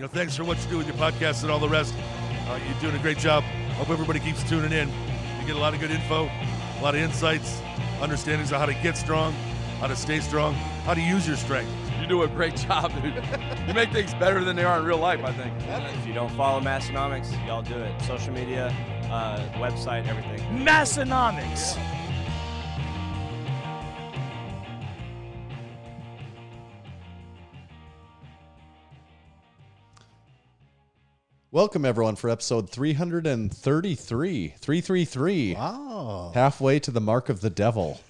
thanks for what you do with your podcast and all the rest. You're doing a great job. Hope everybody keeps tuning in. You get a lot of good info, a lot of insights, understandings of how to get strong, how to stay strong, how to use your strength. You do a great job, dude. You make things better than they are in real life, I think. If you don't follow Massenomics, y'all do it. Social media, website, everything. Massenomics. Yeah. Welcome, everyone, for episode 333. 333. Wow. Halfway to the mark of the devil.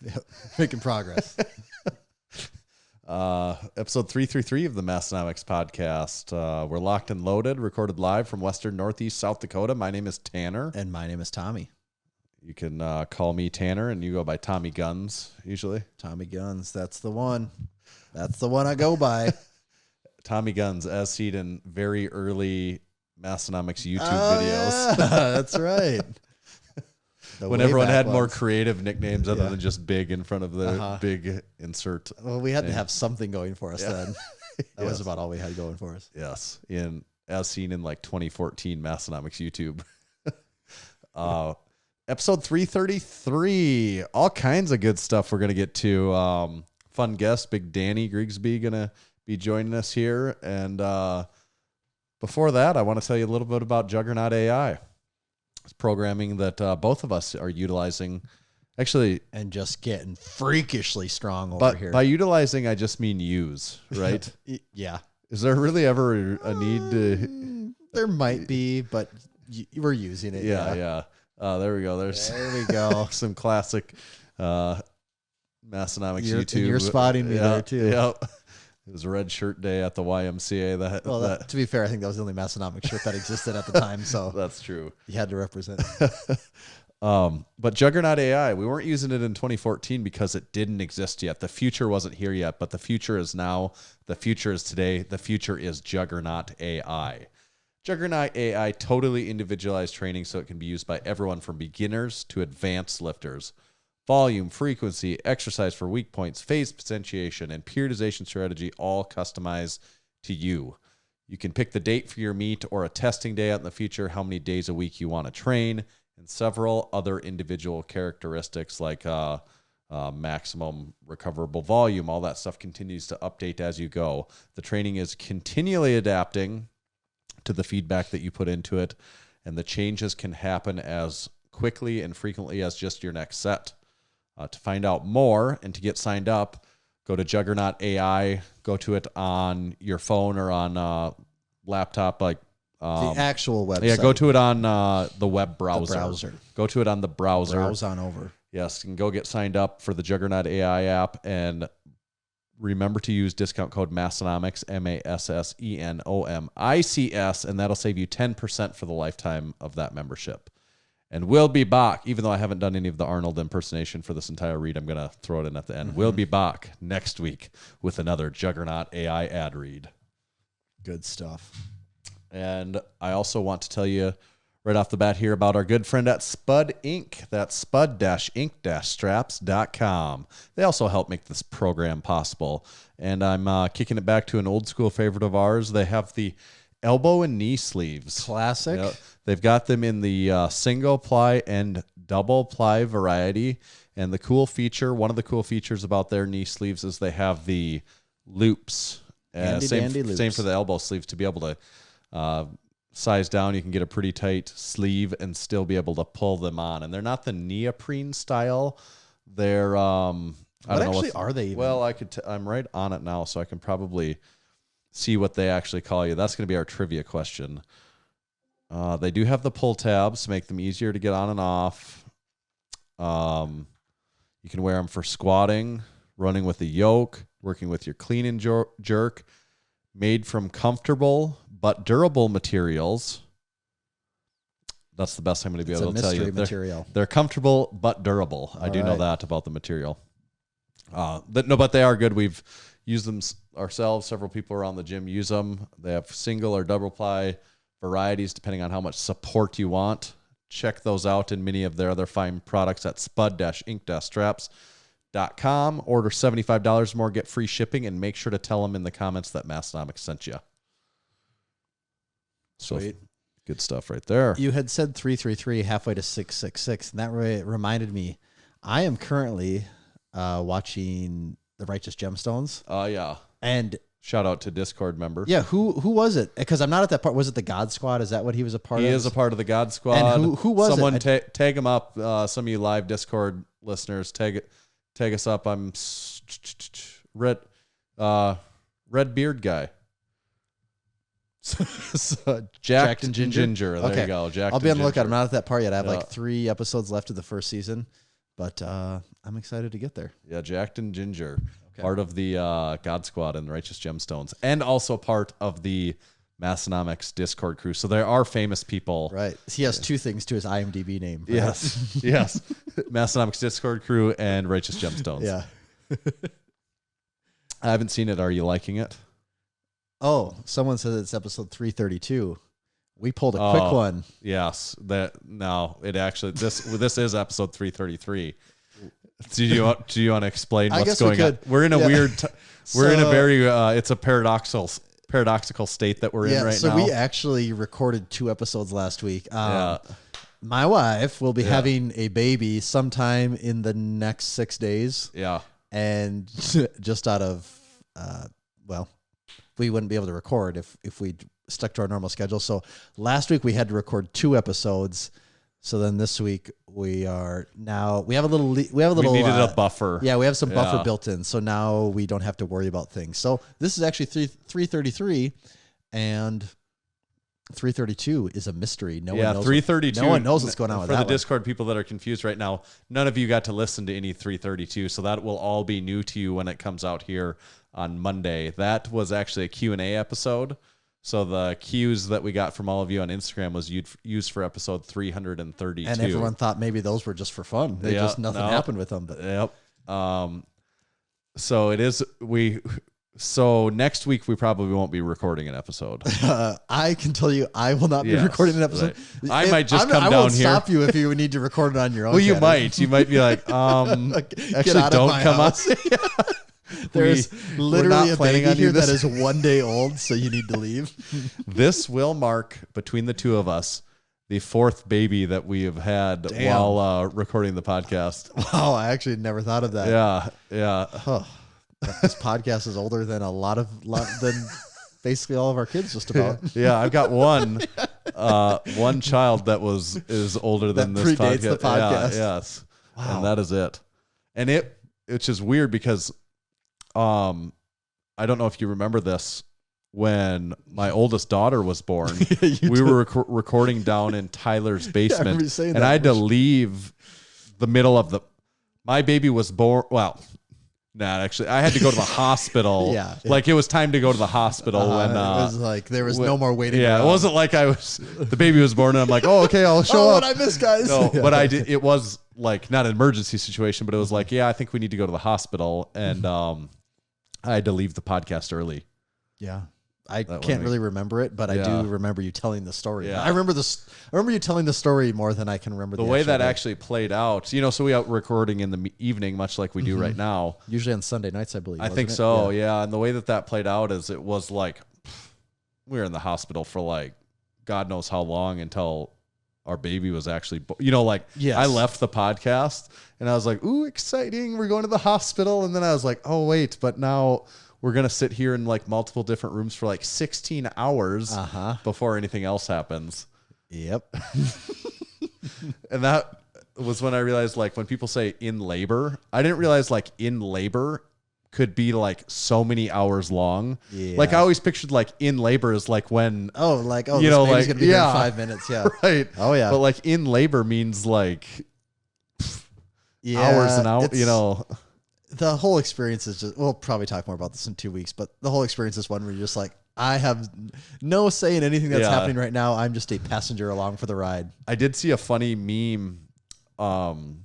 Yep. Making progress. Episode 333 of the Massenomics podcast. We're locked and loaded, recorded live from western northeast South Dakota. My name is Tanner. And my name is Tommy. You can call me Tanner, and you go by Tommy Guns, usually. Tommy Guns. That's the one. That's the one I go by. Tommy Guns, as seen in very early Massenomics YouTube videos. Yeah, that's right. When everyone had more creative nicknames other than just big in front of the big insert. Well, we had to have something going for us then. That was Yes. about all we had going for us. Yes, as seen in like 2014 Massenomics YouTube. Episode 333. All kinds of good stuff we're going to get to. Fun guest, big Danny Grigsby, going to be joining us here. And before that, I want to tell you a little bit about Juggernaut AI. It's programming that both of us are utilizing. Actually, And just getting freakishly strong over here. by utilizing, I just mean use, right? Yeah. Is there really ever a need to... There might be, but we're using it. Yeah. There we go. There we go. Some classic Massenomics YouTube. You're spotting me there, too. Yep. It was a red shirt day at the YMCA. To be fair, I think that was the only Massenomics shirt that existed at the time, so That's true. you had to represent. But Juggernaut AI, we weren't using it in 2014 because it didn't exist yet. The future wasn't here yet, but the future is now. The future is today. The future is Juggernaut AI. Juggernaut AI, totally individualized training so it can be used by everyone from beginners to advanced lifters. Volume, frequency, exercise for weak points, phase potentiation, and periodization strategy all customized to you. You can pick the date for your meet or a testing day out in the future, how many days a week you want to train, and several other individual characteristics like maximum recoverable volume. All that stuff continues to update as you go. The training is continually adapting to the feedback that you put into it, and the changes can happen as quickly and frequently as just your next set. To find out more and to get signed up, go to Juggernaut AI. Go to it on your phone or on laptop, like The actual website. yeah. Go to it on the web browser. The browser. Go to it on the browser. Browse on over. Yes, and go get signed up for the Juggernaut AI app, and remember to use discount code Massenomics, Massenomics, and that'll save you 10% for the lifetime of that membership. And we'll be back, even though I haven't done any of the Arnold impersonation for this entire read, I'm going to throw it in at the end. We'll be back next week with another Juggernaut AI ad read. Good stuff. And I also want to tell you right off the bat here about our good friend at Spud Inc. That's Spud Dash Inc straps.com. They also help make this program possible. And I'm kicking it back to an old school favorite of ours. They have the elbow and knee sleeves. Classic. Yep. They've got them in the single ply and double ply variety. And the cool feature, one of the cool features about their knee sleeves is they have the loops. Handy loops. Same for the elbow sleeves to be able to size down. You can get a pretty tight sleeve and still be able to pull them on. And they're not the neoprene style. They're I don't know actually are they even? Well, I'm right on it now, so I can probably see what they actually call you. That's going to be our trivia question. They do have the pull tabs to make them easier to get on and off. You can wear them for squatting, running with the yoke, working with your clean and jerk. Made from comfortable but durable materials. That's the best I'm going to be able to tell you. Material. They're comfortable but durable. I do know that about the material. But they are good. We've used them ourselves. Several people around the gym use them. They have single or double ply varieties depending on how much support you want. Check those out and many of their other fine products at Spud Dash Inc straps.com. Order $75 more, get free shipping, and make sure to tell them in the comments that Massenomics sent you. Sweet. Good stuff right there. You had said 333 halfway to 666, and that reminded me. I am currently watching The Righteous Gemstones. Oh, yeah. And shout out to Discord member. yeah, who was it? Because I'm not at that part. Was it the God Squad? Is that what he was a part of? He is a part of the God Squad. And who was Someone it? Tag him up. Some of you live Discord listeners, tag us up. I'm red beard guy. Jacked and Ginger. There you go. Jacked I'll be on the lookout. Ginger. I'm not at that part yet. I have Yeah. like 3 episodes left of the first season, but I'm excited to get there. Yeah, Jacked and Ginger. Part of the God Squad and the Righteous Gemstones. And also part of the Massenomics Discord crew. So there are famous people. Right. He has 2 things to his IMDb name. Right? Yes. Yes. Massenomics Discord crew and Righteous Gemstones. Yeah. I haven't seen it. Are you liking it? Oh, someone said it's episode 332. We pulled a quick one. Yes. This is episode 333. Do you want to explain what's going on? We're in a weird we're in a very it's a paradoxical state that we're in right so now. So we actually recorded 2 episodes last week. My wife will be having a baby sometime in the next 6 days. Yeah. And just out of we wouldn't be able to record if we stuck to our normal schedule. So last week we had to record 2 episodes. So then this week we have a little we needed a buffer. Yeah, we have some buffer built in. So now we don't have to worry about things. So this is actually 333 and 332 is a mystery. No one knows 332. No one knows what's going on with for that the Discord people that are confused right now. None of you got to listen to any 332, so that will all be new to you when it comes out here on Monday. That was actually a Q&A episode. So the cues that we got from all of you on Instagram was used for episode 332. And everyone thought maybe those were just for fun. Nothing happened with them. But. Yep. So it is So next week we probably won't be recording an episode. I can tell you, I will not be recording an episode. Right. I might just come I down won't here. Stop you if you need to record it on your own. Well, you might. You might be like, actually, don't come out. There's literally a baby on here that is 1 day old, so you need to leave. This will mark, between the two of us, the 4th baby that we have had while recording the podcast. Wow, I actually never thought of that. Yeah. Huh. This podcast is older than than basically all of our kids, just about. Yeah, I've got one child that is older than this predates podcast. the podcast. Yeah, yes. Wow. And that is it. And it's just weird because I don't know if you remember this. When my oldest daughter was born, we were recording down in Tyler's basement, and I had to leave the middle of my baby was born. Well, actually, I had to go to the hospital. Like it was time to go to the hospital when it was like there was no more waiting. Yeah, around. It wasn't like the baby was born and I'm like, oh, okay, I'll show up. What I missed, guys. No, but I did. It was like not an emergency situation, but it was like, I think we need to go to the hospital, and I had to leave the podcast early. Yeah. I can't really remember it, but I do remember you telling the story. Yeah. I remember you telling the story more than I can remember the way that actually played out. So we out recording in the evening, much like we do right now. Usually on Sunday nights, I believe. I think so. Yeah. And the way that played out is it was like we were in the hospital for like God knows how long until our baby was actually, I left the podcast and I was like, ooh, exciting. We're going to the hospital. And then I was like, oh, wait, but now we're going to sit here in like multiple different rooms for like 16 hours before anything else happens. Yep. And that was when I realized, like, when people say in labor, I didn't realize like in labor could be like so many hours long. Yeah. Like I always pictured like in labor is like when, this baby's going to be here in 5 minutes. Yeah. Right. Oh yeah. But like in labor means like hours and hours, The whole experience is just, we'll probably talk more about this in 2 weeks, but the whole experience is one where you're just like, I have no say in anything that's happening right now. I'm just a passenger along for the ride. I did see a funny meme on,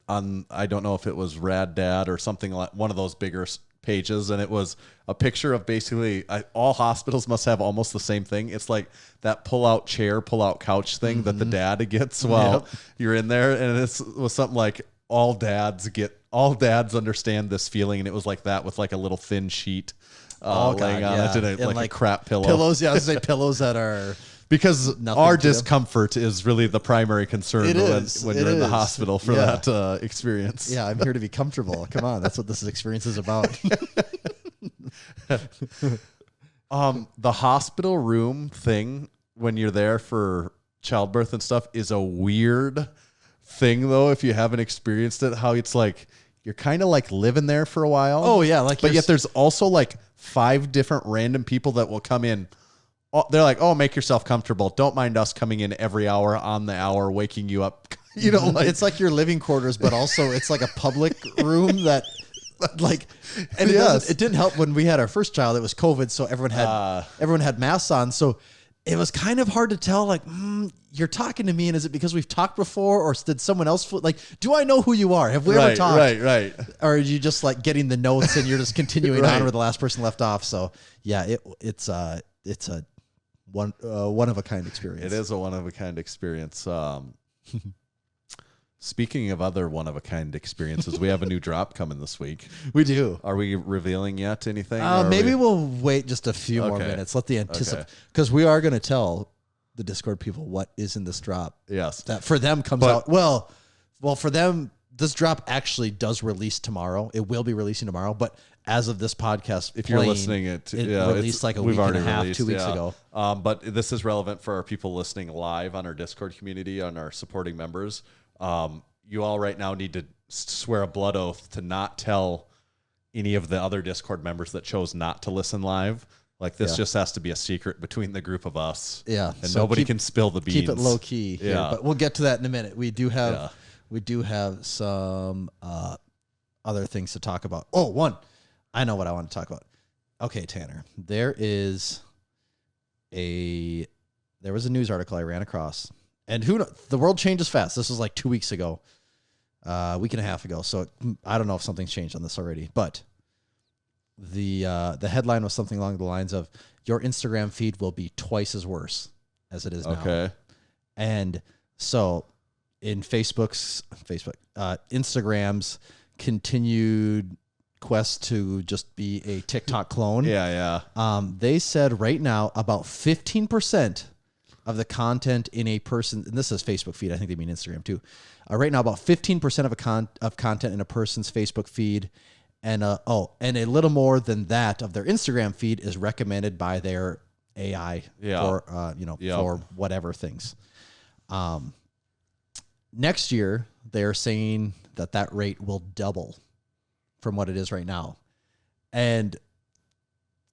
I don't know if it was Rad Dad or something like one of those bigger pages. And it was a picture of basically all hospitals must have almost the same thing. It's like that pull out chair, pull out couch thing that the dad gets while you're in there. And it was something like all dads get all dads understand this feeling, and it was like that with like a little thin sheet laying on it and like a crap pillow. Pillows, yeah, I was gonna say pillows that are because nothing our to them. discomfort is really the primary concern It when, is. when It you're in the is. hospital for Yeah. that experience. Yeah, I'm here to be comfortable. Come on, that's what this experience is about. The hospital room thing when you're there for childbirth and stuff is a weird thing, though. If you haven't experienced it, how it's like you're kind of like living there for a while. Oh yeah, like but yet there's also like 5 different random people that will come in. Oh, they're like, oh, make yourself comfortable. Don't mind us coming in every hour on the hour, waking you up. You know, like, it's like your living quarters, but also it's like a public room that, like, and it didn't help when we had our first child. It was COVID, so everyone had masks on. So it was kind of hard to tell. Like, you're talking to me, and is it because we've talked before, or did someone else? Like, do I know who you are? Have we ever talked? Right. Or are you just like getting the notes and you're just continuing on where the last person left off? So yeah, it's a one of a kind experience. It is a one of a kind experience. Speaking of other one of a kind experiences, we have a new drop coming this week. We do. Are we revealing yet anything? Maybe we'll wait just a few more minutes. Let the anticipate, because we are going to tell the Discord people what is in this drop. Yes, that for them comes out. Well, for them, this drop actually does release tomorrow. It will be releasing tomorrow, but as of this podcast, if you're listening, it released like a week and a half, 2 weeks ago. But this is relevant for our people listening live on our Discord community, on our supporting members. You all right now need to swear a blood oath to not tell any of the other Discord members that chose not to listen live. Like this just has to be a secret between the group of us. Yeah. And so nobody can spill the beans. Keep it low key. Here, Yeah. but we'll get to that in a minute. We do have some other things to talk about. Oh, one. I know what I want to talk about. Okay, Tanner. There was a news article I ran across. And the world changes fast. This was like 2 weeks ago, a week and a half ago. So I don't know if something's changed on this already. But the headline was something along the lines of, your Instagram feed will be twice as worse as it is now. Okay. And so in Instagram's continued quest to just be a TikTok clone. They said right now about 15% of the content in a person, and this is Facebook feed, I think they mean Instagram too. Right now, about 15% of content in a person's Facebook feed, and a little more than that of their Instagram feed is recommended by their AI for whatever things. Next year, they're saying that rate will double from what it is right now, and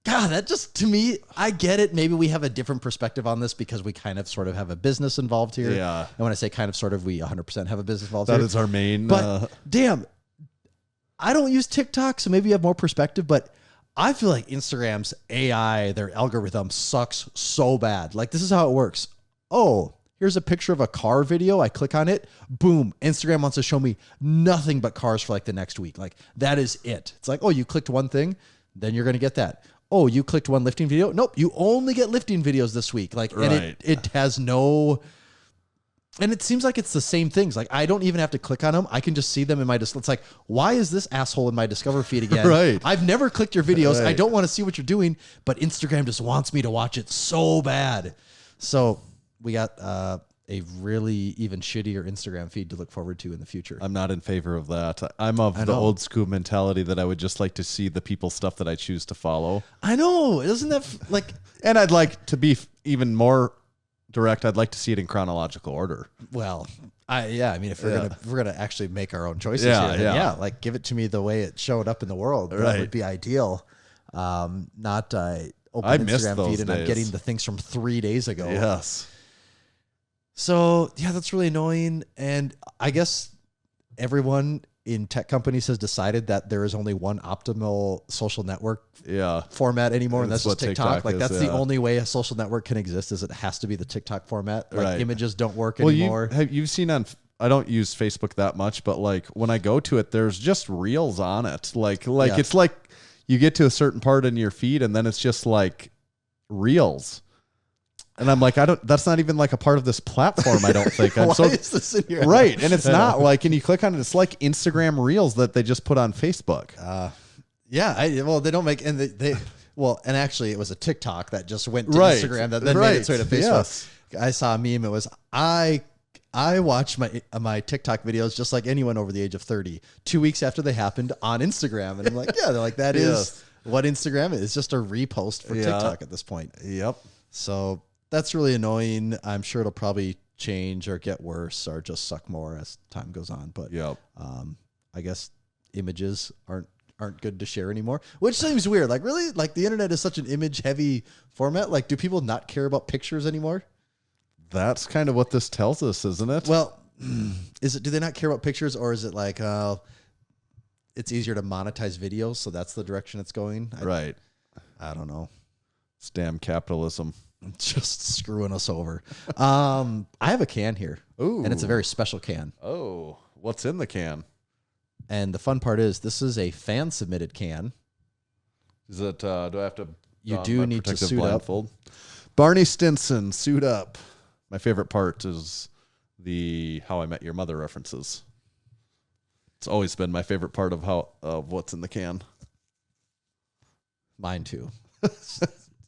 God, that just, to me, I get it. Maybe we have a different perspective on this because we kind of sort of have a business involved here. Yeah. And when I say kind of sort of, we 100% have a business involved That here. is our main. But damn, I don't use TikTok, so maybe you have more perspective, but I feel like Instagram's AI, their algorithm sucks so bad. Like, this is how it works. Oh, here's a picture of a car video. I click on it. Boom. Instagram wants to show me nothing but cars for like the next week. Like, that is it. It's like, oh, you clicked one thing, then you're going to get that. Oh, you clicked one lifting video? Nope, you only get lifting videos this week. Like, and it has no, and it seems like it's the same things. Like, I don't even have to click on them. I can just see them in my It's like, why is this asshole in my Discover feed again? Right. I've never clicked your videos. I don't want to see what you're doing, but Instagram just wants me to watch it so bad. So we got a really even shittier Instagram feed to look forward to in the future. I'm not in favor of that. I'm of the old school mentality that I would just like to see the people stuff that I choose to follow. I know. Isn't that like... And I'd like to be even more direct. I'd like to see it in chronological order. Well, I mean, if we're gonna actually make our own choices here, then like give it to me the way it showed up in the world. That would be ideal. Not open Instagram feed and I'm getting the things from 3 days ago. Yes. So yeah, that's really annoying. And I guess everyone in tech companies has decided that there is only one optimal social network format anymore, and that's just TikTok. Like, that's the only way a social network can exist, is it has to be the TikTok format. Like, images don't work anymore. You've seen on, I don't use Facebook that much, but like when I go to it, there's just reels on it. Like it's like you get to a certain part in your feed and then it's just like reels. And I'm like, that's not even like a part of this platform, I don't think. Why is this in your right. And it's not like, and you click on it, it's like Instagram Reels that they just put on Facebook. Well, they don't make, and and actually it was a TikTok that just went to Right. Instagram that then Right. made its way to Facebook. Yes. I saw a meme. It was, I watch my TikTok videos just like anyone over the age of 30, 2 weeks after they happened on Instagram. And I'm like, yeah, they're like, that is what Instagram is, just a repost for TikTok at this point. Yep. So that's really annoying. I'm sure it'll probably change or get worse or just suck more as time goes on. But Yep. I guess images aren't good to share anymore, which seems weird. Like, really? Like, the internet is such an image heavy format. Like, do people not care about pictures anymore? That's kind of what this tells us, isn't it? Well, do they not care about pictures, or is it like, it's easier to monetize videos, so that's the direction it's going? Right. I don't know. It's damn capitalism. Just screwing us over. I have a can here. Ooh. And it's a very special can. Oh, what's in the can? And the fun part is this is a fan submitted can. Is it, do I have to? You don do my need to protective suit blindfold? Barney Stinson, suit up. My favorite part is the How I Met Your Mother references. It's always been my favorite part of what's in the can. Mine too.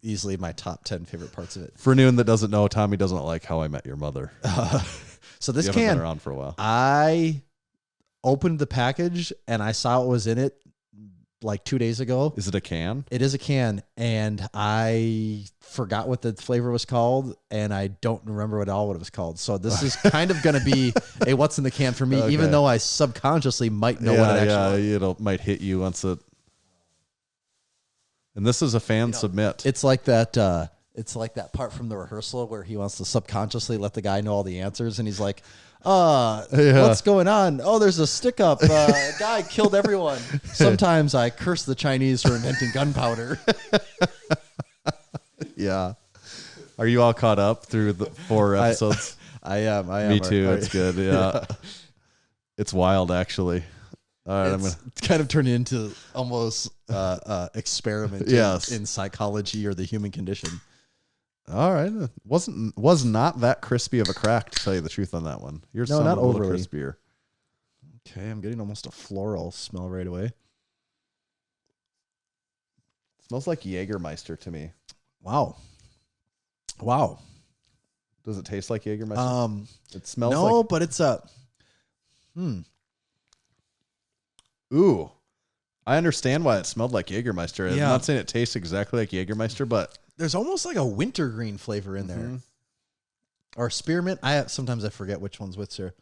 Easily my top 10 favorite parts of it. For anyone that doesn't know, Tommy doesn't like How I Met Your Mother. So this You haven't can, been around for a while. I opened the package and I saw what was in it like 2 days ago. Is it a can? It is a can, and I forgot what the flavor was called, and I don't remember what it was called. So this is kind of going to be a what's in the can for me, Okay. even though I subconsciously might know what it actually was. It might hit you once it. And this is a fan submit. It's like that. It's like that part from the rehearsal where he wants to subconsciously let the guy know all the answers, and he's like, what's going on? Oh, there's a stick up. A guy killed everyone. Sometimes I curse the Chinese for inventing gunpowder. Yeah. Are you all caught up through the 4 episodes? I am. Me too. It's good. Yeah. It's wild, actually. All right. It's kind of turned into almost experiment in psychology or the human condition. All right. Was not that crispy of a crack, to tell you the truth on that one. Yours sounded not a little overly. crispier. Okay, I'm getting almost a floral smell right away. Smells like Jägermeister to me. Wow. Does it taste like Jägermeister? It smells no, like... but it's a... Ooh. I understand why it smelled like Jägermeister. I'm Yeah. not saying it tastes exactly like Jägermeister, but... There's almost like a wintergreen flavor in there. Or spearmint. Sometimes I forget which one's which here.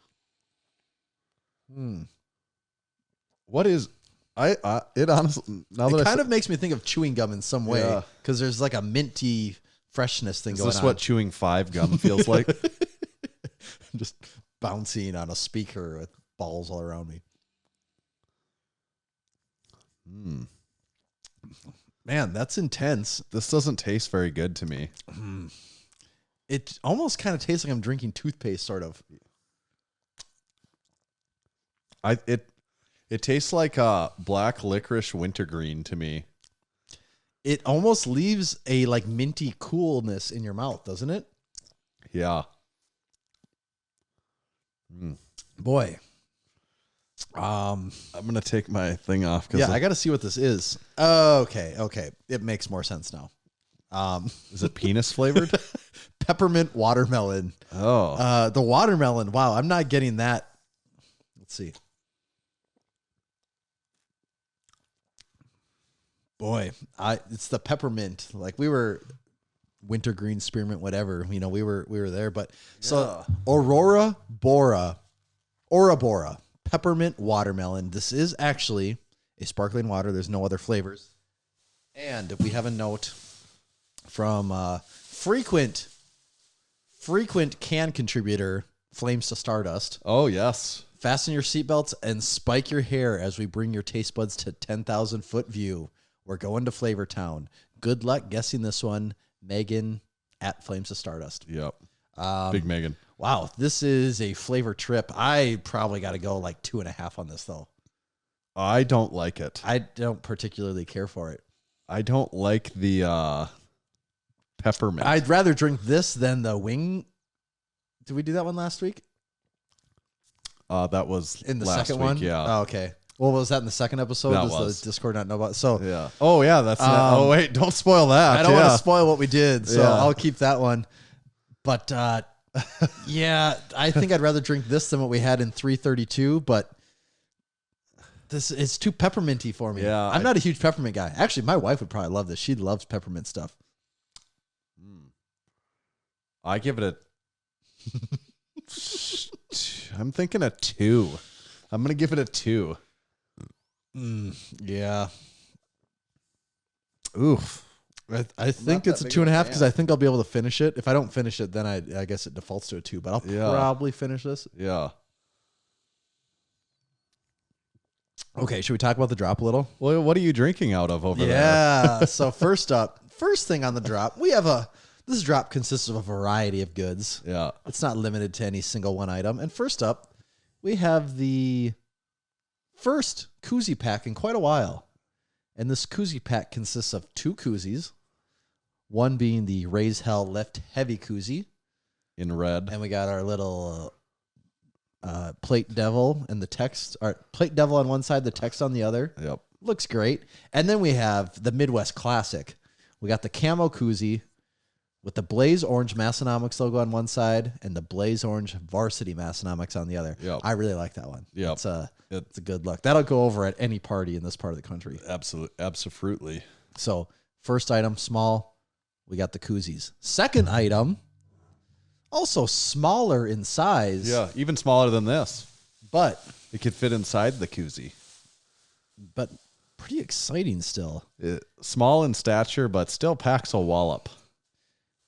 What is... it honestly... Now that It kind of makes me think of chewing gum in some way. Because there's like a minty freshness thing going on. Is this what chewing 5 gum feels like? Just bouncing on a speaker with balls all around me. Man, that's intense. This doesn't taste very good to me. It almost kind of tastes like I'm drinking toothpaste, sort of. It tastes like black licorice wintergreen to me. It almost leaves a like minty coolness in your mouth, doesn't it? Yeah. Boy. I'm gonna take my thing off. Yeah, I got to see what this is. Okay. It makes more sense now. Is it penis flavored? Peppermint watermelon. Oh. The watermelon. Wow, I'm not getting that. Let's see. Boy, it's the peppermint. Like we were wintergreen, spearmint, whatever. We were there. But so Aurora Bora, peppermint watermelon. This is actually a sparkling water. There's no other flavors. And we have a note from frequent can contributor Flames to Stardust. Oh, yes. Fasten your seatbelts and spike your hair as we bring your taste buds to 10,000 foot view. We're going to Flavor Town. Good luck guessing this one, Megan at Flames to Stardust. Yep. Big Megan. Wow, this is a flavor trip. I probably got to go like 2.5 on this, though. I don't like it. I don't particularly care for it. I don't like the peppermint. I'd rather drink this than the wing. Did we do that one last week? That was In the last second week, one? Yeah. Oh, okay. Well, was that in the second episode? That Does was. the Discord not know about? So Yeah. Oh yeah, that's. oh wait, don't spoil that. I don't want to spoil what we did, so Yeah. I'll keep that one. But yeah, I think I'd rather drink this than what we had in 332. But this is too pepperminty for me. Yeah, I'm not a huge peppermint guy. Actually, my wife would probably love this. She loves peppermint stuff. I give it a. I'm thinking a 2. I'm gonna give it a 2. Yeah. Oof. I think that it's a big 2.5 of a because fan. I think I'll be able to finish it. If I don't finish it, then I guess it defaults to a 2. But I'll Yeah. probably finish this. Yeah. Okay, should we talk about the drop a little? Well, what are you drinking out of over there? Yeah. So first thing on the drop, we have this drop consists of a variety of goods. Yeah. It's not limited to any single one item. And first up, we have the first koozie pack in quite a while. And this koozie pack consists of 2 koozies, one being the Raise Hell Lift Heavy koozie. In red. And we got our little plate devil and the text, our plate devil on one side, the text on the other. Yep. Looks great. And then we have the Midwest Classic. We got the camo koozie with the Blaze Orange Massenomics logo on one side and the Blaze Orange Varsity Massenomics on the other. Yep. I really like that one. Yep. It's a good look. That'll go over at any party in this part of the country. Absolutely. So first item, small. We got the koozies. Second item, also smaller in size. Yeah, even smaller than this. But It could fit inside the koozie. pretty exciting still. Small in stature, but still packs a wallop.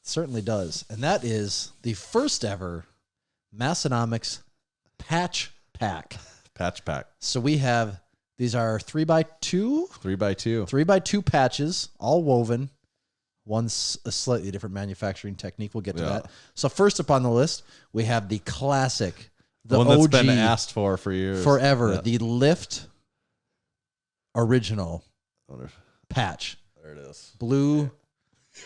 Certainly does. And that is the first ever Massenomics patch pack. Patch pack. So we have, these are 3x2, 3x2. 3x2 patches, all woven. One's a slightly different manufacturing technique. We'll get to Yeah. that. So first up on the list, we have the classic, the one that's OG been asked for years. forever, Yeah. the Lift original patch. There it is. Blue.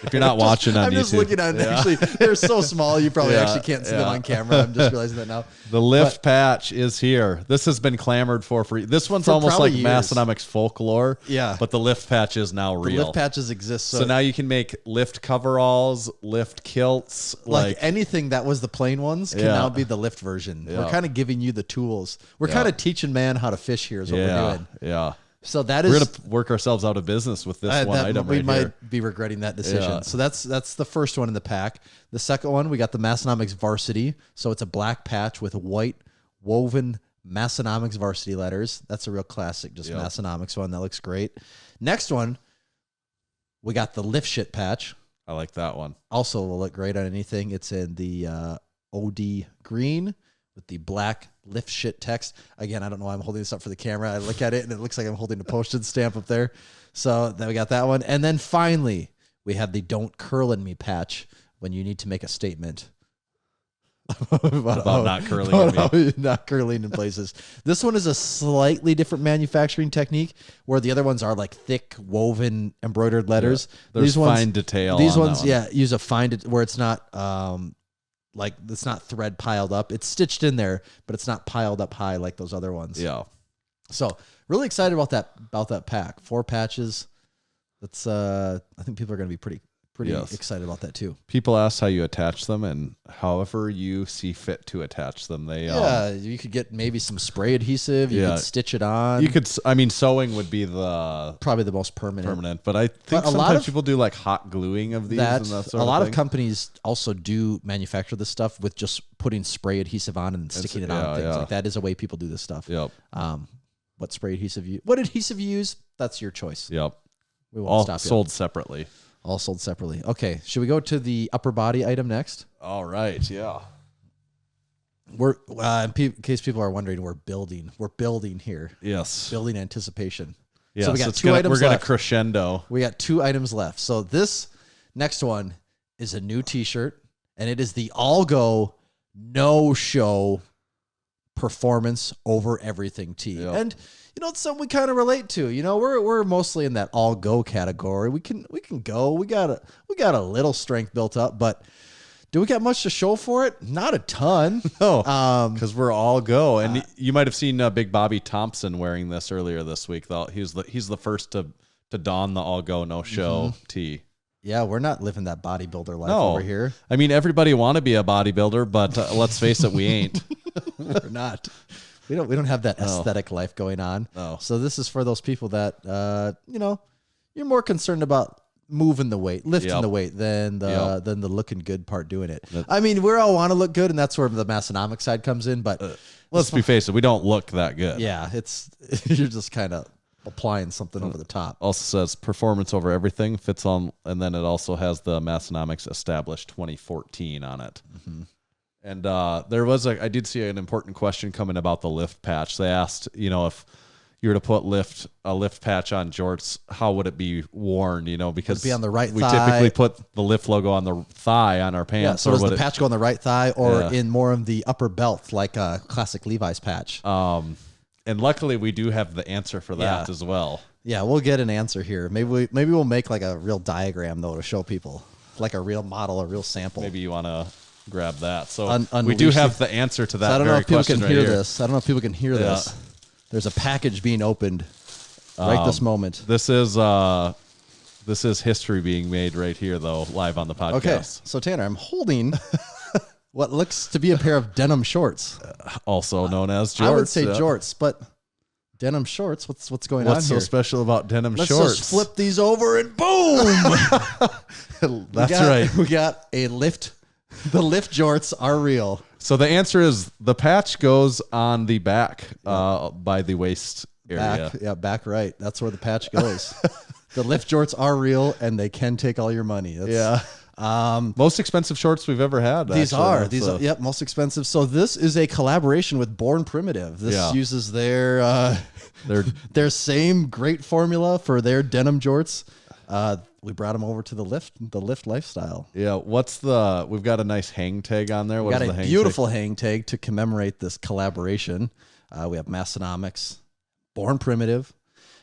If you're not watching on I'm YouTube. just looking at it. Yeah. Actually, they're so small you probably Yeah, actually can't see them yeah. on camera. I'm just realizing that now. The lift patch is here. This has been clamored for. This one's For almost probably like years. Massenomics folklore. Yeah. But the lift patch is now The real. lift patches exist. so now you can make lift coveralls, lift kilts, like anything that was the plain ones can Yeah. now be the lift version. We're Yeah. kind of giving you the tools. We're Yeah. kind of teaching man how to fish here is what we're yeah, doing. yeah. So that We're is gonna work ourselves out of business with this one item we right might here. be regretting that decision. Yeah. So that's the first one in the pack. The second one, we got the Massenomics Varsity. So it's a black patch with white woven Massenomics Varsity letters. That's a real classic, just Yep. Massenomics one. That looks great. Next one, we got the Lift Shit patch. I like that one. Also will look great on anything. It's in the OD green with the black Lift Shit text. Again, I don't know why I'm holding this up for the camera. I look at it and it looks like I'm holding a postage stamp up there. So then we got that one. And then finally, we have the Don't Curl in Me patch when you need to make a statement. About not curling in me. Not curling in places. This one is a slightly different manufacturing technique where the other ones are like thick woven embroidered letters. There's These ones, fine detail. These on ones, that one. yeah, use a where it's not like it's not thread piled up. It's stitched in there, but it's not piled up high like those other ones. Yeah. So really excited about that pack. 4 patches. That's I think people are going to be pretty Yes. excited about that too. People ask how you attach them, and however you see fit to attach them. They Yeah, you could get maybe some spray adhesive. You Yeah. could stitch it on. you could. I mean, sewing would be the probably the most permanent. but I think But a lot sometimes of people do like hot gluing of these That and that sort a lot of of thing. companies also do manufacture this stuff with just putting spray adhesive on and sticking it on things. yeah. Like that is a way people do this stuff. Yep. What spray adhesive what adhesive you use? That's your choice. Yep. We won't All stop you. sold separately. All sold separately. Okay, should we go to the upper body item next? All right. Yeah. We're in case people are wondering, we're building here, Yes. building anticipation. Yeah. So we got it's 2 gonna, items We're going to left. crescendo. We got 2 items left. So this next one is a new T-shirt, and it is the All Go No Show Performance Over Everything tee. Yep. And it's something we kind of relate to. We're mostly in that all go category. We can go. We got a little strength built up, but do we got much to show for it? Not a ton. No, because we're all go. And you might have seen Big Bobby Thompson wearing this earlier this week. Though he's the first to don the all go no show tee. Yeah, we're not living that bodybuilder life No. over here. I mean, everybody want to be a bodybuilder, but let's face it, we ain't. We're not. We don't have that aesthetic life going on. No. So this is for those people that you're more concerned about moving the weight, lifting the weight than the looking good part doing it. I mean, we all want to look good, and that's where the Massenomics side comes in. But Let's be face it, we don't look that good. yeah, it's you're just kind of applying something over the top. Also says performance over everything fits on, and then it also has the Massenomics established 2014 on it. And I did see an important question coming about the lift patch. They asked, if you were to put a lift patch on jorts, how would it be worn? Because Would it be on the right we thigh? typically put the lift logo on the thigh on our pants. Yeah, so or does would the it- patch go on the right thigh or Yeah. in more of the upper belt, like a classic Levi's patch? And luckily, we do have the answer for that Yeah. as well. Yeah, we'll get an answer here. Maybe we'll make like a real diagram though to show people, like a real model, a real sample. Maybe you want to grab that. So we Unleash do have the- the answer to So that. I don't know very if people question can right hear here. this. I don't know if people can hear this. There's a package being opened right this moment. This is history being made right here, though, live on the podcast. Okay, so Tanner, I'm holding what looks to be a pair of denim shorts. Also known as jorts. I would say yeah. jorts, but denim shorts. What's going on What's here? so special about denim Let's shorts? just flip these over and boom. That's right. We got a lift. The lift jorts are real. So the answer is the patch goes on the back by the waist area. Back right. That's where the patch goes. The lift jorts are real, and they can take all your money. Most expensive shorts we've ever had. These actually. are most expensive. So this is a collaboration with Born Primitive. This uses their same great formula for their denim jorts. We brought them over to the lift lifestyle. Yeah. We've got a nice hang tag on there. We got a beautiful hang tag to commemorate this collaboration. We have Massenomics, Born Primitive.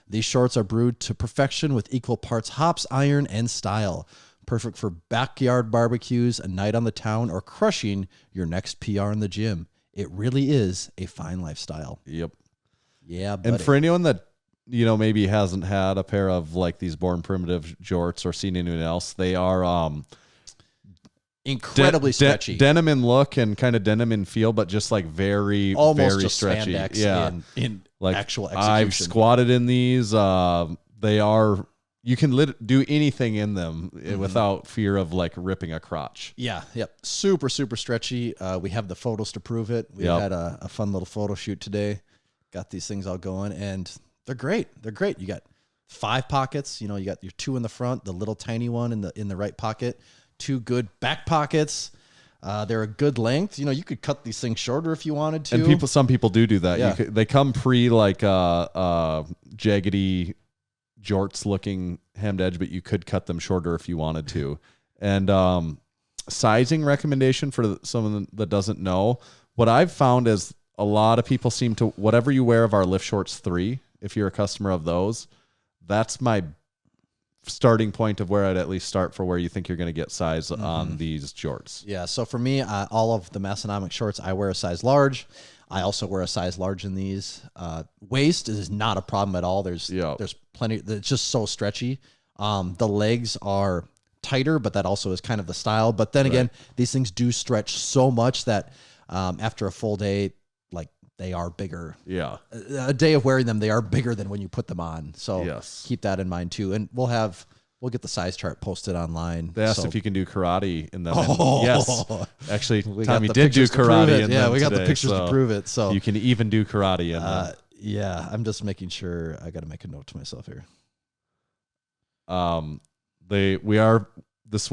These shorts are brewed to perfection with equal parts hops, iron, and style. Perfect for backyard barbecues, a night on the town, or crushing your next PR in the gym. It really is a fine lifestyle. Yep. Yeah, buddy. And for anyone that maybe hasn't had a pair of like these Born Primitive jorts or seen anyone else, they are incredibly stretchy. Denim in look and kind of denim in feel, but just like very, Almost very just stretchy. spandex Yeah. in Like actual execution. I've squatted in these. They are. You can do anything in them without fear of like ripping a crotch. Yeah, yep. Super, super stretchy. We have the photos to prove it. We had a fun little photo shoot today. Got these things all going, and they're great. They're great. You got 5 pockets. You got your 2 in the front, the little tiny one in the right pocket, 2 good back pockets. They're a good length. You could cut these things shorter if you wanted to. And some people do that. Yeah. They come pre like jaggedy jorts looking hemmed edge, but you could cut them shorter if you wanted to. And sizing recommendation for someone that doesn't know, what I've found is a lot of people seem to, whatever you wear of our Lift Shorts 3, if you're a customer of those, that's my starting point of where I'd at least start for where you think you're going to get size on these jorts. Yeah, so for me, all of the Massenomic shorts, I wear a size large. I also wear a size large in these. Waist is not a problem at all. There's plenty. It's just so stretchy. The legs are tighter, but that also is kind of the style. But then again, these things do stretch so much that after a full day, like they are bigger. Yeah. A day of wearing them, they are bigger than when you put them on. So Yes. keep that in mind too. And we'll get the size chart posted online. They asked So- if you can do karate in them. Oh. Yes. Actually, We got Tommy the did do pictures to prove karate it. in Yeah, them we got today, the pictures to so prove it. So you can even do karate in them. yeah, I'm just making sure. I got to make a note to myself here. This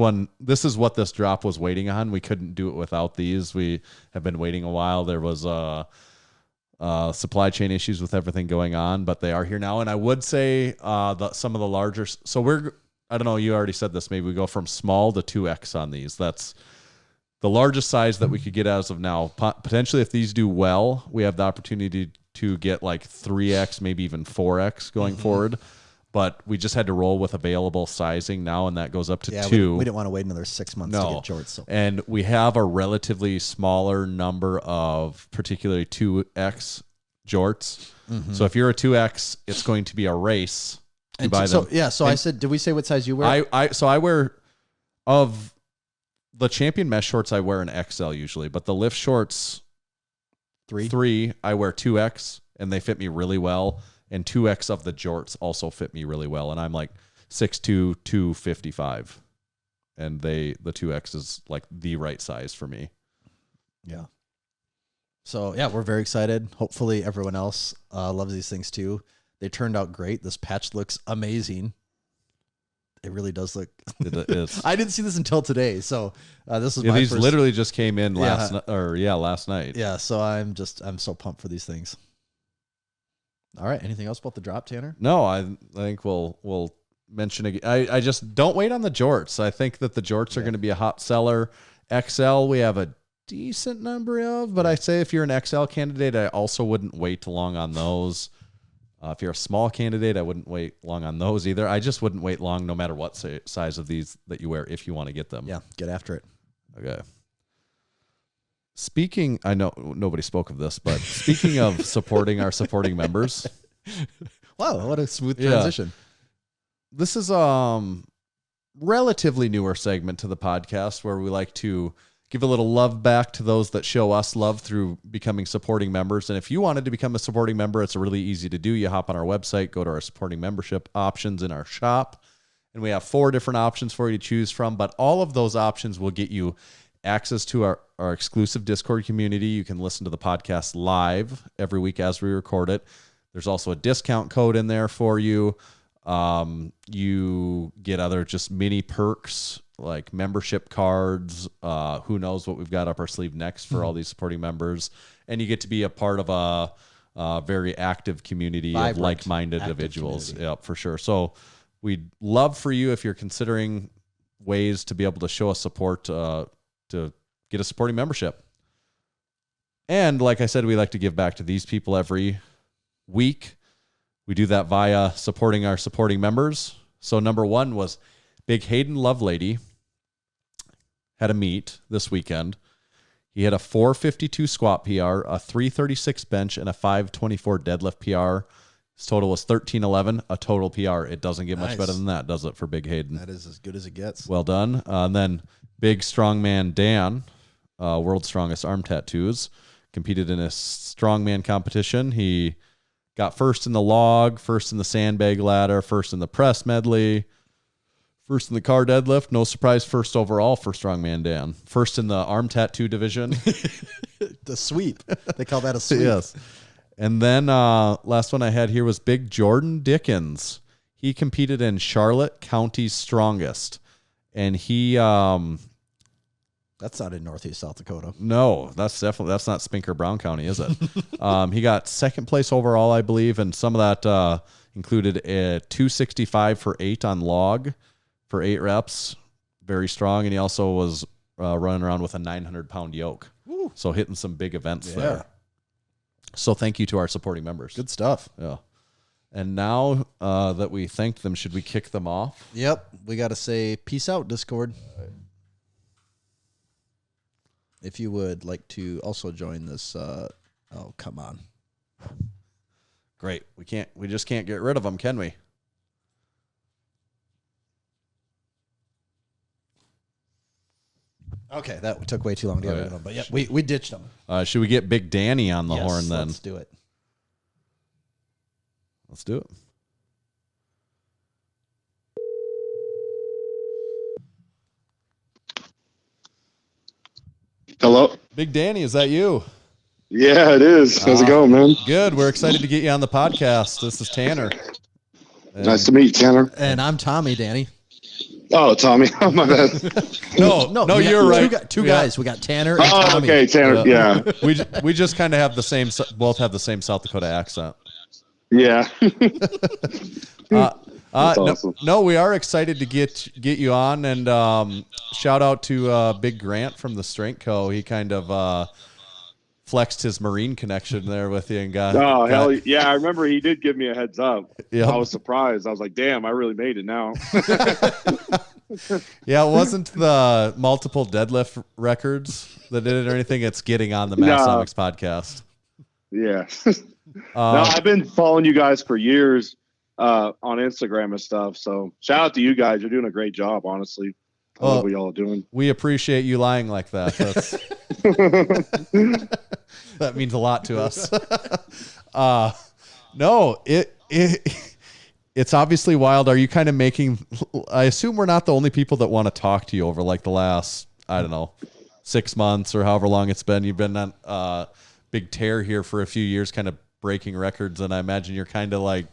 is what this drop was waiting on. We couldn't do it without these. We have been waiting a while. There was supply chain issues with everything going on, but they are here now. And I would say some of the larger, so I don't know, you already said this, maybe we go from small to 2X on these. That's the largest size that we could get as of now. Potentially, if these do well, we have the opportunity to get like 3X, maybe even 4X going forward. But we just had to roll with available sizing now, and that goes up to 2. We didn't want to wait another 6 months to get jorts. So. And we have a relatively smaller number of particularly 2X jorts. So if you're a 2X, it's going to be a race to buy them. So I said, did we say what size you wear? I wear, of the Champion mesh shorts, I wear an XL usually, but the lift shorts, 3, I wear 2X, and they fit me really well. And 2X of the jorts also fit me really well. And I'm like 6'2", 255. And the 2X is like the right size for me. Yeah. So, yeah, we're very excited. Hopefully everyone else loves these things too. They turned out great. This patch looks amazing. It really does look. It is. I didn't see this until today. So this is these literally just came in last night. Yeah. So I'm so pumped for these things. All right. Anything else about the drop, Tanner? No, I think we'll mention again. I just don't wait on the jorts. I think that the jorts are going to be a hot seller. XL, we have a decent number of, but I say if you're an XL candidate, I also wouldn't wait long on those. If you're a small candidate, I wouldn't wait long on those either. I just wouldn't wait long no matter what size of these that you wear if you want to get them. Yeah, get after it. Okay. Speaking, I know nobody spoke of this, but speaking of supporting our supporting members. Wow, what a smooth transition. This is relatively newer segment to the podcast where we like to give a little love back to those that show us love through becoming supporting members. And if you wanted to become a supporting member, it's really easy to do. You hop on our website, go to our supporting membership options in our shop, and we have 4 different options for you to choose from. But all of those options will get you access to our exclusive Discord community. You can listen to the podcast live every week as we record it. There's also a discount code in there for you. You get other just mini perks like membership cards. Who knows what we've got up our sleeve next for all these supporting members. And you get to be a part of a very active community of like-minded individuals. Community. Yep, for sure. So we'd love for you, if you're considering ways to be able to show us support, to get a supporting membership. And like I said, we like to give back to these people every week. We do that via supporting our supporting members. So number 1 was Big Hayden Lovelady. Had a meet this weekend. He had a 452 squat PR, a 336 bench, and a 524 deadlift PR. His total was 1311, a total PR. It doesn't get much better than that, does it, for Big Hayden? That is as good as it gets. Well done. And then Big Strongman Dan, World's Strongest Arm Tattoos, competed in a strongman competition. He got first in the log, first in the sandbag ladder, first in the press medley, first in the car deadlift. No surprise, first overall for Strongman Dan. First in the arm tattoo division. The sweep. They call that a sweep. Yes. And then last one I had here was Big Jordan Dickens. He competed in Charlotte County's Strongest. And he... that's not in Northeast South Dakota. No, that's not Spinker Brown County, is it? He got second place overall, I believe, and some of that included a 265 for 8 on log for 8 reps. Very strong, and he also was running around with a 900-pound yoke. Woo. So hitting some big events there. So thank you to our supporting members. Good stuff. Yeah. And now that we thanked them, should we kick them off? Yep. We got to say peace out, Discord. If you would like to also join this, oh, come on. Great. We just can't get rid of them, can we? Okay, that took way too long to get rid of them, but yeah, we ditched them. Should we get Big Danny on the horn then? Let's do it. Let's do it. Hello? Big Danny, is that you? Yeah, it is. How's it going, man? Good. We're excited to get you on the podcast. This is Tanner. Nice to meet you, Tanner. And I'm Tommy, Danny. Oh, Tommy. Oh, my bad. No, you're right. Two guys. We got Tanner and Oh, Tommy. okay, Tanner. Yeah. We just kind of have both have the same South Dakota accent. Yeah. That's awesome. No, we are excited to get you on, and shout out to Big Grant from the Strength Co. He kind of flexed his Marine connection there with you and got. Oh, hell yeah. I remember he did give me a heads up. Yep. I was surprised. I was like, damn, I really made it now. Yeah, it wasn't the multiple deadlift records that did it or anything. It's getting on the Massenomics podcast. Yeah. No, I've been following you guys for years on Instagram and stuff. So shout out to you guys. You're doing a great job, honestly. I love what y'all are doing. We appreciate you lying like that. That's, that means a lot to us. No, it's obviously wild. Are you kind of making, I assume we're not the only people that want to talk to you over like the last, I don't know, 6 months or however long it's been. You've been on a big tear here for a few years, kind of breaking records. And I imagine you're kind of like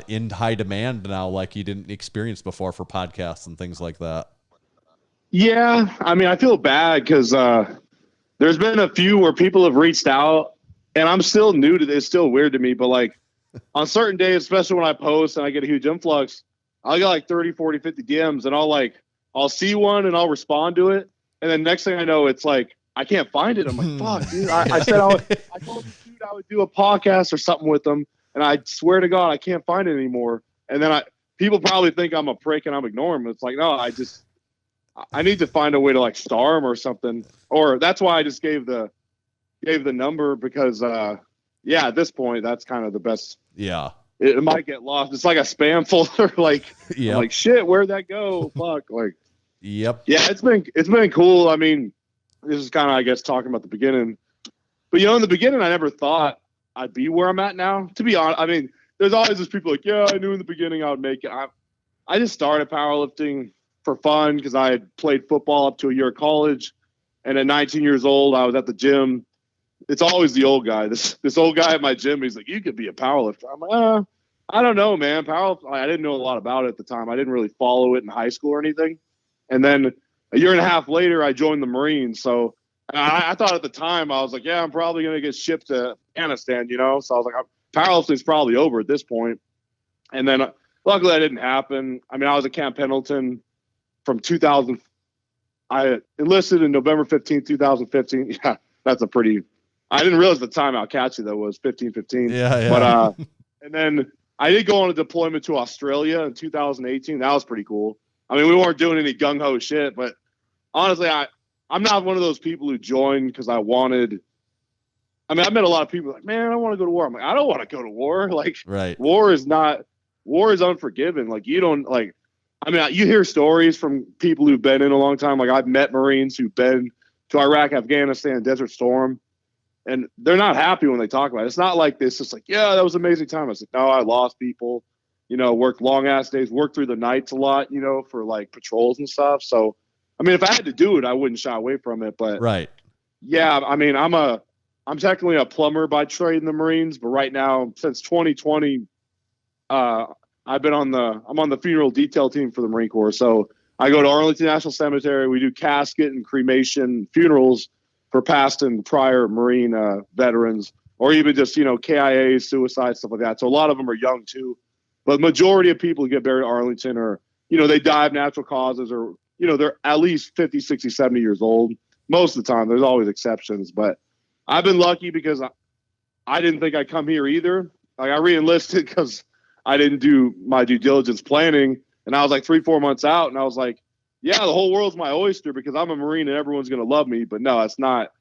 in high demand now, like you didn't experience before for podcasts and things like that. Yeah, I mean, I feel bad because there's been a few where people have reached out, and I'm still new to this. It's still weird to me, but like on certain days, especially when I post and I get a huge influx, I'll get like 30, 40, 50 DMs, and I'll see one and I'll respond to it, and then next thing I know, it's like I can't find it. I'm like, fuck, dude. I said I told the dude I would do a podcast or something with them, and I swear to God, I can't find it anymore. And then people probably think I'm a prick and I'm ignoring them. It's like, no, I need to find a way to like star them or something. Or that's why I just gave the number because, at this point, that's kind of the best. Yeah. It might get lost. It's like a spam folder. Like, yep. Like shit, where'd that go? Fuck. Like, yep. Yeah, it's been cool. I mean, this is kind of, I guess, talking about the beginning. But, in the beginning, I never thought I'd be where I'm at now. To be honest, I mean, there's always those people like, yeah, I knew in the beginning I would make it. I just started powerlifting for fun because I had played football up to a year of college, and at 19 years old I was at the gym. It's always the old guy, this old guy at my gym. He's like, you could be a powerlifter. I'm like, I don't know, man. Powerlifting, I didn't know a lot about it at the time. I didn't really follow it in high school or anything. And then a year and a half later I joined the Marines. So I thought at the time, I was like, yeah, I'm probably going to get shipped to Afghanistan, so I was like, powerlifting's probably over at this point. And then luckily that didn't happen. I mean, I was at Camp Pendleton from 2000. I enlisted in November 15th, 2015. Yeah, that's I didn't realize the time how catchy that was, 15-15. Yeah. But, and then I did go on a deployment to Australia in 2018. That was pretty cool. I mean, we weren't doing any gung-ho shit, but honestly, I'm not one of those people who joined because I wanted. I mean, I met a lot of people like, man, I want to go to war. I'm like, I don't want to go to war. Like, right. War is unforgiving. Like, you don't like. I mean, you hear stories from people who've been in a long time. Like, I've met Marines who've been to Iraq, Afghanistan, Desert Storm, and they're not happy when they talk about it. It's not like this. It's like, yeah, that was an amazing time. I was like, no, I lost people. Worked long ass days, worked through the nights a lot. For like patrols and stuff. So, I mean, if I had to do it, I wouldn't shy away from it. But right. Yeah, I mean, I'm technically a plumber by trade in the Marines, but right now, since 2020, I'm on the funeral detail team for the Marine Corps. So I go to Arlington National Cemetery. We do casket and cremation funerals for past and prior Marine veterans, or even just, KIA, suicide, stuff like that. So a lot of them are young too, but majority of people who get buried at Arlington are, they die of natural causes, or, they're at least 50, 60, 70 years old. Most of the time. There's always exceptions, but I've been lucky because I didn't think I'd come here either. Like, I re-enlisted because I didn't do my due diligence planning, and I was like 3-4 months out, and I was like, yeah, the whole world's my oyster because I'm a Marine and everyone's going to love me. But no, it's not.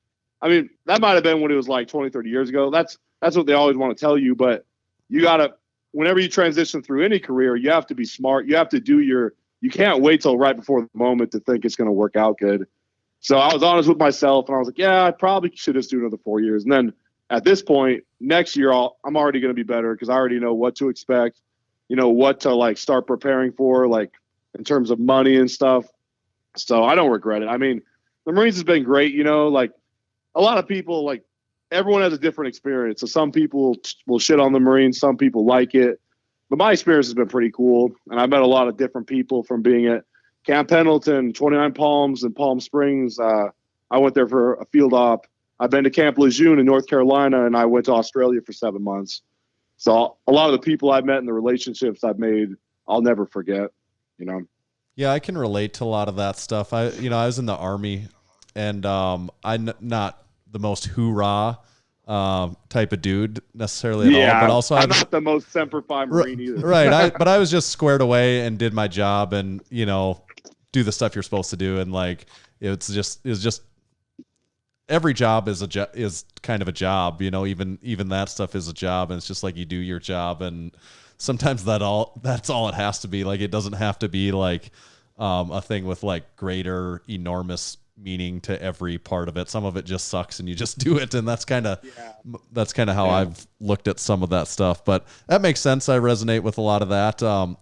I mean, that might have been when it was like 20, 30 years ago. That's what they always want to tell you. But you got to, whenever you transition through any career, you have to be smart. You have to you can't wait till right before the moment to think it's going to work out good. So I was honest with myself, and I was like, yeah, I probably should just do another 4 years. And then at this point, next year, I'm already going to be better because I already know what to expect, what to like start preparing for, like in terms of money and stuff. So I don't regret it. I mean, the Marines has been great, like a lot of people, like everyone has a different experience. So some people will shit on the Marines, some people like it, but my experience has been pretty cool. And I met a lot of different people from being at Camp Pendleton, 29 Palms, and Palm Springs. I went there for a field op. I've been to Camp Lejeune in North Carolina, and I went to Australia for 7 months. So a lot of the people I've met and the relationships I've made, I'll never forget, Yeah, I can relate to a lot of that stuff. I was in the Army, and not the most hoorah type of dude necessarily at all, but also I'm not the most Semper Fi Marine either. Right. But I was just squared away and did my job and, do the stuff you're supposed to do. And like, it's just every job is kind of a job, even that stuff is a job. And it's just like, you do your job. And sometimes that's all it has to be. Like, it doesn't have to be like, a thing with like greater enormous meaning to every part of it. Some of it just sucks and you just do it. And that's kind of how I've looked at some of that stuff, but that makes sense. I resonate with a lot of that. So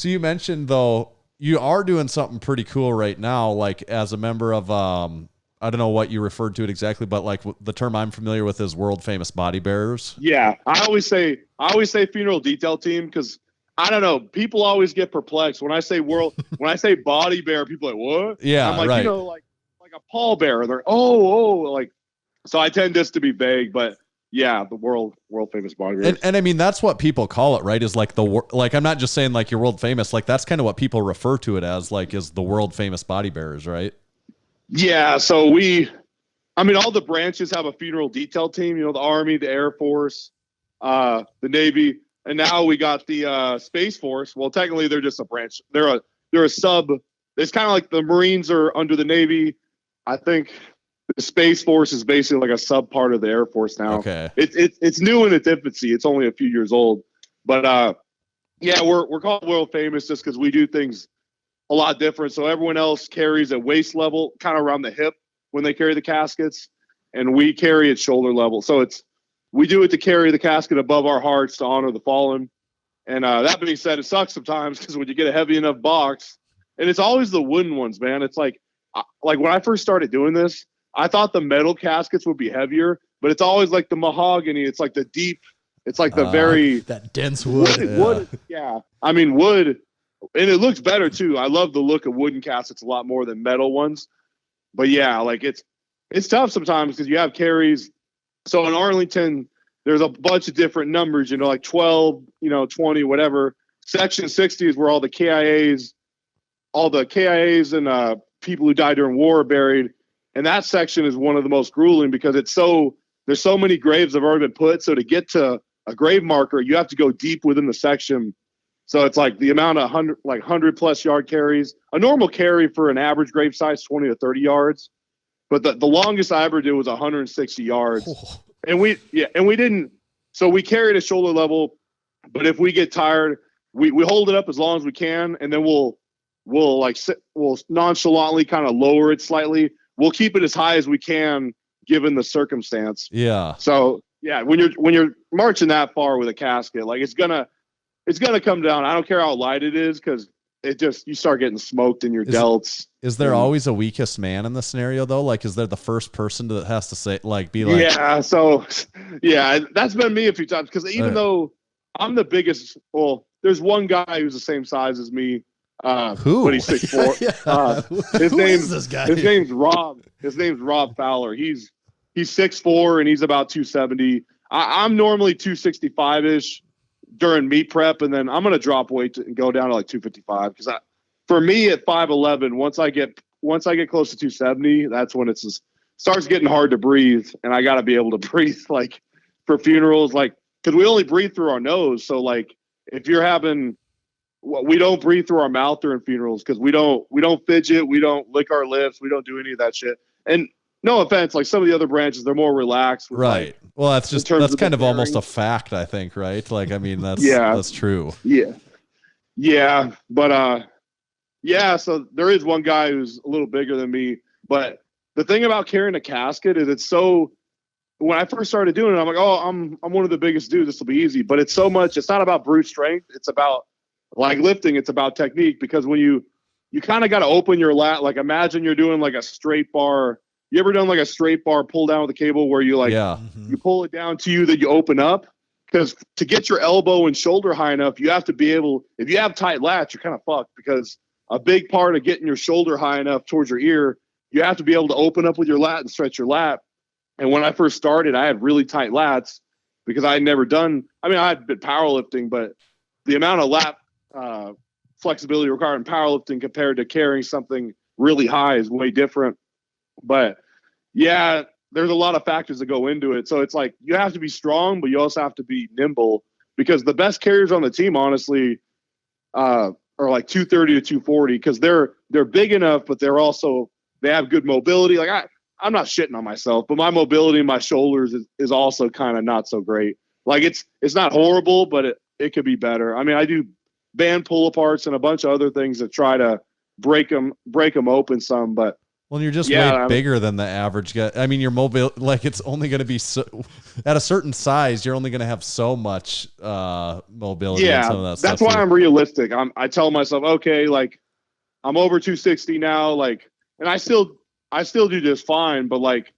you mentioned though, you are doing something pretty cool right now, like as a member of, I don't know what you referred to it exactly, but like the term I'm familiar with is world famous Bodybearers. Yeah. I always say funeral detail team. Cause I don't know. People always get perplexed when I say Bodybearer. People are like, what? Yeah. I'm like, right. like a pallbearer. They're like, so I tend just to be vague, but yeah, the world famous Bodybearer. And I mean, that's what people call it, right? Is like I'm not just saying like you're world famous. Like that's kind of what people refer to it as, like, is the world famous Bodybearers, right? Yeah. So all the branches have a funeral detail team, the Army, the Air Force, the Navy. And now we got the Space Force. Well, technically, they're just a branch. They're a sub. It's kind of like the Marines are under the Navy. I think the Space Force is basically like a sub part of the Air Force now. Okay. It's new in its infancy. It's only a few years old. But yeah, we're called world famous just because we do things a lot different. So everyone else carries at waist level, kind of around the hip when they carry the caskets, and we carry at shoulder level. So we do it to carry the casket above our hearts to honor the fallen. And that being said, it sucks sometimes because when you get a heavy enough box, and it's always the wooden ones, man. It's like when I first started doing this, I thought the metal caskets would be heavier, but it's always like the mahogany. It's like the deep. It's like the very that dense wood. Wood. Yeah, I mean wood, and it looks better too. I love the look of wooden caskets a lot more than metal ones. But yeah, like it's tough sometimes because you have carries. So in Arlington, there's a bunch of different numbers, like 12, 20, whatever. Section 60 is where all the KIAs and people who died during war are buried. And that section is one of the most grueling because there's so many graves that have already been put. So to get to a grave marker, you have to go deep within the section. So it's like the amount of 100 plus yard carries. A normal carry for an average grave size, 20 to 30 yards. But the longest I ever did was 160 yards. Oh. And we didn't, so we carry it at shoulder level, but if we get tired, we hold it up as long as we can, and then we'll nonchalantly kind of lower it slightly. We'll keep it as high as we can given the circumstance. Yeah. So yeah, when you're marching that far with a casket, like it's gonna come down. I don't care how light it is because you start getting smoked in your delts. Is there always a weakest man in the scenario though? Like, is there the first person that has to say, like, be like, yeah. So yeah, that's been me a few times because even though I'm the biggest, well, there's one guy who's the same size as me. Who? But he's 6'4". His name's this guy. His name's Rob. His name's Rob Fowler. He's 6'4" and he's about 270. I'm normally 265-ish during meet prep, and then I'm gonna drop weight and go down to like 255 because for me at 5'11", once I get close to 270, that's when it starts getting hard to breathe, and I got to be able to breathe like for funerals, like because we only breathe through our nose. So like if you're having, we don't breathe through our mouth during funerals because we don't fidget, we don't lick our lips, we don't do any of that shit. And no offense, like some of the other branches, they're more relaxed. Right. Like, well, that's kind of almost a fact, I think, right? Like, I mean, that's true. Yeah. Yeah. But, yeah, so there is one guy who's a little bigger than me. But the thing about carrying a casket is when I first started doing it, I'm like, oh, I'm one of the biggest dudes. This will be easy. But it's not about brute strength. It's about, like lifting, it's about technique. Because when you kind of got to open your lat, like imagine you're doing like a straight bar. You ever done like a straight bar pull down with a cable where you you pull it down to you, that you open up? Because to get your elbow and shoulder high enough, you have to be able, if you have tight lats, you're kind of fucked because a big part of getting your shoulder high enough towards your ear, you have to be able to open up with your lat and stretch your lat. And when I first started, I had really tight lats because I had never done, I had been powerlifting, but the amount of lat flexibility required in powerlifting compared to carrying something really high is way different. But yeah, there's a lot of factors that go into it. So it's like you have to be strong, but you also have to be nimble, because the best carriers on the team, honestly, are like 230 to 240, because they're big enough, but they have good mobility. Like I'm not shitting on myself, but my mobility in my shoulders is also kind of not so great. Like it's not horrible, but it could be better. I mean, I do band pull aparts and a bunch of other things that try to break them open some, but well, you're just way bigger than the average guy. I mean, your mobile, like it's only going to be at a certain size, you're only going to have so much mobility. Yeah, and some of that that's stuff why I'm realistic. I tell myself, okay, like I'm over 260 now, like, and I still do just fine, but like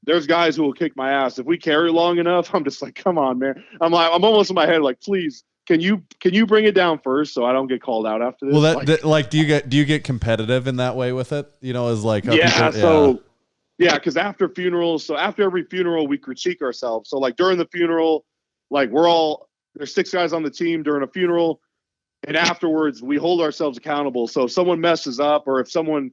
there's guys who will kick my ass if we carry long enough. I'm just like, come on, man. I'm almost in my head like, please, can you bring it down first so I don't get called out after this? Well, do you get competitive in that way with it? You know, as like because after funerals, so after every funeral we critique ourselves. So like during the funeral, like there's 6 guys on the team during a funeral, and afterwards we hold ourselves accountable. So if someone messes up, or if someone's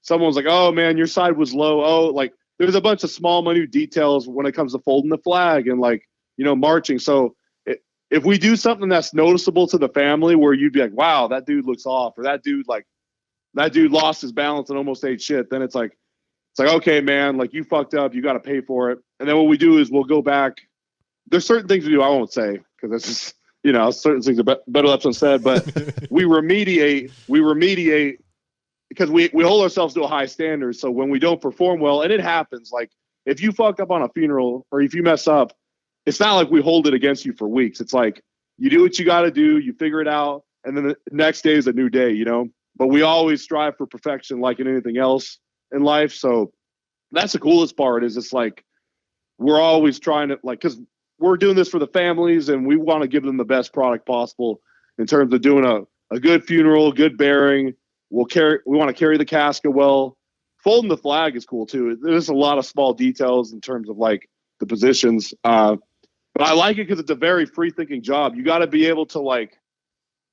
like, oh man, your side was low, oh, like there's a bunch of small minute details when it comes to folding the flag and like, marching. So if we do something that's noticeable to the family, where you'd be like, wow, that dude looks off, or that dude lost his balance and almost ate shit, then it's like, okay, man, like you fucked up, you got to pay for it. And then what we do is we'll go back. There's certain things we do I won't say, because it's just, certain things are better left unsaid, but we remediate because we hold ourselves to a high standard. So when we don't perform well, and it happens, like if you fuck up on a funeral or if you mess up, it's not like we hold it against you for weeks. It's like you do what you got to do, you figure it out, and then the next day is a new day, But we always strive for perfection, like in anything else in life. So that's the coolest part, is it's like we're always trying to, like, because we're doing this for the families and we want to give them the best product possible in terms of doing a good funeral, good bearing. We want to carry the casket well. Folding the flag is cool too. There's a lot of small details in terms of like the positions. But I like it because it's a very free thinking job. You got to be able to like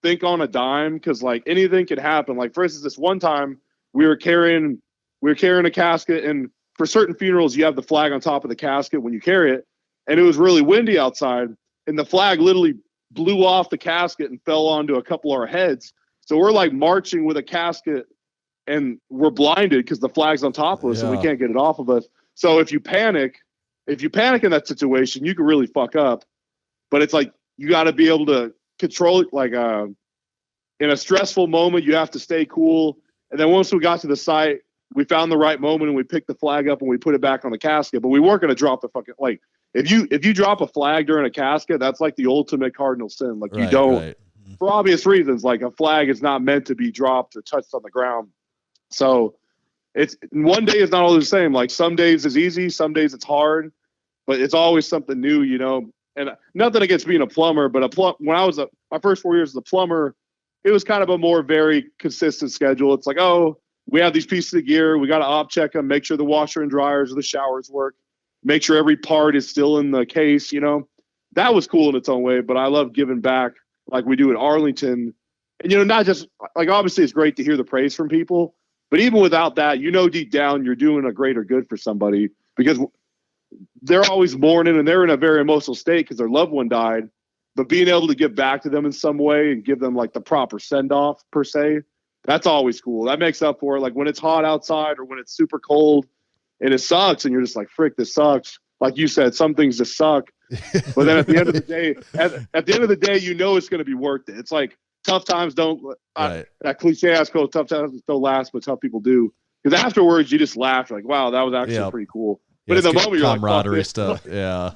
think on a dime, because like anything can happen. Like for instance, this one time we were carrying a casket, and for certain funerals you have the flag on top of the casket when you carry it, and it was really windy outside, and the flag literally blew off the casket and fell onto a couple of our heads. So we're like marching with a casket, and we're blinded because the flag's on top of us and we can't get it off of us. So if you panic in that situation, you can really fuck up. But it's like you got to be able to control it. Like in a stressful moment, you have to stay cool. And then once we got to the site, we found the right moment and we picked the flag up and we put it back on the casket. But we weren't going to drop the fucking, like, if you drop a flag during a casket, that's like the ultimate cardinal sin. Like you don't, for obvious reasons, like a flag is not meant to be dropped or touched on the ground. So it's one day is not always the same. Like some days is easy, some days it's hard, but it's always something new, And nothing against being a plumber, but when I was my first 4 years as a plumber, it was kind of a more very consistent schedule. It's like, oh, we have these pieces of gear, we got to op check them, make sure the washer and dryers or the showers work, make sure every part is still in the case. That was cool in its own way. But I love giving back like we do at Arlington, and not just like, obviously it's great to hear the praise from people, but even without that, deep down you're doing a greater good for somebody, because they're always mourning and they're in a very emotional state because their loved one died. But being able to give back to them in some way and give them like the proper send off per se, that's always cool. That makes up for it. Like when it's hot outside or when it's super cold and it sucks and you're just like, frick, this sucks. Like you said, some things just suck. But then at the end of the day, at the end of the day, it's going to be worth it. It's like tough times don't, that cliche ass quote, tough times don't last, but tough people do. Because afterwards you just laugh like, wow, that was actually pretty cool. But in the moment you're like, camaraderie stuff. Yeah.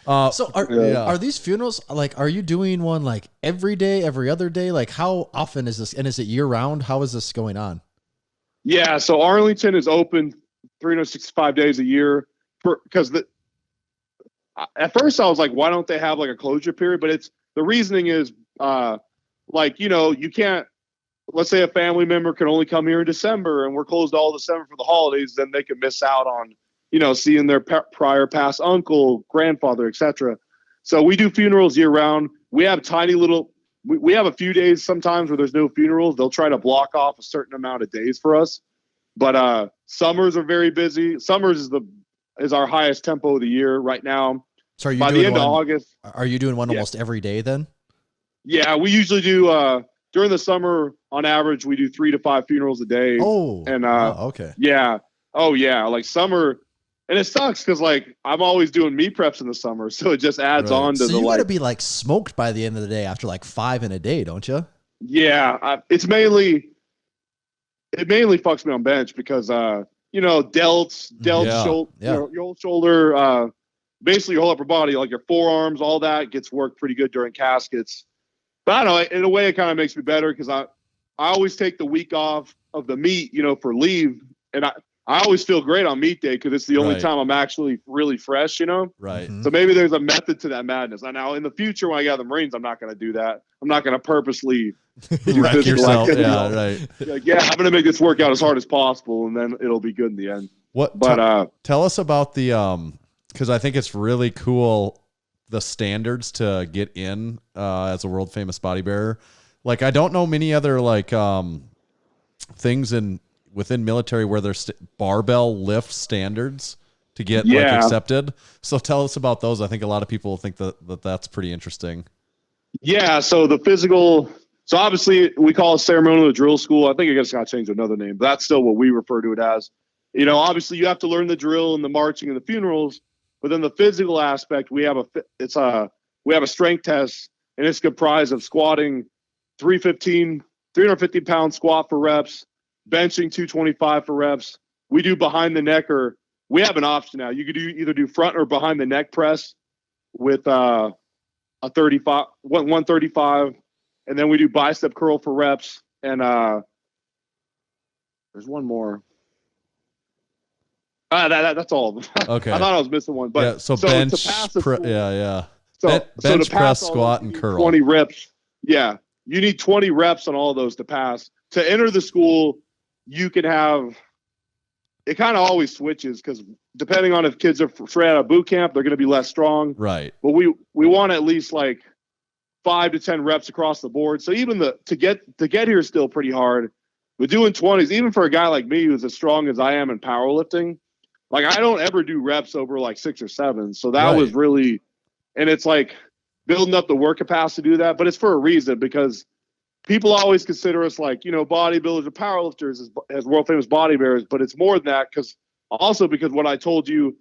So are these funerals, like, are you doing one like every day, every other day? Like how often is this? And is it year round? How is this going on? Yeah. So Arlington is open 365 days a year because at first I was like, why don't they have like a closure period? But the reasoning is you can't, let's say a family member can only come here in December and we're closed all December for the holidays, then they can miss out on, seeing their prior past uncle, grandfather, etc. So we do funerals year round. We have we have a few days sometimes where there's no funerals. They'll try to block off a certain amount of days for us. But summers are very busy. Summers is is our highest tempo of the year right now. So are you By doing the end one, of August, are you doing one almost every day then? yeah, we usually do during the summer. On average, we do 3 to 5 funerals a day. Oh, and okay. yeah, oh yeah, like summer, and it sucks because like I'm always doing meet preps in the summer, so it just adds Right. on to So the you got like. to be like smoked by the end of the day after like 5 in a day, don't you? Yeah, it mainly fucks me on bench because delts, Yeah, shoulder, yeah. your whole shoulder, basically your whole upper body, like your forearms, all that gets worked pretty good during caskets. But I don't know, in a way, it kind of makes me better because I always take the week off of the meet, for leave, and I always feel great on meet day because it's the only Right. time I'm actually really fresh, Right. Mhm. So maybe there's a method to that madness. Now, in the future, when I got the Marines, I'm not going to do that. I'm not going to purposely do Wreck physical yourself. activity. Yeah, right. Like, yeah, I'm going to make this work out as hard as possible, and then it'll be good in the end. What? But Tell us about the because I think it's really cool the standards to get in as a world famous bodybearer. Like I don't know many other like things within military where there's barbell lift standards to get like accepted. So tell us about those. I think a lot of people think that's pretty interesting. yeah, so the physical. So obviously, we call it ceremonial drill school. I think I guess got to change to another name, but that's still what we refer to it as. Obviously, you have to learn the drill and the marching and the funerals, but then the physical aspect, we have a strength test, and it's comprised of squatting 350 pound squat for reps, benching 225 for reps. We do behind the neck, or we have an option now. You could either do front or behind the neck press with a 135, and then we do bicep curl for reps, and there's one more. That's all of them. Okay. I thought I was missing one, but yeah. So to bench. pass the school, Yeah. So bench, to press, pass all squat, those, and you need curl. 20 reps. Yeah, you need 20 reps on all those to pass. To enter the school, you can have. It kind of always switches because depending on if kids are straight out of boot camp, they're going to be less strong. Right. But we want at least like 5 to 10 reps across the board. So even to get here is still pretty hard. But doing 20s, even for a guy like me who's as strong as I am in powerlifting, like I don't ever do reps over like 6 or 7. So that was really, and it's like building up the work capacity to do that. But it's for a reason because people always consider us like, bodybuilders or powerlifters as world famous bodybearers. But it's more than that because what I told you,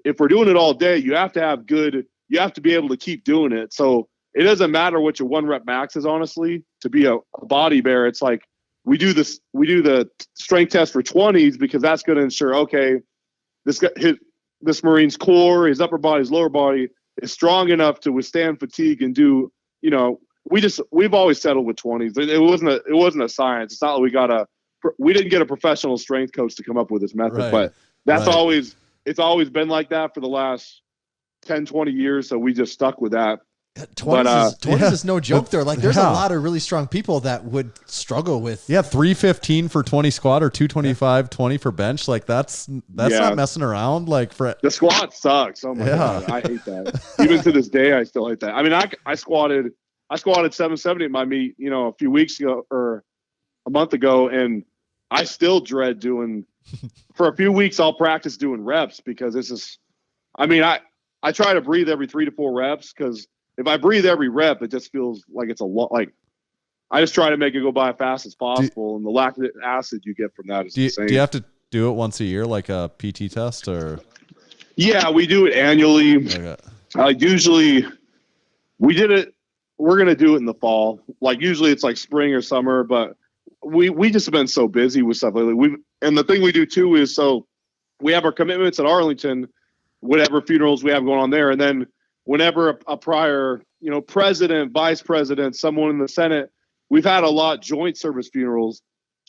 if we're doing it all day, you have to be able to keep doing it. So it doesn't matter what your 1 rep max is, honestly, to be a body bearer. It's like we do the strength test for 20s because that's going to ensure, okay, this Marine's core, his upper body, his lower body is strong enough to withstand fatigue and do, we've always settled with 20s. It wasn't a science. It's not like we didn't get a professional strength coach to come up with this method, but that's it's always been like that for the last 10, 20 years. So we just stuck with that. 20s is no joke there. Like there's a Yeah. lot of really strong people that would struggle with. Yeah, 315 for 20 squat or 225, 20 for bench. Like that's not messing around. Like for The squat sucks. Oh my God. I hate that. Even to this day, I still hate that. I mean, I squatted 770 at my meet, a few weeks ago or a month ago. And I still dread doing, for a few weeks, I'll practice doing reps because I try to breathe every 3 to 4 reps because if I breathe every rep, it just feels like it's a lot. Like I just try to make it go by as fast as possible, and the lactic acid you get from that is insane. Do you have to do it once a year, like a PT test, or? Yeah, we do it annually. Okay. Usually, we did it. We're gonna do it in the fall. Like usually, it's like spring or summer, but we just have been so busy with stuff lately. And the thing we do too is so we have our commitments at Arlington, whatever funerals we have going on there, and then whenever a prior, president, vice president, someone in the Senate, we've had a lot joint service funerals.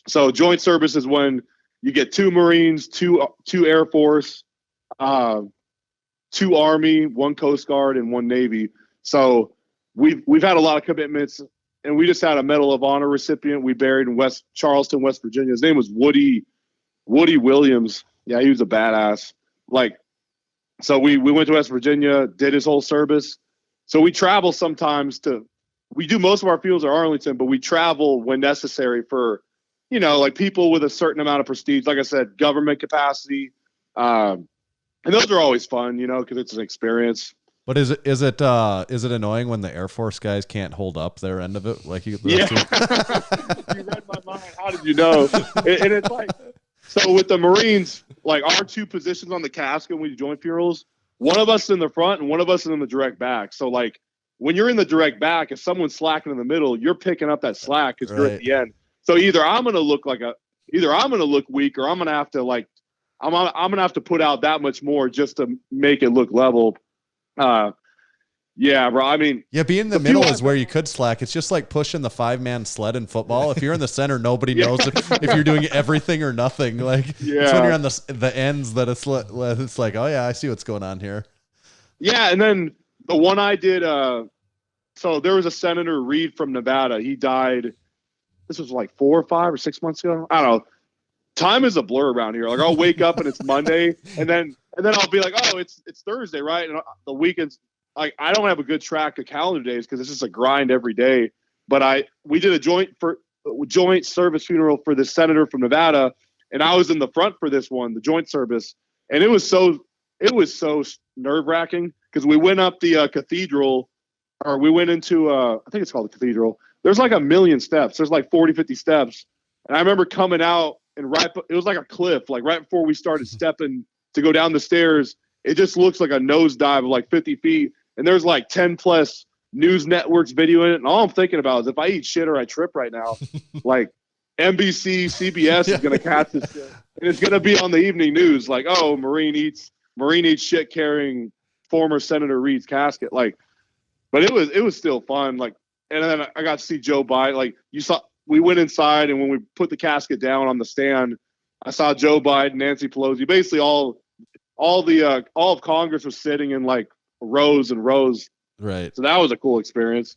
So joint service is when you get 2 Marines, 2 Air Force, 2 Army, 1 Coast Guard, and 1 Navy. So we've had a lot of commitments, and we just had a Medal of Honor recipient we buried in West Charleston, West Virginia. His name was Woody Williams. Yeah, he was a badass. So we went to West Virginia, did his whole service. So we travel sometimes we do most of our funerals at Arlington, but we travel when necessary for, like people with a certain amount of prestige. Like I said, government capacity. And those are always fun, you know, because it's an experience. But is it annoying when the Air Force guys can't hold up their end of it? Like you Yeah. You read my mind. How did you know? And it's like, so with the Marines, like our two positions on the casket when you join funerals, one of us is in the front and one of us is in the direct back. So like when you're in the direct back, if someone's slacking in the middle, you're picking up that slack because you're at the end. So either I'm gonna look weak, or I'm gonna have to like I'm gonna have to put out that much more just to make it look level. Yeah, bro. I mean, being in the middle is where you could slack. It's just like pushing the 5-man sled in football. If you're in the center, nobody knows if you're doing everything or nothing. Like it's when you're on the ends that it's like, oh yeah, I see what's going on here. Yeah, and then the one I did. So there was a Senator Reed from Nevada. He died. This was like 4 or 5 or 6 months ago. I don't know. Time is a blur around here. Like I'll wake up and it's Monday, and then I'll be like, oh, it's Thursday, right? And the weekend's like I don't have a good track of calendar days because it's just a grind every day. But we did a joint service funeral for this senator from Nevada, and I was in the front for this one, the joint service, and it was so nerve wracking because we went up the cathedral, or we went into I think it's called the cathedral. There's like 1 million steps. There's like 40, 50 steps, and I remember coming out. And it was like a cliff, like right before we started stepping to go down the stairs, it just looks like a nosedive of like 50 feet. And there's like 10 plus news networks videoing it. And all I'm thinking about is if I eat shit or I trip right now, like NBC, CBS is going to catch this shit. And it's going to be on the evening news. Like, oh, Marine eats shit carrying former Senator Reed's casket. Like, but it was still fun. Like, and then I got to see Joe Biden. Like we went inside, and when we put the casket down on the stand, I saw Joe Biden, Nancy Pelosi, basically all of Congress was sitting in like rows and rows. Right. So that was a cool experience.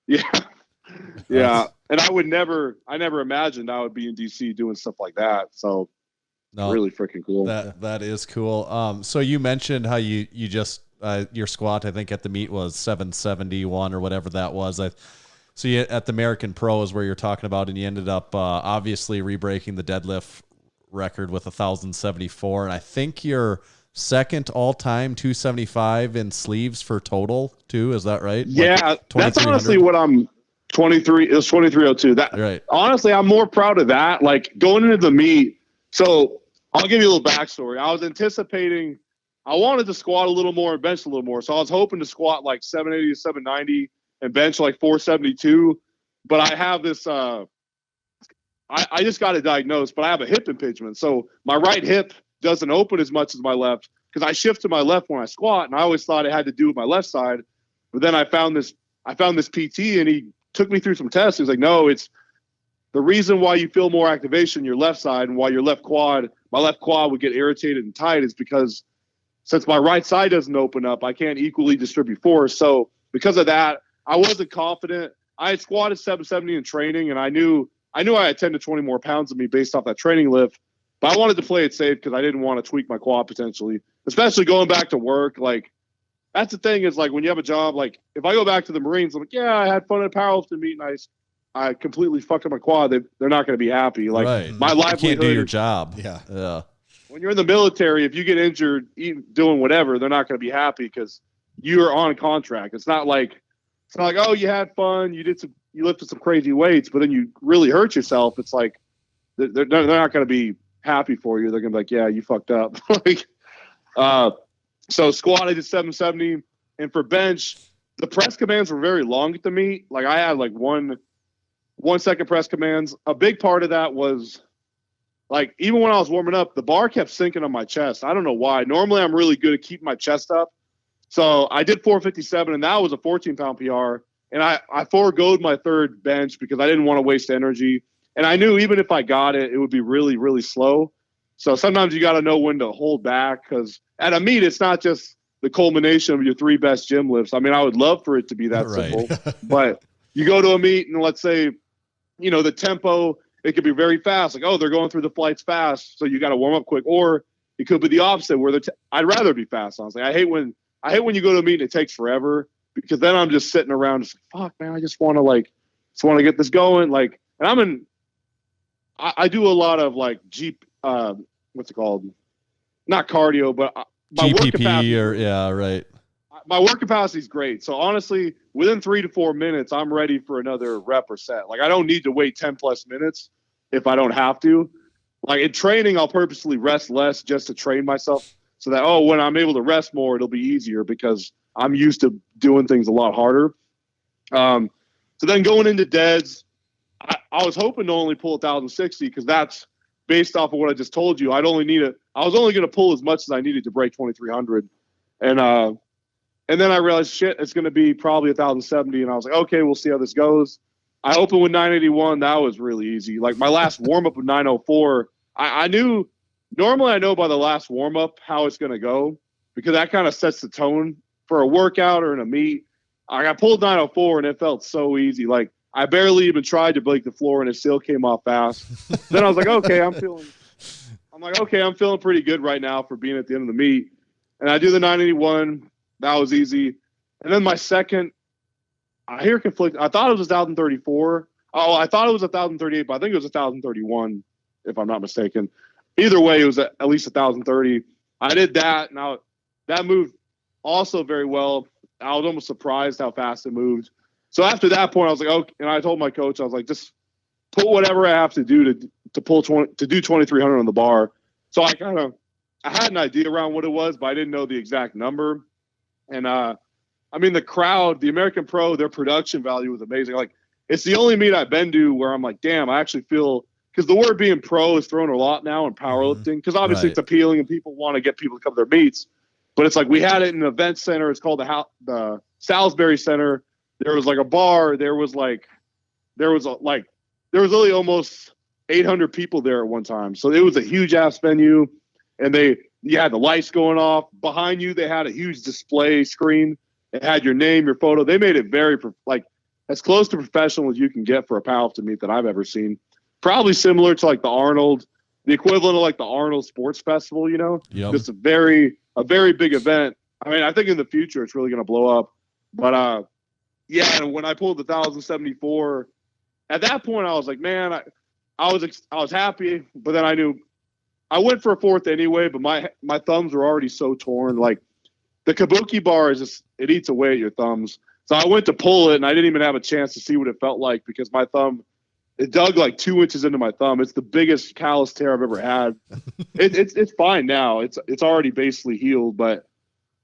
Yeah. Yeah. And I never imagined I would be in DC doing stuff like that. So really freaking cool. That is cool. So you mentioned how you just your squat, I think at the meet was 771 or whatever that was. So you at the American Pros where you're talking about, and you ended up obviously re-breaking the deadlift record with 1,074, and I think you're second all-time 275 in sleeves for total too. Is that right? Yeah, like that's honestly what I'm. 23. It was 2302. That right. Honestly, I'm more proud of that. Like going into the meet. So I'll give you a little backstory. I was anticipating. I wanted to squat a little more and bench a little more. So I was hoping to squat like 780 to 790. And bench like 472, but I have this. I just got it diagnosed, but I have a hip impingement, so my right hip doesn't open as much as my left because I shift to my left when I squat, and I always thought it had to do with my left side. But then I found this PT, and he took me through some tests. He was like, "No, it's the reason why you feel more activation in your left side, and why my left quad would get irritated and tight is because since my right side doesn't open up, I can't equally distribute force. So because of that." I wasn't confident. I had squatted 770 in training, and I knew I had 10 to 20 more pounds of me based off that training lift. But I wanted to play it safe because I didn't want to tweak my quad potentially, especially going back to work. Like that's the thing is like when you have a job, like if I go back to the Marines, I'm like, yeah, I had fun at powerlifting meet, and I completely fucked up my quad. They're not going to be happy. Like my livelihood. You can't do your job. Yeah. When you're in the military, if you get injured doing whatever, they're not going to be happy because you're on contract. It's not like, oh, you had fun, you lifted some crazy weights, but then you really hurt yourself. It's like they're not going to be happy for you. They're going to be like, yeah, you fucked up. So squat, I did 770, and for bench, the press commands were very long at the meet. Like I had like 1 second press commands. A big part of that was like even when I was warming up, the bar kept sinking on my chest. I don't know why. Normally, I'm really good at keeping my chest up. So I did 457, and that was a 14-pound PR. And I foregoed my third bench because I didn't want to waste energy. And I knew even if I got it, it would be really, really slow. So sometimes you got to know when to hold back because at a meet, it's not just the culmination of your 3 best gym lifts. I mean, I would love for it to be that simple. But you go to a meet, and let's say, the tempo, it could be very fast. Like, oh, they're going through the flights fast, so you got to warm up quick. Or it could be the opposite where I'd rather be fast. Honestly, I hate when you go to a meet and it takes forever because then I'm just sitting around just like, fuck, man, I just want to get this going. Like, and I do a lot of like what's it called? Not cardio, but my work GPP capacity, or yeah, right. my work capacity is great. So honestly, within 3 to 4 minutes, I'm ready for another rep or set. Like I don't need to wait 10 plus minutes if I don't have to. Like in training, I'll purposely rest less just to train myself so that, when I'm able to rest more, it'll be easier because I'm used to doing things a lot harder. So then going into deads, I was hoping to only pull 1,060 because that's based off of what I just told you. I was only going to pull as much as I needed to break 2,300. And then I realized, shit, it's going to be probably 1,070. And I was like, okay, we'll see how this goes. I opened with 981. That was really easy. Like my last warm up with 904, I knew, normally I know by the last warm up how it's going to go because that kind of sets the tone for a workout or in a meet. I got pulled 904 and it felt so easy. Like I barely even tried to break the floor and it still came off fast. Then I was like, okay, I'm feeling pretty good right now for being at the end of the meet. And I do the 981. That was easy. And then my second, I hear conflict. I thought it was 1,034. Oh, I thought it was 1,038, but I think it was 1,031, if I'm not mistaken. Either way, it was at least 1,030. I did that. Now that moved also very well. I was almost surprised how fast it moved. So after that point, I was like, okay. And I told my coach, I was like, just put whatever I have to do to pull to do 2,300 on the bar. So I had an idea around what it was, but I didn't know the exact number. And I mean, the crowd, the American Pro, their production value was amazing. Like it's the only meet I've been to where I'm like, damn, I actually feel, because the word being pro is thrown a lot now in powerlifting because obviously it's appealing and people want to get people to come to their meets. But it's like we had it in an event center. It's called the Salisbury Center. There was like a bar. There was only almost 800 people there at one time. So it was a huge ass venue, and you had the lights going off behind you. They had a huge display screen. It had your name, your photo. They made it very as close to professional as you can get for a powerlifting meet that I've ever seen. Probably similar to like the equivalent of like the Arnold Sports Festival. You know, just a very big event. I mean, I think in the future it's really going to blow up. But yeah, and when I pulled the 1,074, at that point I was like, man, I was happy, but then I knew I went for a fourth anyway. But my thumbs were already so torn. Like the kabuki bar it eats away at your thumbs. So I went to pull it, and I didn't even have a chance to see what it felt like because my thumb, it dug like 2 inches into my thumb. It's the biggest callus tear I've ever had. It's fine now. It's already basically healed. But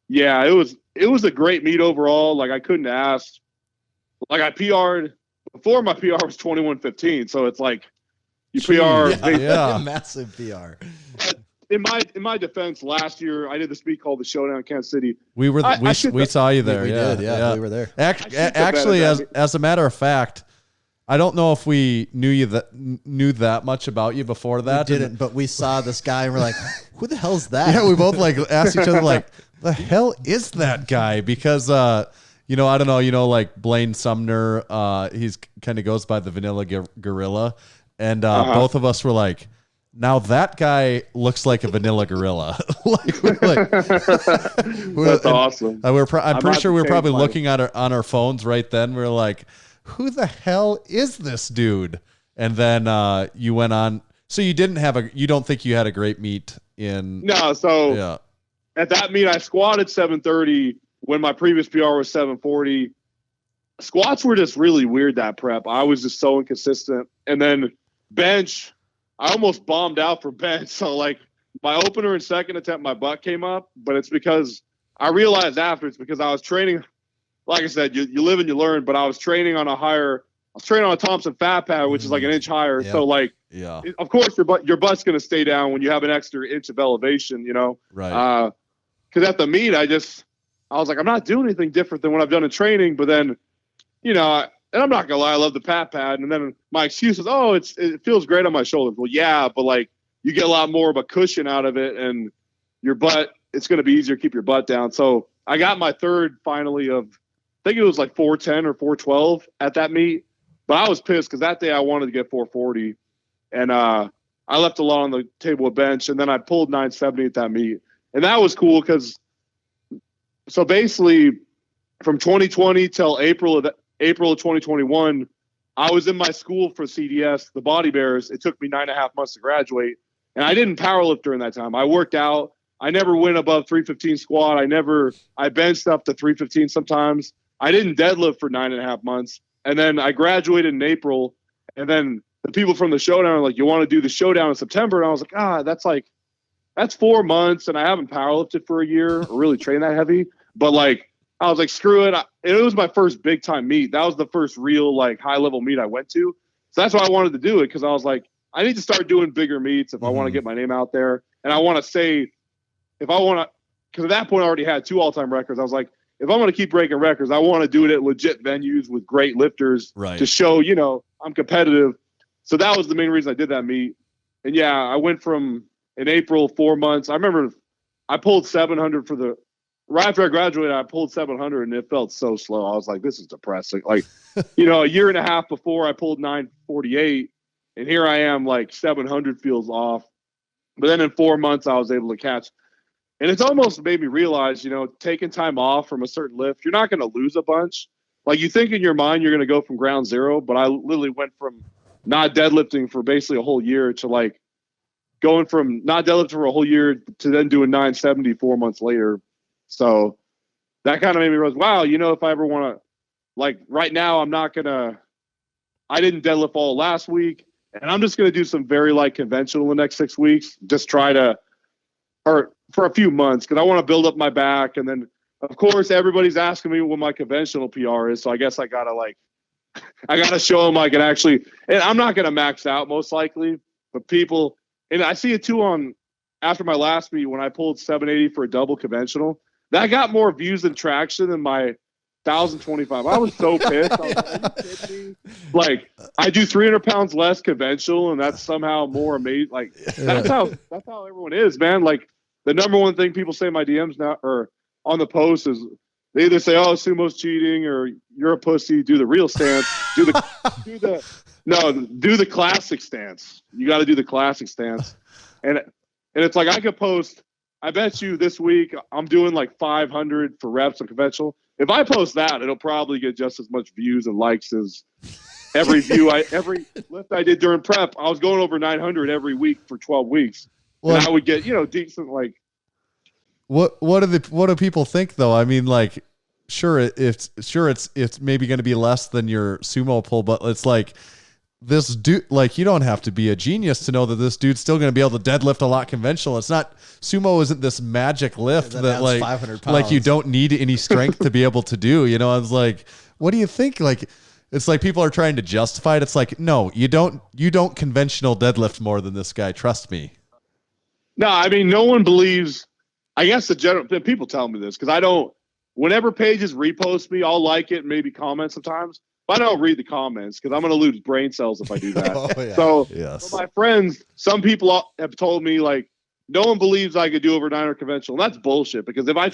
yeah, it was a great meet overall. Like I couldn't ask. Like I PR'd before my PR was 21:15. So it's like you PR. Massive PR. But in my defense, last year I did this meet called the Showdown in Kansas City. We saw you there. We did. We were there. Actually, as a matter of fact, I don't know if we knew that much about you before that. We didn't, but we saw this guy and we're like, who the hell's that? Yeah, we both like asked each other like, the hell is that guy? Because I don't know, like Blaine Sumner, he's kind of goes by the Vanilla Gorilla, and both of us were like, now that guy looks like a vanilla gorilla. That's awesome. I'm pretty sure we were probably looking at on our phones right then. We were like, who the hell is this dude? And then you went on. So you don't think you had a great meet in? No. So at that meet, I squatted 730 when my previous PR was 740. Squats were just really weird that prep. I was just so inconsistent. And then bench, I almost bombed out for bench. So like my opener and second attempt, my butt came up, but it's because I realized after it's because I was training. Like I said, you live and you learn, but I was training on a Thompson fat pad, which is like an inch higher. So like, of course your butt's going to stay down when you have an extra inch of elevation, Right. Cause at the meet, I was like, I'm not doing anything different than what I've done in training, but then, and I'm not gonna lie, I love the pat pad. And then my excuse is, it feels great on my shoulders. Well, yeah, but like you get a lot more of a cushion out of it, and your butt, it's going to be easier to keep your butt down. So I got my third finally of, I think it was like 410 or 412 at that meet, but I was pissed because that day I wanted to get 440, and I left a lot on the table of bench, and then I pulled 970 at that meet, and that was cool because so basically from 2020 till April of 2021, I was in my school for CDS, the Bodybearers. It took me 9.5 months to graduate, and I didn't powerlift during that time. I worked out. I never went above 315 squat. I benched up to 315 sometimes. I didn't deadlift for 9.5 months. And then I graduated in April. And then the people from the showdown are like, you want to do the showdown in September? And I was like, that's 4 months. And I haven't powerlifted for a year or really trained that heavy. But like, I was like, screw it. It was my first big time meet. That was the first real like high level meet I went to. So that's why I wanted to do it. Cause I was like, I need to start doing bigger meets if I want to get my name out there. And I want to say, because at that point I already had 2 all-time records. I was like, if I'm going to keep breaking records, I want to do it at legit venues with great lifters to show, I'm competitive. So that was the main reason I did that meet. And yeah, I went from in April, 4 months. I remember I pulled 700 right after I graduated, I pulled 700 and it felt so slow. I was like, this is depressing. Like, a year and a half before I pulled 948 and here I am like 700 feels off. But then in 4 months, I was able to catch. And it's almost made me realize, taking time off from a certain lift, you're not going to lose a bunch. Like you think in your mind, you're going to go from ground zero, but I literally went from not deadlifting for basically a whole year to like going from not deadlifting for a whole year to then doing 970 4 months later. So that kind of made me realize, wow, if I ever want to, like right now, I didn't deadlift all last week and I'm just going to do some very light conventional the next 6 weeks, just or for a few months, because I want to build up my back. And then, of course, everybody's asking me what my conventional PR is. So I guess I got to show them I can actually, and I'm not going to max out most likely, but people, and I see it too after my last meet when I pulled 780 for a double conventional, that got more views and traction than my 1,025. I was so pissed. I was like, are you kidding me? Like, I do 300 pounds less conventional, and that's somehow more amazing. Like, that's how everyone is, man. Like, the number one thing people say in my DMs now or on the post is they either say, "Oh, sumo's cheating," or "You're a pussy." Do the real stance. Do the classic stance. You got to do the classic stance. And it's like I could post. I bet you this week I'm doing like 500 for reps of conventional. If I post that, it'll probably get just as much views and likes as every every lift I did during prep. I was going over 900 every week for 12 weeks. Well, and I would get, decent like. What do people think though? I mean, like, sure it's maybe going to be less than your sumo pull, but it's like this dude, like you don't have to be a genius to know that this dude's still going to be able to deadlift a lot conventional. It's not sumo isn't this magic lift that like 500 pounds. Like you don't need any strength to be able to do. I was like, what do you think? Like, it's like people are trying to justify it. It's like, no, you don't conventional deadlift more than this guy. Trust me. No, I mean, no one believes. I guess the people tell me this because I don't. Whenever pages repost me, I'll like it and maybe comment sometimes. But I don't read the comments because I'm going to lose brain cells if I do that. Oh, yeah. So my friends, some people have told me like, no one believes I could do over 900 conventional. And that's bullshit because if I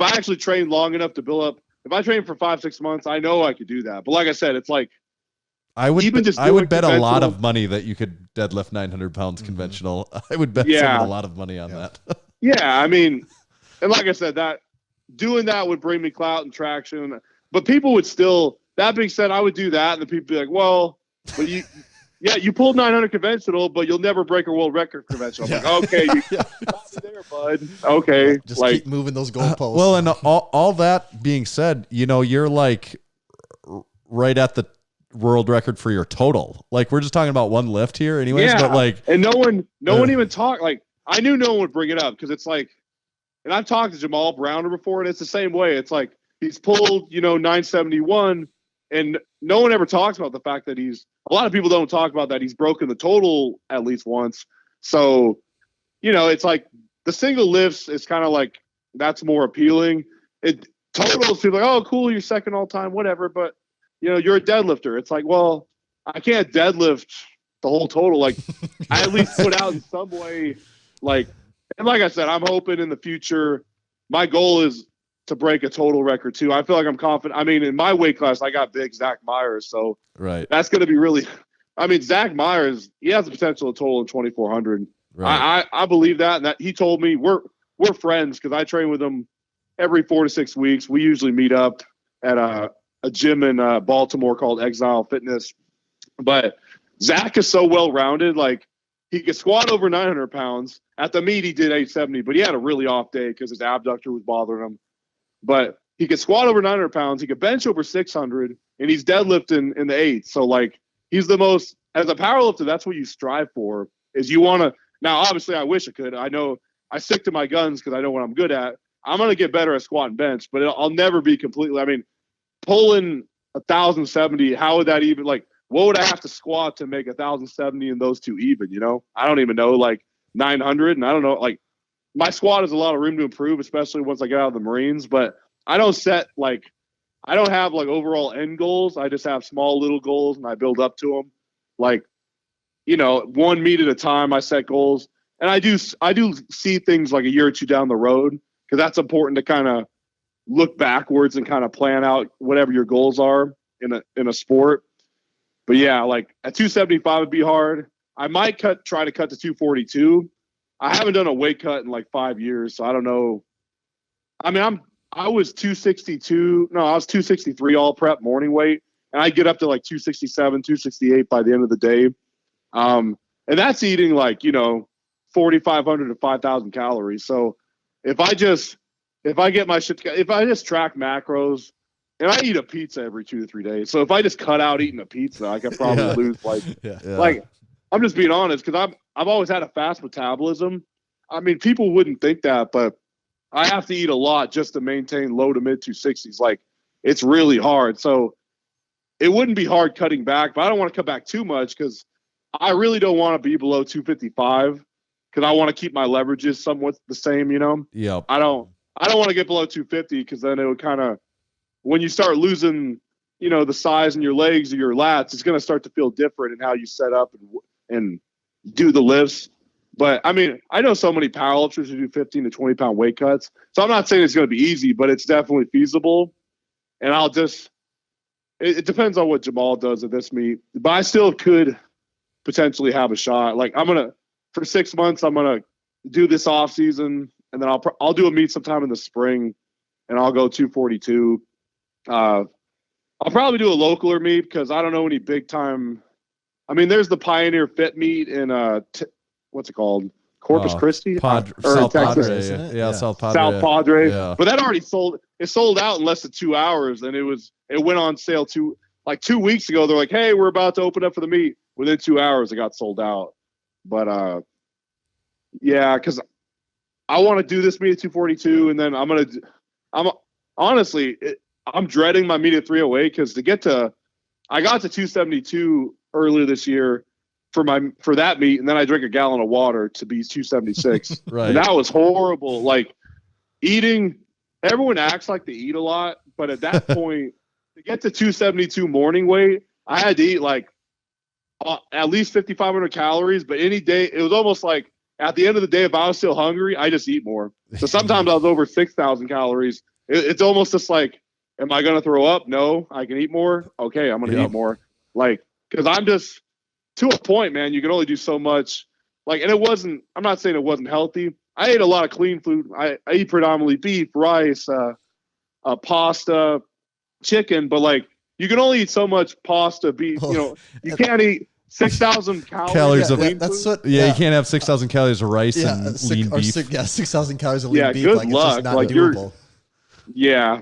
actually trained long enough to build up, if I trained for 5-6 months, I know I could do that. But like I said, it's like. I would bet a lot of money that you could deadlift 900 pounds conventional. I would bet someone a lot of money on that. Yeah, I mean, and like I said, that doing that would bring me clout and traction. But people would still. That being said, I would do that, and the people would be like, "Well, but you pulled 900 conventional, but you'll never break a world record conventional." I'm like, okay, you got me there, bud. Okay, just keep moving those goalposts. Well, and all that being said, you're like right at the world record for your total. Like we're just talking about one lift here anyways, but like, and no one even talked. Like I knew no one would bring it up because it's like, and I've talked to Jamal Browner before and it's the same way. It's like he's pulled 971 and no one ever talks about the fact that a lot of people don't talk about that he's broken the total at least once. So it's like the single lifts is kind of like that's more appealing. It totals people like, oh cool, you're second all time, whatever, but you're a deadlifter. It's like, well, I can't deadlift the whole total. Like, I at least put out in some way, like, and like I said, I'm hoping in the future, my goal is to break a total record too. I feel like I'm confident. I mean, in my weight class, I got big Zach Myers. So that's going to be really, I mean, Zach Myers, he has the potential to total in 2,400. Right. I believe that. And that he told me we're friends because I train with him every 4 to 6 weeks. We usually meet up at a gym in Baltimore called Exile Fitness. But Zach is so well-rounded. Like he could squat over 900 pounds. At the meet, he did 870, but he had a really off day because his abductor was bothering him. But he could squat over 900 pounds. He could bench over 600, and he's deadlifting in the eights. So, like, he's the most, as a powerlifter, that's what you strive for, is you want to, now, obviously, I wish I could. I know I stick to my guns because I know what I'm good at. I'm going to get better at squat and bench, but I'll never be completely, I mean, pulling 1,070, how would that even, like, what would I have to squat to make 1,070 and those two even, you know? I don't even know, like 900, and I don't know, like, my squat has a lot of room to improve, especially once I get out of the Marines, but I don't set, like, I don't have, like, overall end goals. I just have small little goals, and I build up to them. Like, you know, one meet at a time, I set goals. And I do see things like a year or two down the road, because that's important to kind of look backwards and kind of plan out whatever your goals are in a sport. But yeah, like at 275 would be hard. I might try to cut to 242. I haven't done a weight cut in like 5 years, so I don't know. I mean, I was 262. No, I was 263 all prep morning weight, and I get up to like 267, 268 by the end of the day. And that's eating like, you know, 4,500 to 5,000 calories. So if I just track macros, and I eat a pizza every 2 to 3 days. So if I just cut out eating a pizza, I could probably lose like I'm just being honest, because I've always had a fast metabolism. I mean, people wouldn't think that, but I have to eat a lot just to maintain low to mid 260s. Like, it's really hard. So it wouldn't be hard cutting back, but I don't want to cut back too much because I really don't want to be below 255 because I want to keep my leverages somewhat the same, you know? Yep. I don't want to get below 250 because then it would kind of, when you start losing, you know, the size in your legs or your lats, it's going to start to feel different in how you set up and do the lifts. But I mean, I know so many powerlifters who do 15 to 20 pound weight cuts. So I'm not saying it's going to be easy, but it's definitely feasible. And it depends on what Jamal does at this meet, but I still could potentially have a shot. Like, for 6 months, I'm going to do this off season, and then I'll do a meet sometime in the spring, and I'll go 242. I'll probably do a localer meet because I don't know any big time. I mean, there's the Pioneer Fit meet in what's it called? Corpus Christi? South Texas. Padre. isn't it? Yeah, Yeah. South Padre. South Padre. Yeah. But that already sold. It sold out in less than 2 hours, and it went on sale 2 weeks ago. They're like, hey, we're about to open up for the meet. Within 2 hours, it got sold out. But yeah, because I want to do this meet at 242, and then I'm dreading my meet at 308 because I got to 272 earlier this year for that meet, and then I drank a gallon of water to be 276. Right. And that was horrible. Like, eating, everyone acts like they eat a lot, but at that point, to get to 272 morning weight, I had to eat like at least 5,500 calories. But any day, it was almost like at the end of the day, if I was still hungry, I just eat more. So sometimes I was over 6,000 calories. It's almost just like, am I going to throw up? No, I can eat more. Okay, I'm going to eat more. Like, because I'm just, to a point, man, you can only do so much. Like, and I'm not saying it wasn't healthy. I ate a lot of clean food. I eat predominantly beef, rice, pasta, chicken, but like, you can only eat so much pasta, beef. You know, you can't eat 6,000 calories of clean that's food. what. Yeah, you can't have 6,000 calories of rice and lean beef. 6,000 calories of lean Yeah, beef. good like, luck. It's just not Like, doable. Yeah.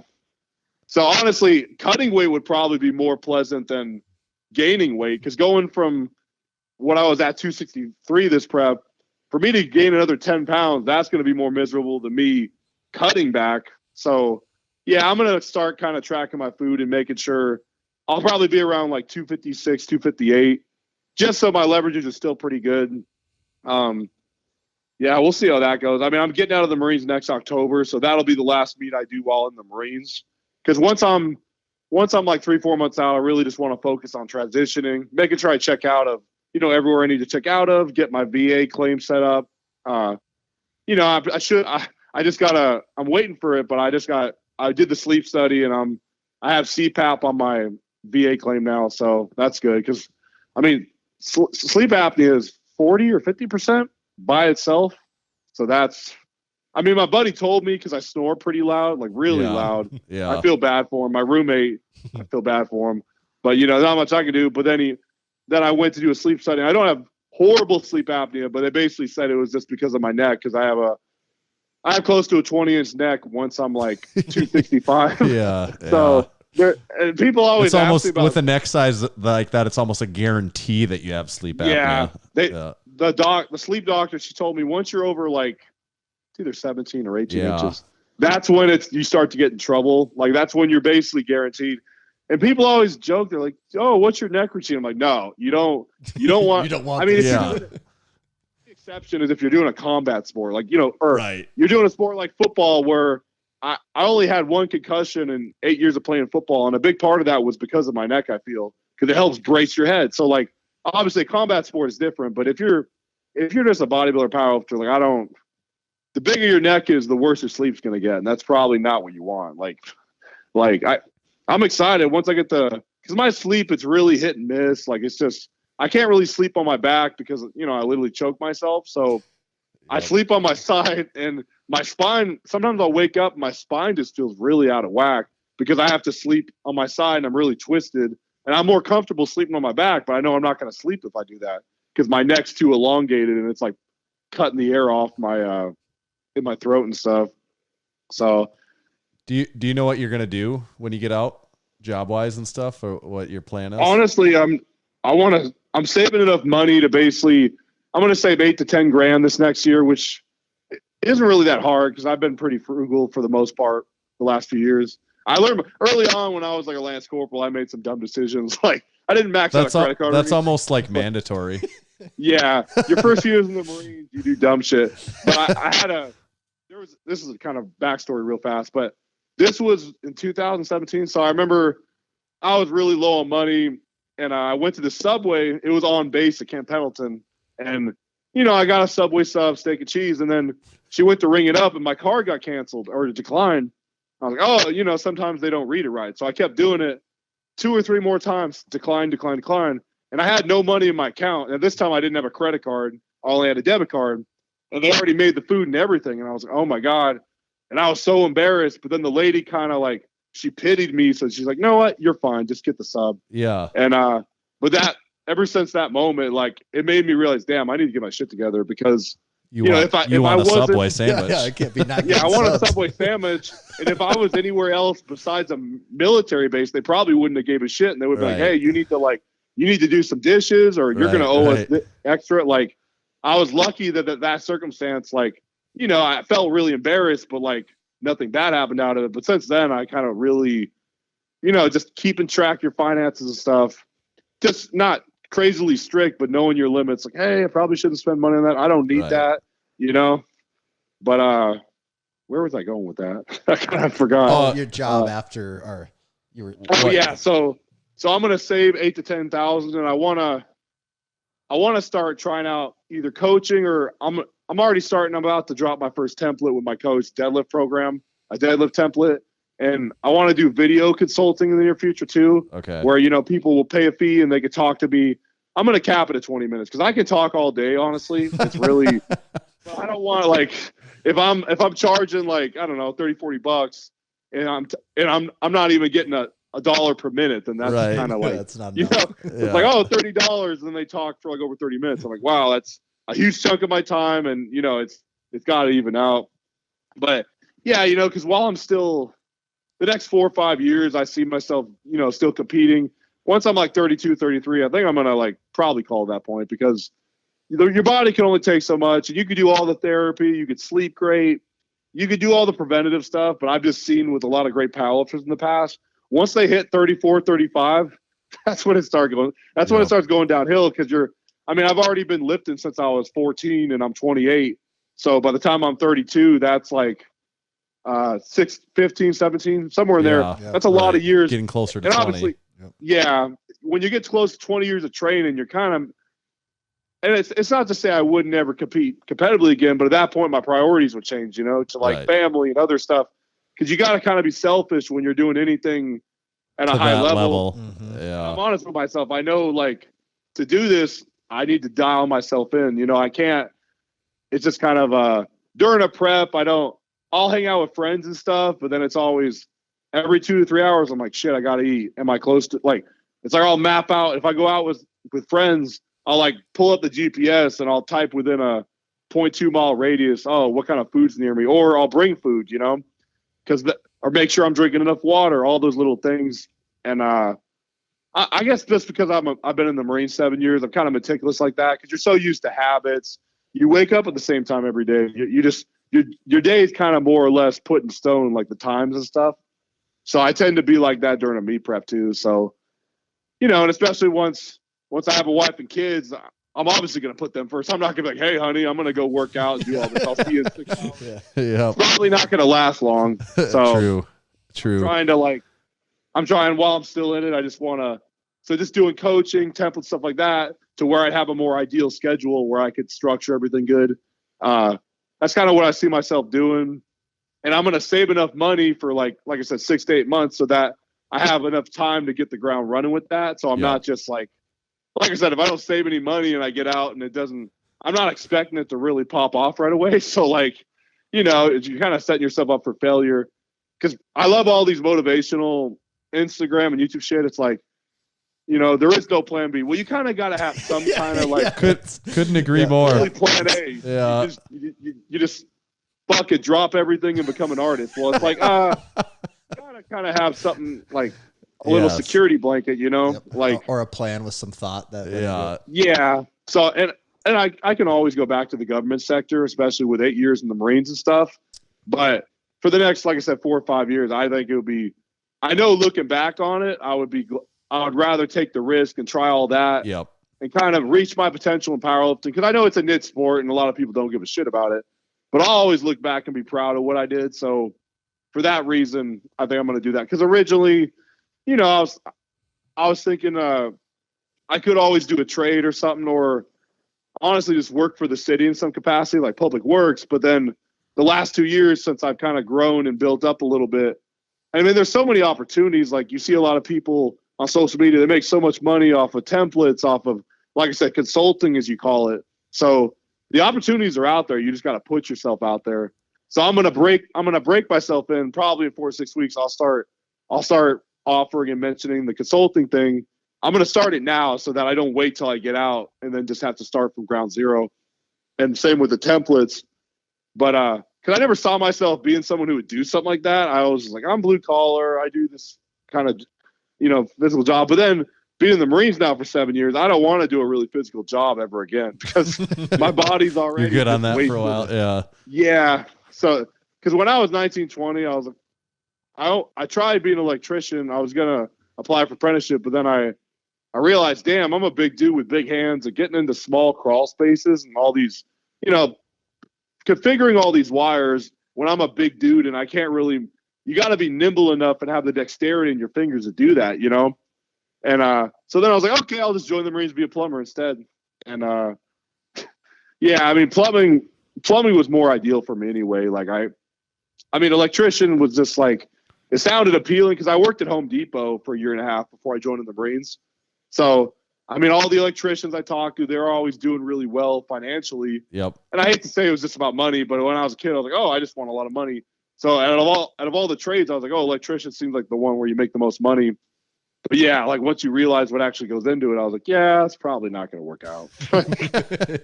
So honestly, cutting weight would probably be more pleasant than gaining weight, because going from what I was at 263 this prep, for me to gain another 10 pounds, that's going to be more miserable than me cutting back. So yeah, I'm going to start kind of tracking my food and making sure I'll probably be around like 256, 258, just so my leverages are still pretty good. Yeah, we'll see how that goes. I mean, I'm getting out of the Marines next October, so that'll be the last meet I do while in the Marines. Because once I'm like 3-4 months out, I really just want to focus on transitioning, making sure I check out of, you know, everywhere I need to check out of, get my VA claim set up. You know, I'm waiting for it, but I did the sleep study, and I have CPAP on my VA claim now, so that's good. Because I mean, sleep apnea is 40 or 50% by itself, so that's. I mean, my buddy told me, because I snore pretty loud, like really loud. Yeah. I feel bad for him. My roommate, I feel bad for him, but you know, not much I can do. But then I went to do a sleep study. I don't have horrible sleep apnea, but they basically said it was just because of my neck, because I have close to a 20-inch neck once I'm like 265. Yeah. So and people always it's ask almost me about with a neck size like that. It's almost a guarantee that you have sleep apnea. The sleep doctor, she told me once you're over like it's either 17 or 18 inches, that's when you start to get in trouble. Like that's when you're basically guaranteed. And people always joke, they're like, "Oh, what's your neck routine?" I'm like, "No, you don't want." You don't want. I mean, this. the exception is if you're doing a combat sport, like or Right. you're doing a sport like football, where I only had one concussion in 8 years of playing football, and a big part of that was because of my neck. I feel because it helps brace your head. So like, obviously, a combat sport is different, but if you're just a bodybuilder powerlifter, like the bigger your neck is, the worse your sleep's going to get, and that's probably not what you want. I'm excited once I get because my sleep, it's really hit and miss. Like it's just, I can't really sleep on my back because, I literally choke myself. So I sleep on my side, and my spine, sometimes I'll wake up, my spine just feels really out of whack because I have to sleep on my side and I'm really twisted, and I'm more comfortable sleeping on my back, but I know I'm not going to sleep if I do that because my neck's too elongated and it's like cutting the air off my, in my throat and stuff. So Do you know what you're gonna do when you get out, job wise and stuff, or what your plan is? honestly, I'm saving enough money to basically, I'm going to save 8 to 10 grand this next year, which isn't really that hard because I've been pretty frugal for the most part the last few years. I learned early on when I was like a Lance Corporal, I made some dumb decisions. Like I didn't max out a credit card. That's almost like mandatory. Yeah, your first few years in the Marines, you do dumb shit. But I had this is a kind of backstory real fast, but this was in 2017. So I remember I was really low on money, and I went to the Subway. It was on base at Camp Pendleton, and I got a Subway sub, steak and cheese, and then she went to ring it up, and my card got canceled or declined. I was like, oh, sometimes they don't read it right. So I kept doing it 2 or 3 more times, decline. And I had no money in my account. And this time I didn't have a credit card. I only had a debit card. And they already made the food and everything. And I was like, oh my God. And I was so embarrassed. But then the lady kind of like, she pitied me. So she's like, you know what? You're fine. Just get the sub. Yeah. And, but ever since that moment, like it made me realize, damn, I need to get my shit together because if I want a wasn't, Subway sandwich. Yeah, it can't be not. I want subs. a Subway sandwich. And if I was anywhere else besides a military base, they probably wouldn't have gave a shit. And they would be like, hey, you need to do some dishes, or you're going to owe us extra. Like, I was lucky that circumstance, like, I felt really embarrassed, but like nothing bad happened out of it. But since then, I kind of really, just keeping track of your finances and stuff, just not crazily strict, but knowing your limits. Like, hey, I probably shouldn't spend money on that. I don't need that, But where was I going with that? I kind of forgot. Your job after, or you were. Oh yeah, so I'm gonna save 8 to 10,000, and I wanna start trying out either coaching, or I'm already starting. I'm about to drop my first template with my coach, deadlift program, a deadlift template, and I want to do video consulting in the near future too. Okay. Where people will pay a fee and they could talk to me. I'm gonna cap it at 20 minutes because I can talk all day. Honestly, it's really. I don't want if I'm charging like, I don't know, $30-$40 and I'm not even getting a dollar per minute, then that's kind of like, that's not it's like, oh, $30, and then they talk for like over 30 minutes. I'm like, wow, that's a huge chunk of my time, and it's got to even out. But yeah, because while I'm still the next 4 or 5 years, I see myself still competing. Once I'm like 32, 33, I think I'm gonna like probably call that point, because your body can only take so much, and you could do all the therapy, you could sleep great, you could do all the preventative stuff, but I've just seen with a lot of great powerlifters in the past, once they hit 34, 35, that's when it starts going. That's when it starts going downhill, because I've already been lifting since I was 14 and I'm 28. So by the time I'm 32, that's like 15, 17, somewhere in there. That's a lot of years. Getting closer to and 20. Obviously, when you get close to 20 years of training, you're kind of, and it's not to say I would never compete competitively again, but at that point my priorities would change, to like family and other stuff, because you got to kind of be selfish when you're doing anything at a high level. Mm-hmm. Yeah. I'm honest with myself. I know, like, to do this, I need to dial myself in. I can't. It's just kind of during a prep, I'll hang out with friends and stuff, but then it's always every 2 to 3 hours. I'm like, shit, I got to eat. Am I close to, like, it's like I'll map out. If I go out with friends, I'll like pull up the GPS and I'll type within a 0.2 mile radius. Oh, what kind of food's near me? Or I'll bring food, you know, or make sure I'm drinking enough water, all those little things. And, I guess just because I've been in the Marines 7 years, I'm kind of meticulous like that because you're so used to habits. You wake up at the same time every day. Your day is kind of more or less put in stone, like the times and stuff. So I tend to be like that during a meet prep too. So, you know, and especially once I have a wife and kids, I'm obviously going to put them first. I'm not going to be like, hey, honey, I'm going to go work out and do all this. I'll see you in 6 hours. Yeah. It's probably not going to last long. So True. I'm trying while I'm still in it. I just want to, so just doing coaching, templates, stuff like that, to where I'd have a more ideal schedule where I could structure everything good. That's kind of what I see myself doing. And I'm going to save enough money for like I said, 6 to 8 months so that I have enough time to get the ground running with that. So I'm not just like I said, if I don't save any money and I get out and it doesn't, I'm not expecting it to really pop off right away. So like, you know, you're kind of setting yourself up for failure. Because I love all these motivational Instagram and YouTube shit. It's like, you know, there is no plan B. Well, you kind of got to have some kind of like couldn't agree more. Really plan A. Yeah. You just fuck it, drop everything and become an artist. Well, it's like gotta kind of have something like a little security blanket, you know, like or a plan with some thought that. Yeah. So and I can always go back to the government sector, especially with 8 years in the Marines and stuff. But for the next, like I said, 4 or 5 years, I think it would be. I know looking back on it, I would rather take the risk and try all that. Yep. And kind of reach my potential in powerlifting, because I know it's a niche sport and a lot of people don't give a shit about it. But I'll always look back and be proud of what I did. So for that reason, I think I'm going to do that. Because originally, you know, I was thinking I could always do a trade or something, or honestly just work for the city in some capacity, like public works. But then the last 2 years, since I've kind of grown and built up a little bit, I mean, there's so many opportunities. Like you see a lot of people on social media, they make so much money off of templates, off of, like I said, consulting, as you call it. So the opportunities are out there. You just got to put yourself out there. So I'm going to break myself in probably in 4 or 6 weeks. I'll start offering and mentioning the consulting thing. I'm going to start it now so that I don't wait till I get out and then just have to start from ground zero. And same with the templates. But, cause I never saw myself being someone who would do something like that. I was like, I'm blue collar. I do this kind of, you know, physical job. But then being in the Marines now for 7 years, I don't want to do a really physical job ever again because my body's already. You're good on that for a while. Yeah. Yeah. So, cause when I was 19, 20, I was like, I tried being an electrician. I was going to apply for apprenticeship, but then I realized, damn, I'm a big dude with big hands and getting into small crawl spaces and all these, you know, configuring all these wires when I'm a big dude and I can't really, you got to be nimble enough and have the dexterity in your fingers to do that, you know? And so then I was like, okay, I'll just join the Marines, be a plumber instead. And yeah, I mean, plumbing was more ideal for me anyway. Like I mean, electrician was just like, it sounded appealing because I worked at Home Depot for a year and a half before I joined in the Marines. So, I mean, all the electricians I talked to, they're always doing really well financially. Yep. And I hate to say it was just about money, but when I was a kid, I was like, oh, I just want a lot of money. So out of all the trades, I was like, oh, electrician seems like the one where you make the most money. But yeah, like once you realize what actually goes into it, I was like, yeah, it's probably not going to work out.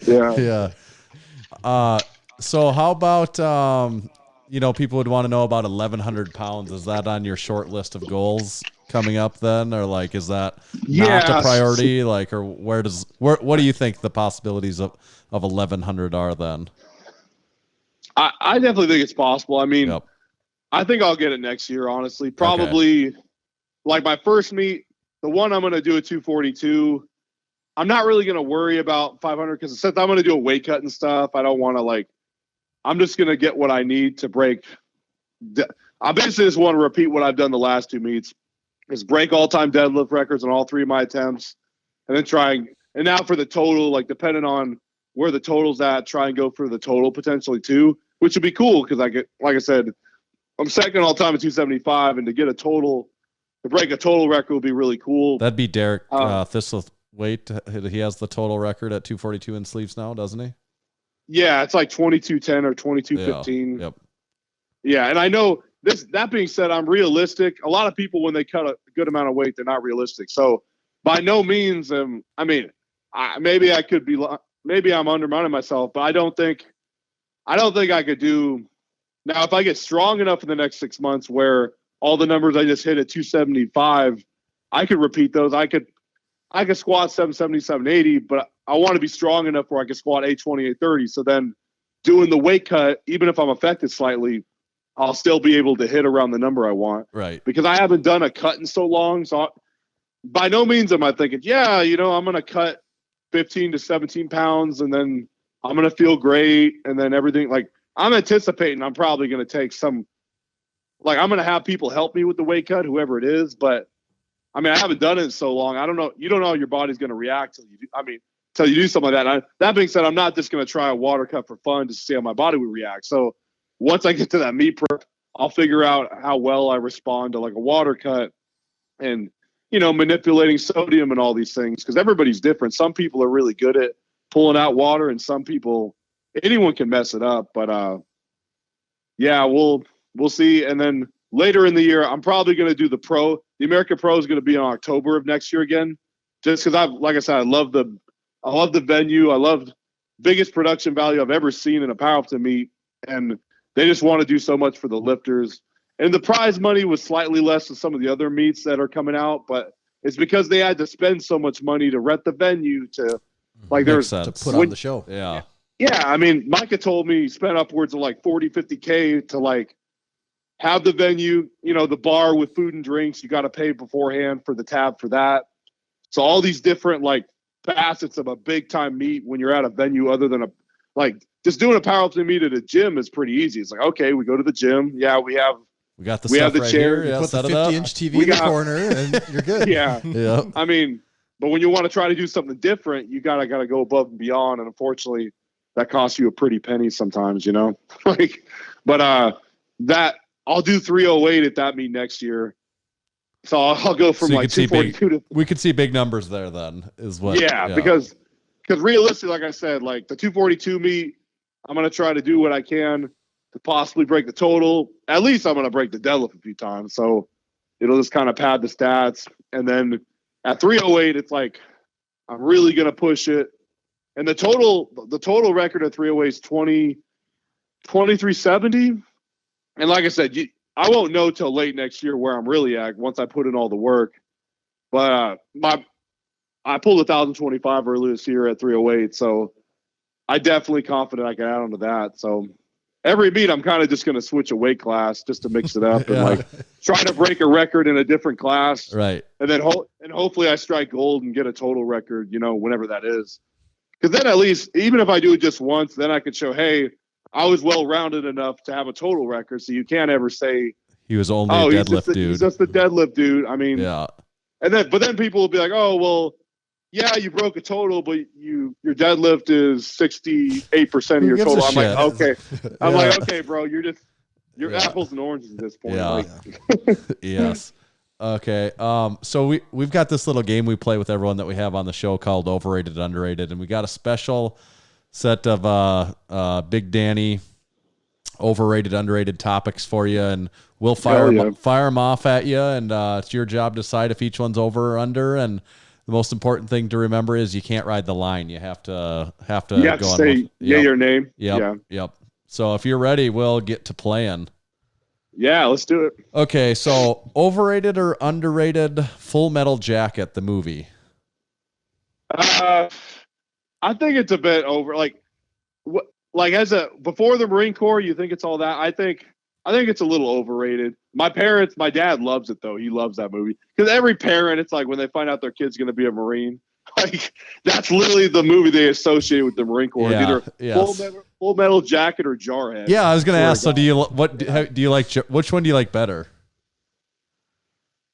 Yeah. So how about, you know, people would want to know about 1,100 pounds. Is that on your short list of goals coming up then? Or like, is that not a priority? Like, or what do you think the possibilities of 1,100 are then? I definitely think it's possible. I mean, Yep. I think I'll get it next year, honestly. Probably like my first meet, the one I'm going to do at 242. I'm not really going to worry about 500 because since I'm going to do a weight cut and stuff, I don't want to I'm just going to get what I need to break. I basically just want to repeat what I've done the last 2 meets, is break all-time deadlift records on all 3 of my attempts, and then and now for the total, like depending on where the total's at, try and go for the total potentially too, which would be cool because like I said, I'm second all-time at 275, and to break a total record would be really cool. That'd be Derek Thistlethwaite. He has the total record at 242 in sleeves now, doesn't he? Yeah, it's like 2210 or 2215. Yep. Yeah, and I know this. That being said, I'm realistic. A lot of people, when they cut a good amount of weight, they're not realistic. So by no means, I mean, maybe I could be, maybe I'm undermining myself, but I don't think I could do. Now, if I get strong enough in the next 6 months where all the numbers I just hit at 275, I could repeat those. I could squat 770, 780, but I want to be strong enough where I can squat 820, 830. So then doing the weight cut, even if I'm affected slightly, I'll still be able to hit around the number I want. Right. Because I haven't done a cut in so long. So by no means am I thinking, yeah, I'm going to cut 15 to 17 pounds and then I'm going to feel great. And then everything, like, I'm anticipating I'm probably going to take some, like, I'm going to have people help me with the weight cut, whoever it is. But I mean, I haven't done it in so long. I don't know. You don't know how your body's going to react till you do. I mean, till you do something like that. That being said, I'm not just going to try a water cut for fun to see how my body would react. So once I get to that meet prep, I'll figure out how well I respond to like a water cut and, manipulating sodium and all these things. Cause everybody's different. Some people are really good at pulling out water and some people, anyone can mess it up. But, yeah, we'll see. And then later in the year, I'm probably going to do the American Pro is going to be in October of next year again. Just because like I said, I love the venue. I love biggest production value I've ever seen in a powerlifting meet. And they just want to do so much for the lifters. And the prize money was slightly less than some of the other meets that are coming out, but it's because they had to spend so much money to rent the venue to like to put on the show. Yeah. Yeah. I mean, Micah told me he spent upwards of like 40, 50K to like have the venue, the bar with food and drinks. You got to pay beforehand for the tab for that. So all these different like facets of a big time meet when you're at a venue other than just doing a powerlifting meet at a gym is pretty easy. It's like, okay, we go to the gym. Yeah, we got the stuff the right chair. here. Yeah, Put the set it up. 50-inch TV in the corner, and you're good. Yeah. Yeah. I mean, but when you want to try to do something different, you gotta go above and beyond. And unfortunately, that costs you a pretty penny sometimes, But that I'll do 308 at that meet next year. So I'll go from like 242 to. We could see big numbers there. Then is what. Yeah, because realistically, like I said, like the 242 meet, I'm gonna try to do what I can to possibly break the total. At least I'm going to break the deadlift a few times. So it'll just kind of pad the stats. And then at 308, it's like, I'm really going to push it. And the total record at 308 is 2370. And like I said, I won't know till late next year where I'm really at once I put in all the work. But I pulled 1,025 earlier this year at 308. So I definitely confident I can add on to that. So every meet, I'm kind of just going to switch a weight class just to mix it up and like try to break a record in a different class. Right. And then hopefully I strike gold and get a total record, whenever that is. Because then at least, even if I do it just once, then I could show, hey, I was well-rounded enough to have a total record. So you can't ever say he was only a deadlift dude. He's just the deadlift dude. I mean, yeah. But then people will be like, oh, well, yeah, you broke a total, but your deadlift is 68% of your total. I'm like, okay. I'm like, okay, bro, you're apples and oranges at this point. Yeah. Yes. Okay. So we've got this little game we play with everyone that we have on the show called Overrated, Underrated, and we got a special set of Big Danny overrated, underrated topics for you, and we'll fire them off at you, and it's your job to decide if each one's over or under. And the most important thing to remember is you can't ride the line. You have to you have to say your name. Yep. So if you're ready, we'll get to playing. Yeah, let's do it. Okay, so overrated or underrated Full Metal Jacket, the movie? I think it's a bit over. Before the Marine Corps, you think it's all that. I think it's a little overrated. My dad loves it though. He loves that movie because every parent, it's like when they find out their kid's going to be a Marine, like that's literally the movie they associate with the Marine Corps. Yeah, either Full Metal Jacket or Jarhead. Yeah, I was going to ask. So do you like which one do you like better?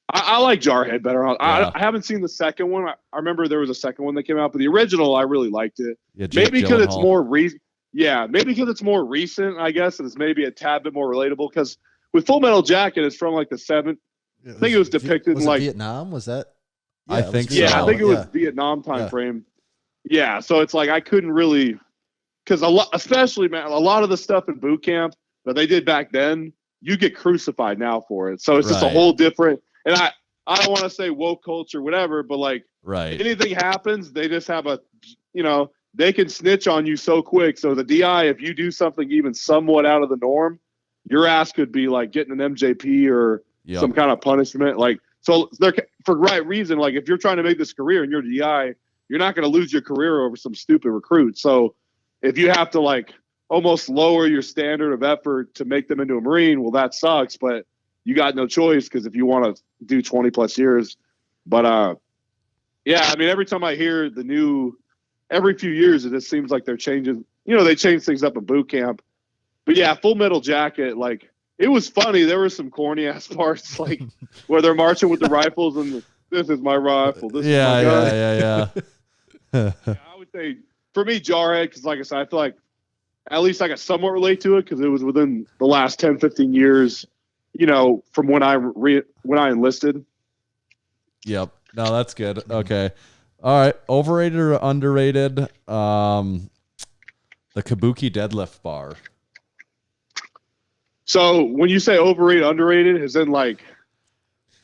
I like Jarhead better. I haven't seen the second one. I remember there was a second one that came out, but the original I really liked it. Yeah, maybe because it's more recent. Yeah, maybe because it's more recent, I guess, and it's maybe a tad bit more relatable. Because with Full Metal Jacket, it's from like the 70s. I think it was depicted in like Vietnam. Was that? I think so. Yeah, I think it was Vietnam time frame. Yeah, so it's like I couldn't really, because especially man, a lot of the stuff in boot camp that they did back then, you get crucified now for it. So it's just a whole different. And I don't want to say woke culture, whatever, but like Right. Anything happens, they just have they can snitch on you so quick. So the DI, if you do something even somewhat out of the norm, your ass could be like getting an MJP or some kind of punishment. Like, so they're for right reason. Like, if you're trying to make this career and you're DI, you're not going to lose your career over some stupid recruit. So if you have to like almost lower your standard of effort to make them into a Marine, well, that sucks, but you got no choice, because if you want to do 20 plus years. But yeah, I mean, every time I hear every few years, it just seems like they're changing, they change things up in boot camp. But yeah, Full Metal Jacket, like, it was funny. There were some corny ass parts, like where they're marching with the rifles and this is my rifle. This is my gun. Yeah. I would say for me, Jarhead, because like I said, I feel like at least I can somewhat relate to it, because it was within the last 10, 15 years, from when I enlisted. Yep. No, that's good. Okay. All right. Overrated or underrated? The Kabuki deadlift bar. So when you say overrated, underrated, is in like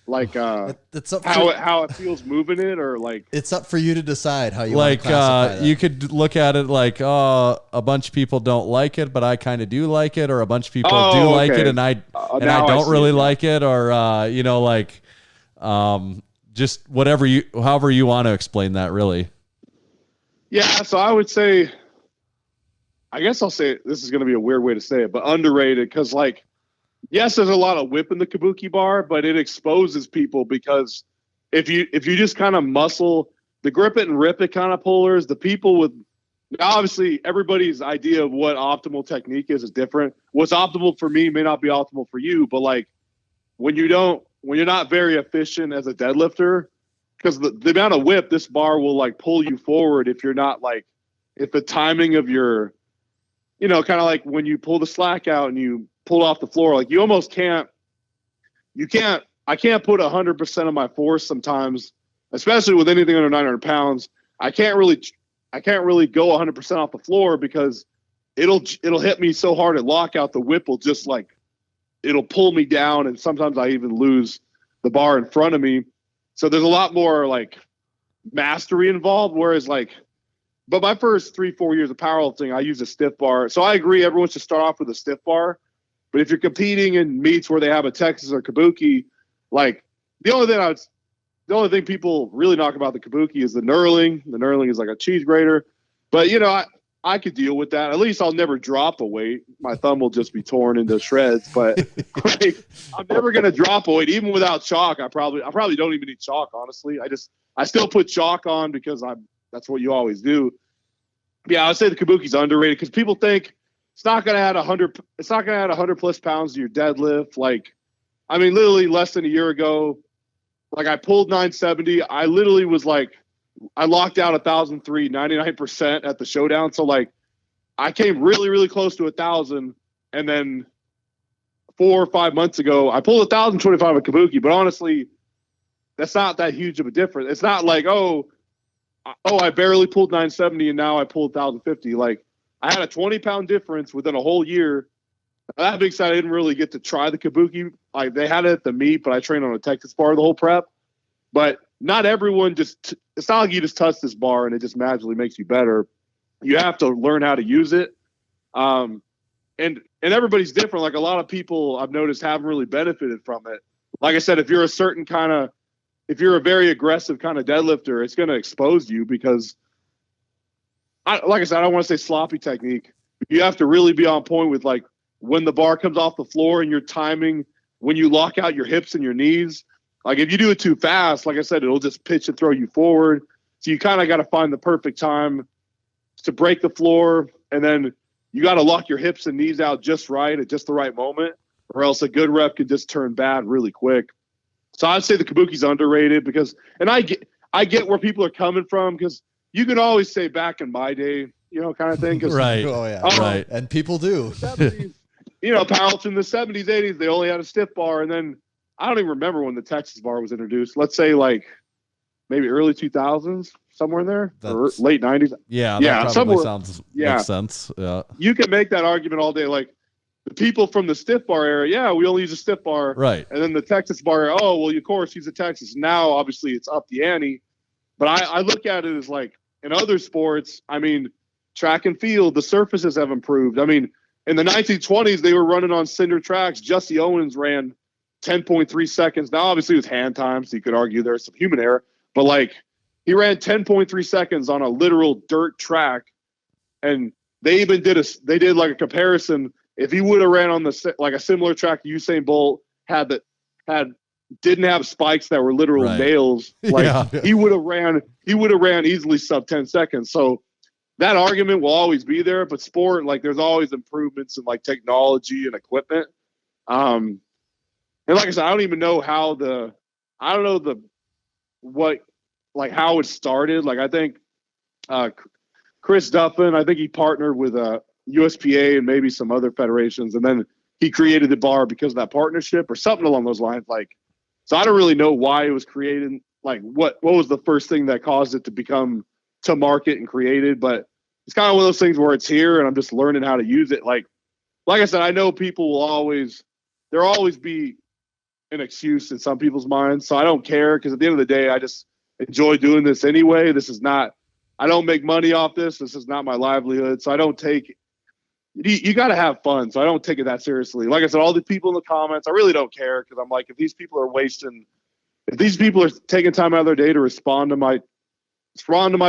it's up how it feels moving it, or like it's up for you to decide how you like want to classify that. You could look at it like a bunch of people don't like it, but I kind of do like it, or a bunch of people do like it and I don't really like it, or just however you want to explain that, really. Yeah, so I would say, I guess I'll say, this is going to be a weird way to say it, but underrated, because like, yes, there's a lot of whip in the Kabuki bar, but it exposes people, because if you just kind of muscle the grip it and rip it kind of pullers, the people with, obviously everybody's idea of what optimal technique is different. What's optimal for me may not be optimal for you, but like when you're not very efficient as a deadlifter, because the amount of whip, this bar will like pull you forward if you're not like, if the timing of your, kind of like when you pull the slack out and you pull off the floor, like you almost can't, I can't put 100% of my force sometimes, especially with anything under 900 pounds. I can't really go 100% off the floor, because it'll hit me so hard at lockout, the whip will just like, it'll pull me down, and sometimes I even lose the bar in front of me. So there's a lot more like mastery involved, whereas like, but my first 3-4 years of powerlifting, I used a stiff bar. So I agree, everyone should start off with a stiff bar. But if you're competing in meets where they have a Texas or Kabuki, like the only thing people really knock about the Kabuki is the knurling. The knurling is like a cheese grater. But I could deal with that. At least I'll never drop a weight. My thumb will just be torn into shreds. But like, I'm never gonna drop a weight, even without chalk. I probably don't even need chalk, honestly. I still put chalk on because that's what you always do. Yeah, I would say the Kabuki's underrated, because people think it's not gonna add 100. It's not gonna add 100 plus pounds to your deadlift. Like, I mean, literally less than a year ago, like I pulled 970. I literally was like, I locked out 1,003, 99% at the showdown. So like, I came really, really close to 1,000, and then 4 or 5 months ago, I pulled 1,025 at Kabuki. But honestly, that's not that huge of a difference. It's not like, oh, I barely pulled 970 and now I pulled 1,050. Like, I had a 20-pound difference within a whole year. That being said, I didn't really get to try the Kabuki. Like, they had it at the meet, but I trained on a Texas bar the whole prep. But not everyone it's not like you just touch this bar and it just magically makes you better. You have to learn how to use it. And everybody's different. Like, a lot of people I've noticed haven't really benefited from it. Like I said, if you're a very aggressive kind of deadlifter, it's going to expose you, because like I said, I don't want to say sloppy technique. You have to really be on point with like when the bar comes off the floor and your timing, when you lock out your hips and your knees. Like, if you do it too fast, like I said, it'll just pitch and throw you forward. So you kind of got to find the perfect time to break the floor. And then you got to lock your hips and knees out just right at just the right moment, or else a good rep could just turn bad really quick. So I'd say the Kabuki's underrated, because, and I get where people are coming from, because you can always say back in my day, kind of thing. Right. Oh yeah. Right. And people do. 70s, powerlifting in the 70s, 80s, they only had a stiff bar. And then I don't even remember when the Texas bar was introduced. Let's say like maybe early 2000s, somewhere in there, or late 90s. Yeah. Yeah. That probably makes sense. Yeah. You can make that argument all day. Like, the people from the stiff bar era, yeah, we only use a stiff bar. Right. And then the Texas bar, oh, well, of course, use a Texas. Now, obviously, it's up the ante. But I look at it as like in other sports, I mean, track and field, the surfaces have improved. I mean, in the 1920s, they were running on cinder tracks. Jesse Owens ran 10.3 seconds. Now, obviously, it was hand time, so you could argue there's some human error. But, like, he ran 10.3 seconds on a literal dirt track. And they even did like a comparison. If he would have ran on a similar track to Usain Bolt, didn't have spikes that were literal nails, like he would have ran easily sub 10 seconds. So that argument will always be there, but sport, like there's always improvements in like technology and equipment. And like I said, I don't even know how how it started. Like I think Chris Duffin, I think he partnered with USPA and maybe some other federations, and then he created the bar because of that partnership or something along those lines. Like, so I don't really know why it was created. Like what was the first thing that caused it to become to market and created, but it's kind of one of those things where it's here and I'm just learning how to use it. Like I said, I know people will there'll always be an excuse in some people's minds. So I don't care. Cause at the end of the day, I just enjoy doing this anyway. I don't make money off this. This is not my livelihood. So I don't take, you got to have fun. So I don't take it that seriously. Like I said, all the people in the comments, I really don't care. Cause I'm like, if these people are taking time out of their day to respond to my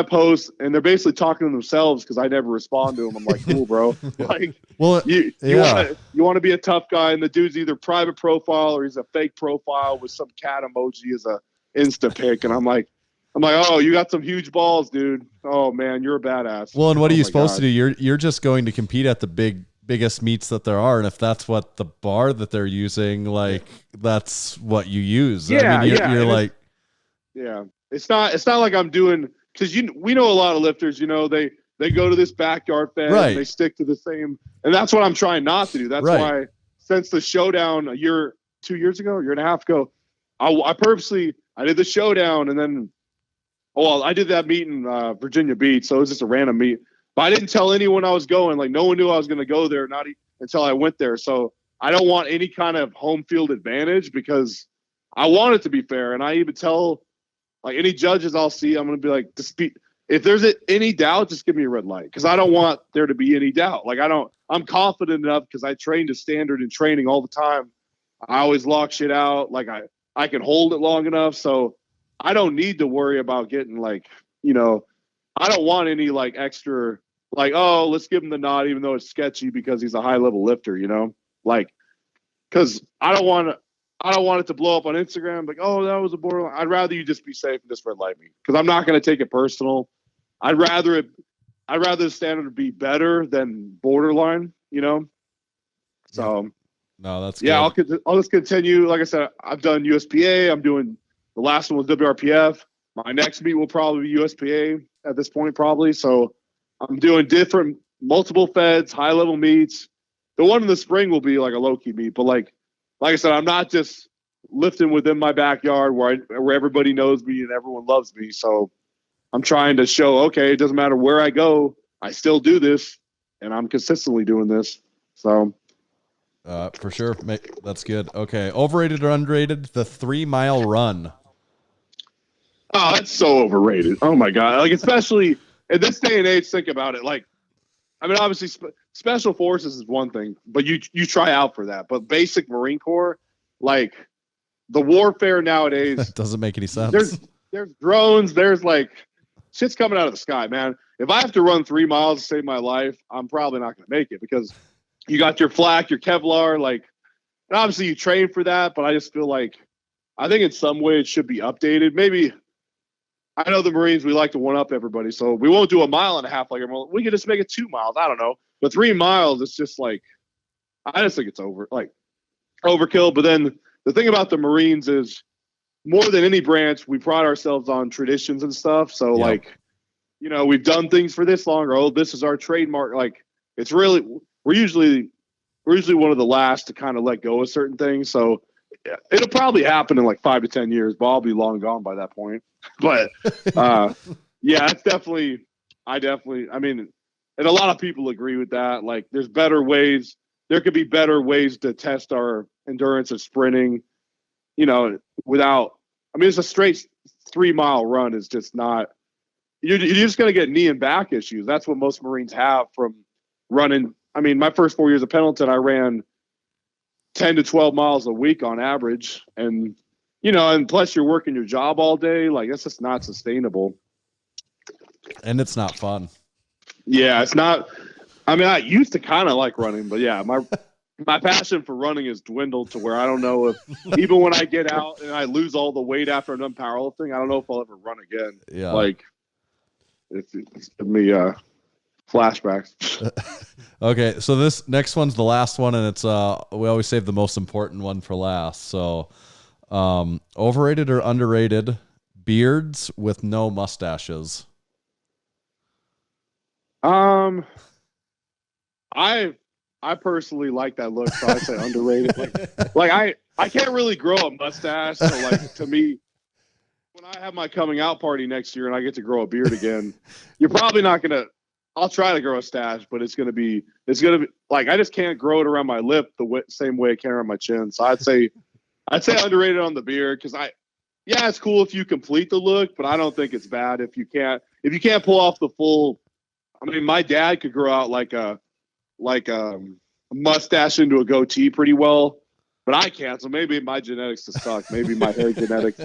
posts and they're basically talking to themselves because I never respond to them. I'm like, cool, bro. Like, well, you want to be a tough guy, and the dude's either private profile or he's a fake profile with some cat emoji as a Insta pic, and I'm like, oh, you got some huge balls, dude. Oh man, you're a badass. Well, and what are you supposed to do? You're just going to compete at the biggest meets that there are, and if that's what the bar that they're using, like that's what you use. Yeah, I mean, you're like, yeah. It's not like I'm doing, because we know a lot of lifters, they go to this backyard fed and they stick to the same, and that's what I'm trying not to do. That's why since the showdown a year and a half ago, I purposely did the showdown, and then I did that meet in Virginia Beach, so it was just a random meet. But I didn't tell anyone I was going. Like no one knew I was going to go there, until I went there. So I don't want any kind of home field advantage because I want it to be fair, and I even tell. Like any judges I'll see, I'm going to be like, if there's any doubt, just give me a red light. Cause I don't want there to be any doubt. Like I'm confident enough because I trained to standard in training all the time. I always lock shit out. Like I can hold it long enough. So I don't need to worry about getting I don't want any like extra, like, oh, let's give him the nod, even though it's sketchy because he's a high level lifter, like, cause I don't want it to blow up on Instagram. Like, oh, that was a borderline. I'd rather you just be safe and just red light me because I'm not going to take it personal. I'd rather the standard be better than borderline. So, no, that's good. I'll just continue. Like I said, I've done USPA. I'm doing the last one was WRPF. My next meet will probably be USPA at this point, probably. So I'm doing different multiple feds, high level meets. The one in the spring will be like a low key meet, but like I said, I'm not just lifting within my backyard where everybody knows me and everyone loves me. So I'm trying to show, okay, it doesn't matter where I go, I still do this, and I'm consistently doing this. So, for sure, that's good. Okay, overrated or underrated? The 3 mile run. Oh, that's so overrated. Oh my god! Like especially in this day and age, think about it. Like, I mean, obviously, special forces is one thing, but you try out for that. But basic Marine Corps, like the warfare nowadays, that doesn't make any sense. There's drones. There's like shit's coming out of the sky, man. If I have to run 3 miles to save my life, I'm probably not going to make it because you got your flak, your Kevlar, like, and obviously you train for that. But I just feel like I think in some way it should be updated. Maybe. I know the Marines, we like to one up everybody, so we won't do a mile and a half like everyone. We could just make it 2 miles. I don't know. But 3 miles, it's just like, I just think it's overkill. But then the thing about the Marines is more than any branch, we pride ourselves on traditions and stuff. So we've done things for this long, or, oh, this is our trademark. Like it's really, we're usually one of the last to kind of let go of certain things. So it'll probably happen in like 5 to 10 years, but I'll be long gone by that point. But it's definitely, I mean, and a lot of people agree with that. Like there could be better ways to test our endurance of sprinting, without, I mean, it's a straight 3-mile run is just not. You're just going to get knee and back issues. That's what most Marines have from running. I mean, my first 4 years of Pendleton, I ran 10 to 12 miles a week on average. And, and plus you're working your job all day. Like, that's just not sustainable. And it's not fun. Yeah, it's not. I mean, I used to kind of like running, but yeah, my passion for running has dwindled to where I don't know if even when I get out and I lose all the weight after I'm done powerlifting, I don't know if I'll ever run again. Yeah. Like, it's giving me flashbacks. Okay, so this next one's the last one, and it's we always save the most important one for last. So, overrated or underrated beards with no mustaches? I personally like that look, so I say underrated. Like I can't really grow a mustache, so like to me, when I have my coming out party next year and I get to grow a beard again, you're probably not gonna. I'll try to grow a stash, but it's gonna be like I just can't grow it around my lip same way I can around my chin. So I'd say underrated on the beard because it's cool if you complete the look, but I don't think it's bad if you can't pull off the full. I mean, my dad could grow out like a mustache into a goatee pretty well, but I can't. So maybe my genetics just suck. Maybe my hair genetics.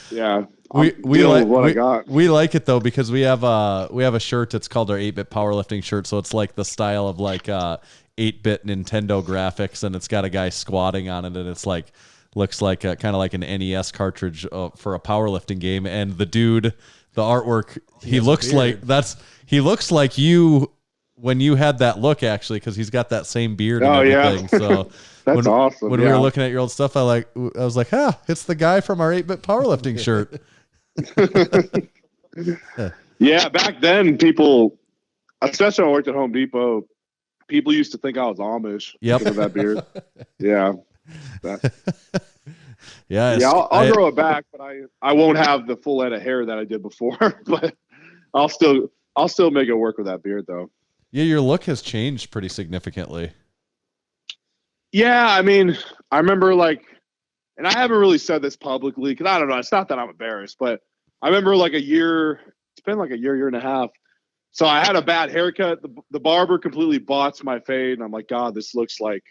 Yeah, we got. We like it though because we have a shirt. It's called our 8-bit powerlifting shirt. So it's like the style of like 8-bit Nintendo graphics, and it's got a guy squatting on it, and it's like looks like kind of like an NES cartridge for a powerlifting game. And the dude, the artwork, he looks like you when you had that look actually, because he's got that same beard and everything. Yeah. So That's awesome. When we were looking at your old stuff, I was like, it's the guy from our 8-bit powerlifting shirt. Yeah, back then people, especially when I worked at Home Depot, people used to think I was Amish because of that beard. Yeah. I'll grow it back, but I won't have the full head of hair that I did before. But I'll still make it work with that beard though. Yeah, your look has changed pretty significantly. Yeah, I mean, I remember and I haven't really said this publicly because I don't know. It's not that I'm embarrassed, but I remember it's been like a year and a half. So I had a bad haircut. The barber completely botched my fade, and I'm like, God, this looks like,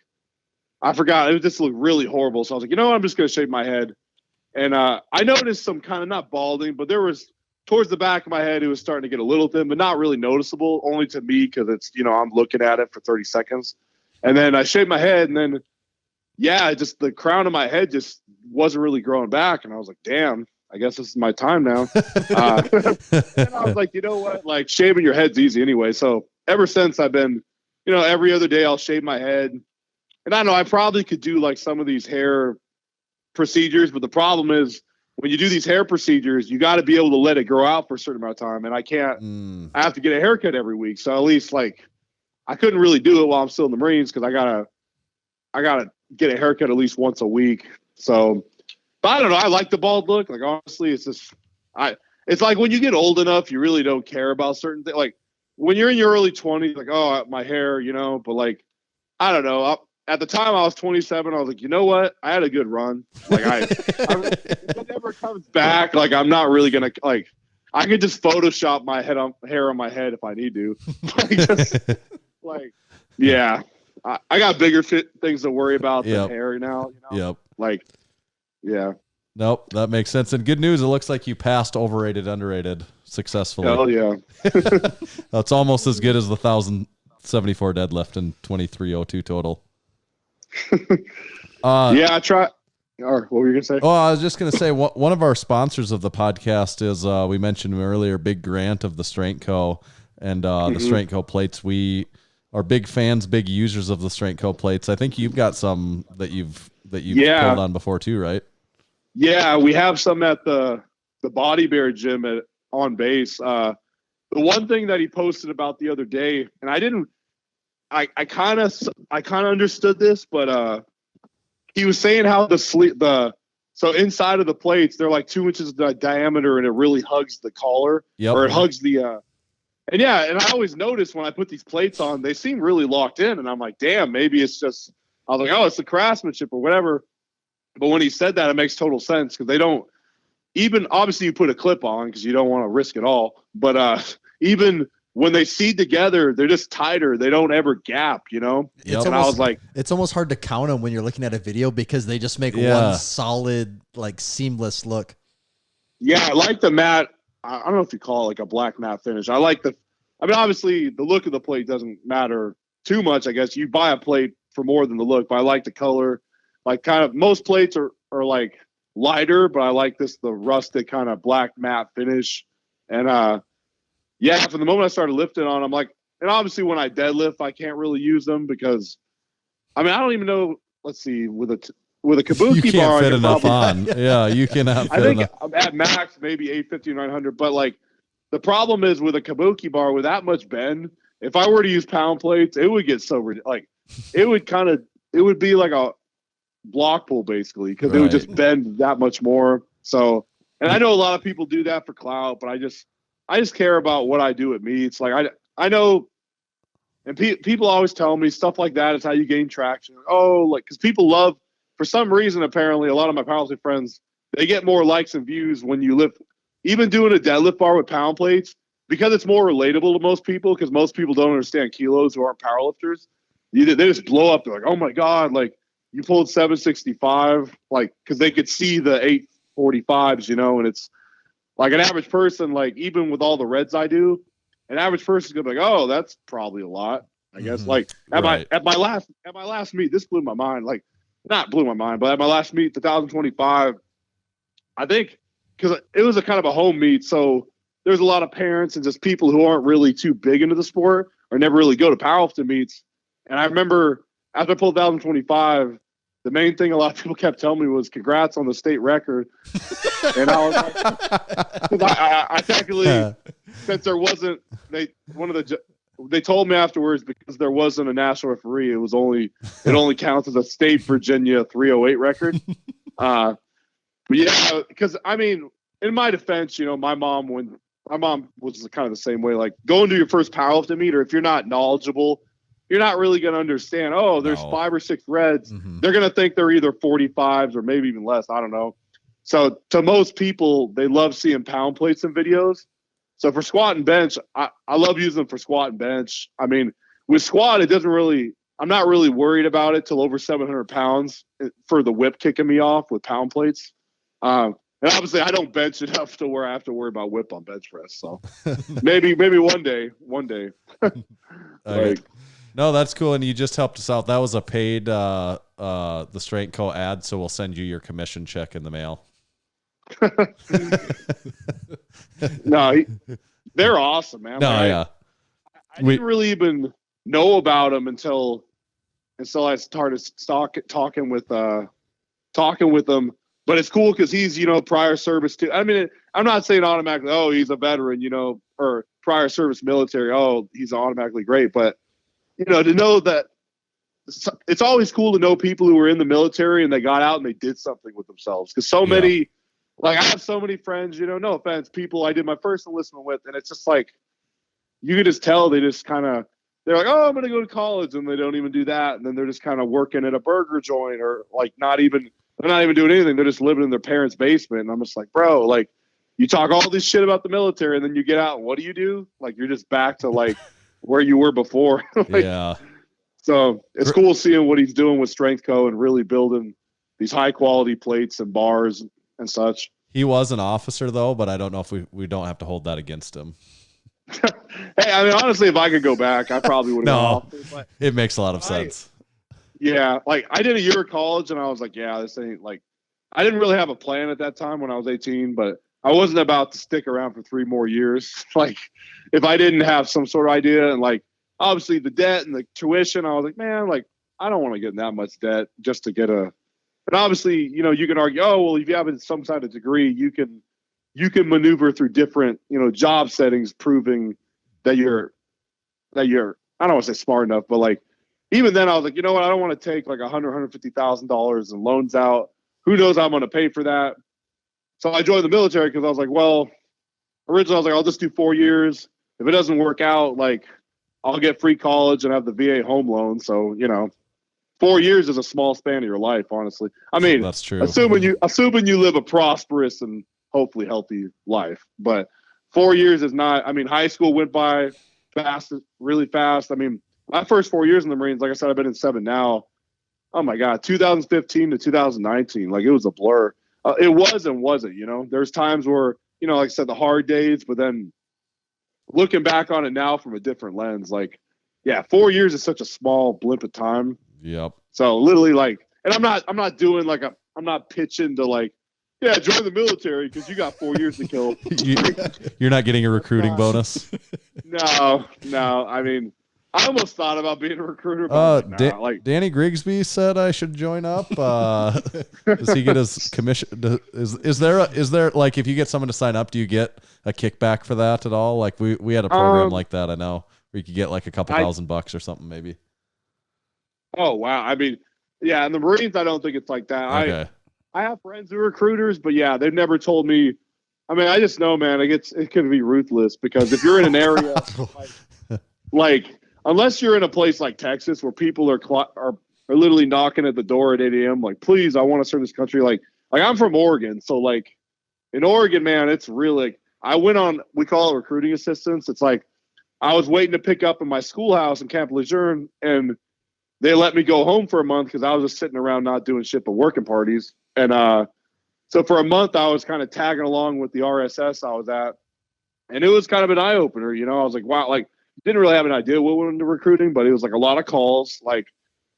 I forgot. It just looked really horrible. So I was like, you know what? I'm just going to shave my head. And I noticed some kind of, not balding, but there was, towards the back of my head, it was starting to get a little thin, but not really noticeable, only to me because it's, I'm looking at it for 30 seconds. And then I shaved my head, and then, just the crown of my head just wasn't really growing back. And I was like, damn, I guess this is my time now. And I was like, you know what? Like, shaving your head's easy anyway. So ever since I've been, every other day I'll shave my head. And I know I probably could do like some of these hair procedures, but the problem is when you do these hair procedures, you got to be able to let it grow out for a certain amount of time. And I can't, I have to get a haircut every week. So at least I couldn't really do it while I'm still in the Marines because I gotta get a haircut at least once a week. So, but I don't know. I like the bald look. Like, honestly, it's just, it's like when you get old enough, you really don't care about certain things. Like when you're in your early 20s, like, oh, my hair, but like, I don't know. At the time I was 27, I was like, you know what? I had a good run. Like if it never comes back, like I'm not really gonna like. I could just Photoshop my hair on my head if I need to. I got bigger things to worry about than hair now. Yep. Nope, that makes sense. And good news, it looks like you passed overrated, underrated successfully. Hell yeah. That's almost as good as the 1,074 deadlift and 2,302 total. I try. Or what were you gonna say? Oh, I was just gonna say one of our sponsors of the podcast is we mentioned earlier, Big Grant of the Strength Co. and the Strength Co. plates. We are big fans, big users of the Strength Co. plates. I think you've got some that you've pulled on before too, right? Yeah, we have some at the Bodybearer gym on base. The one thing that he posted about the other day, and I kind of understood this, but he was saying how so inside of the plates, they're like 2 inches diameter, and it really hugs the collar, or it hugs the. And I always notice when I put these plates on, they seem really locked in, and I'm like, damn, maybe it's just. I was like, oh, it's the craftsmanship or whatever. But when he said that, it makes total sense because they don't. even obviously you put a clip on because you don't want to risk it all. But even when they seed together, they're just tighter. They don't ever gap, you know? It's And I was like, it's almost hard to count them when you're looking at a video because they just make Yeah. one solid, like seamless look. yeah, I like the matte. I don't know if you call it like a black matte finish. I mean, obviously the look of the plate doesn't matter too much. I guess you buy a plate for more than the look, but I like the color. Like kind of most plates are like lighter, but I like the rustic kind of black matte finish. And yeah, from the moment I started lifting on, I'm like, and obviously when I deadlift, I can't really use them because, I mean, I don't even know. Let's see, with a kabuki You can't bar, fit I can enough probably, on. Yeah, you cannot fit I think enough. at max maybe 850, 900. But like the problem is with a kabuki bar with that much bend, if I were to use pound plates, it would get so like it would be like a block pull basically because it would just bend that much more. So, and I know a lot of people do that for clout, but I just care about what I do at meets. Like I know, and people always tell me stuff like that is how you gain traction. Oh, like because people love, for some reason, apparently a lot of my powerlifting friends, they get more likes and views when you lift, even doing a deadlift bar with pound plates, because it's more relatable to most people. Because most people don't understand kilos who aren't powerlifters. They just blow up. They're like, oh my god, like you pulled 765, like because they could see the 845s, you know, and it's. Like an average person, like even with all the reds I do, an average person's gonna be like, "Oh, that's probably a lot." I guess. Like at my last meet, this blew my mind. Like not blew my mind, but at my last meet, the 1025, I think because it was a kind of a home meet, so there's a lot of parents and just people who aren't really too big into the sport or never really go to powerlifting meets. And I remember after I pulled 1025. The main thing a lot of people kept telling me was congrats on the state record. And I was like, I technically, since there wasn't, they told me afterwards because there wasn't a national referee, it only counts as a state Virginia 308 record. But yeah, because I mean, in my defense, you know, my mom was kind of the same way, like going to your first powerlifting meet, or if you're not knowledgeable, you're not really going to understand, oh, there's 5 or 6 reds. Mm-hmm. They're going to think they're either 45s or maybe even less. I don't know. So to most people, they love seeing pound plates in videos. So for squat and bench, I love using them for squat and bench. I mean, with squat, I'm not really worried about it till over 700 pounds for the whip kicking me off with pound plates. And obviously I don't bench enough to where I have to worry about whip on bench press. So maybe one day. Okay. No, that's cool. And you just helped us out. That was a paid the Strength Co ad, so we'll send you your commission check in the mail. No, they're awesome, man. No, like, yeah. I didn't really even know about them until I started talking with them. But it's cool because he's, you know, prior service too. I mean, I'm not saying automatically, oh, he's a veteran, you know, or prior service military. Oh, he's automatically great. But you know, to know that it's always cool to know people who were in the military and they got out and they did something with themselves. Because so many, like I have so many friends, you know, no offense, people I did my first enlistment with, and it's just like, you can just tell they just kind of, they're like, oh, I'm going to go to college, and they don't even do that. And then they're just kind of working at a burger joint, or like they're not even doing anything. They're just living in their parents' basement. And I'm just like, bro, like you talk all this shit about the military and then you get out and what do? Like you're just back to like where you were before. Like, yeah. So it's cool seeing what he's doing with Strength Co. and really building these high quality plates and bars and such. He was an officer though, but I don't know if we don't have to hold that against him. Hey, I mean, honestly, if I could go back, I probably would have. No, it makes a lot of sense. Yeah, like I did a year of college, and I was like, yeah, this ain't like. I didn't really have a plan at that time when I was 18, but I wasn't about to stick around for 3 more years. Like, if I didn't have some sort of idea, and like obviously the debt and the tuition, I was like, man, like I don't want to get in that much debt just to get a. And obviously, you know, you can argue, oh well, if you have some kind of degree, you can maneuver through different, you know, job settings, proving that you're I don't want to say smart enough, but like even then I was like, you know what, I don't want to take like $150,000 in loans out. Who knows how I'm going to pay for that? So I joined the military because I was like, well, originally I was like, I'll just do 4 years. If it doesn't work out, like I'll get free college and have the VA home loan. So, you know, 4 years is a small span of your life, honestly. I mean, that's true. Assuming you live a prosperous and hopefully healthy life. But 4 years is not. I mean, high school went by fast, really fast. I mean, my first 4 years in the Marines, like I said, I've been in 7 now. Oh my God, 2015 to 2019, like it was a blur. It was and wasn't. There's times where like I said, the hard days, but then looking back on it now from a different lens, like, yeah, 4 years is such a small blip of time. Yep. So literally, like, and I'm not doing like I'm not pitching to like, yeah, join the military because you got 4 years to kill. You're not getting a recruiting bonus. No. I mean, I almost thought about being a recruiter. But Danny Grigsby said I should join up. Does he get his commission? Is there like, if you get someone to sign up, do you get a kickback for that at all? Like we had a program like that, I know, where you could get like a couple $1,000 or something maybe. Oh wow! I mean, yeah, in the Marines, I don't think it's like that. Okay. I have friends who are recruiters, but yeah, they've never told me. I mean, I just know, man, it can be ruthless because if you're in an area like unless you're in a place like Texas where people are literally knocking at the door at 8 a.m. like, please, I want to serve this country. Like I'm from Oregon, so like in Oregon, man, it's really. I went on, we call it recruiting assistance. It's like I was waiting to pick up in my schoolhouse in Camp Lejeune, and they let me go home for a month because I was just sitting around not doing shit but working parties. And so for a month, I was kind of tagging along with the RSS I was at, and it was kind of an eye opener. I was like, wow, like didn't really have an idea what went into recruiting, but it was like a lot of calls, like,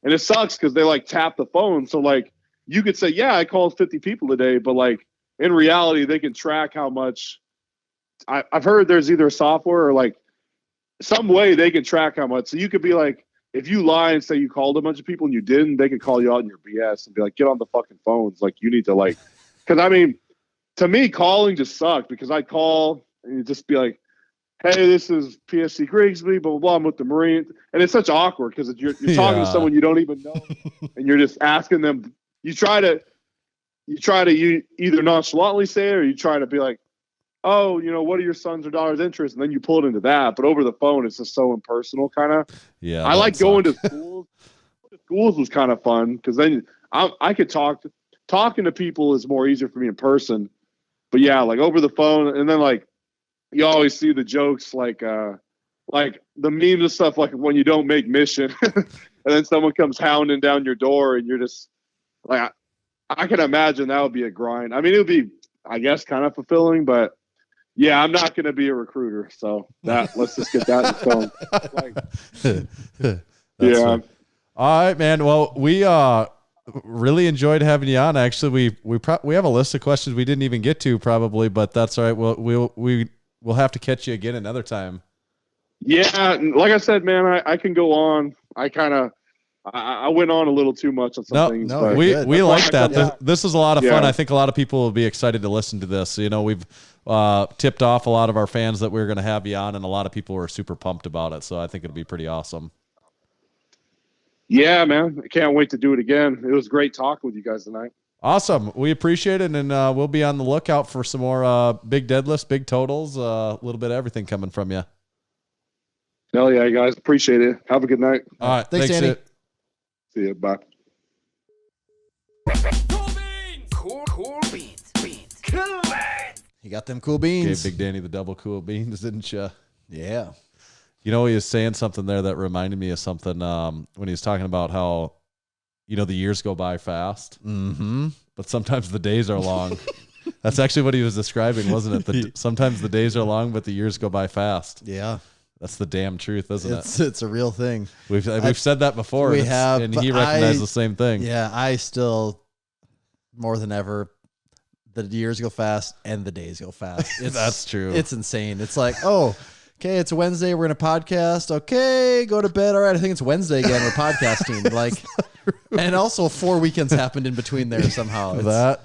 and it sucks because they like tap the phone, so like you could say, yeah, I called 50 people today, but like in reality, they can track how much. I've heard there's either software or like some way they can track how much. So you could be like, if you lie and say you called a bunch of people and you didn't, they could call you out in your BS and be like, get on the fucking phones. Like you need to like, because I mean, to me, calling just sucked because I'd call and you'd just be like, hey, this is PSC Grigsby, blah, blah, blah, I'm with the Marines. And it's such awkward because you're talking to someone you don't even know and you're just asking them. You try to either nonchalantly say it or you try to be like, oh, what are your sons or daughters' interests? And then you pull it into that. But over the phone, it's just so impersonal, kind of. Yeah. I like going to schools. Schools was kind of fun because then I could talking to people is more easier for me in person. But yeah, like over the phone, and then like you always see the jokes, like the memes and stuff, like when you don't make mission, and then someone comes hounding down your door, and you're just like, I can imagine that would be a grind. I mean, it would be, I guess, kind of fulfilling, but. Yeah, I'm not going to be a recruiter, so let's just get that in stone. Yeah. Fun. All right, man. Well, we really enjoyed having you on. Actually, we have a list of questions we didn't even get to probably, but that's all right. We'll have to catch you again another time. Yeah, like I said, man, I can go on. I went on a little too much on some things. No, we like that. This is a lot of fun. I think a lot of people will be excited to listen to this. We've tipped off a lot of our fans that we're going to have you on, and a lot of people were super pumped about it. So I think it'll be pretty awesome. Yeah, man. I can't wait to do it again. It was great talking with you guys tonight. Awesome. We appreciate it, and we'll be on the lookout for some more big deadlifts, big totals, a little bit of everything coming from you. Hell yeah, guys. Appreciate it. Have a good night. All right. Thanks, Danny. See you. Bye. Cool beans. You got them cool beans. Gave Big Danny the double cool beans, didn't you? Yeah. He was saying something there that reminded me of something when he was talking about how, the years go by fast, but sometimes the days are long. That's actually what he was describing, wasn't it? Sometimes the days are long, but the years go by fast. Yeah. That's the damn truth, isn't it? It's a real thing. We've said that before. We have, and he recognized the same thing. Yeah, I still, more than ever, the years go fast and the days go fast. That's true. It's insane. It's like, oh, okay, it's Wednesday. We're going to podcast. Okay, go to bed. All right, I think it's Wednesday again. We're podcasting. Like, and also 4 weekends happened in between there somehow. That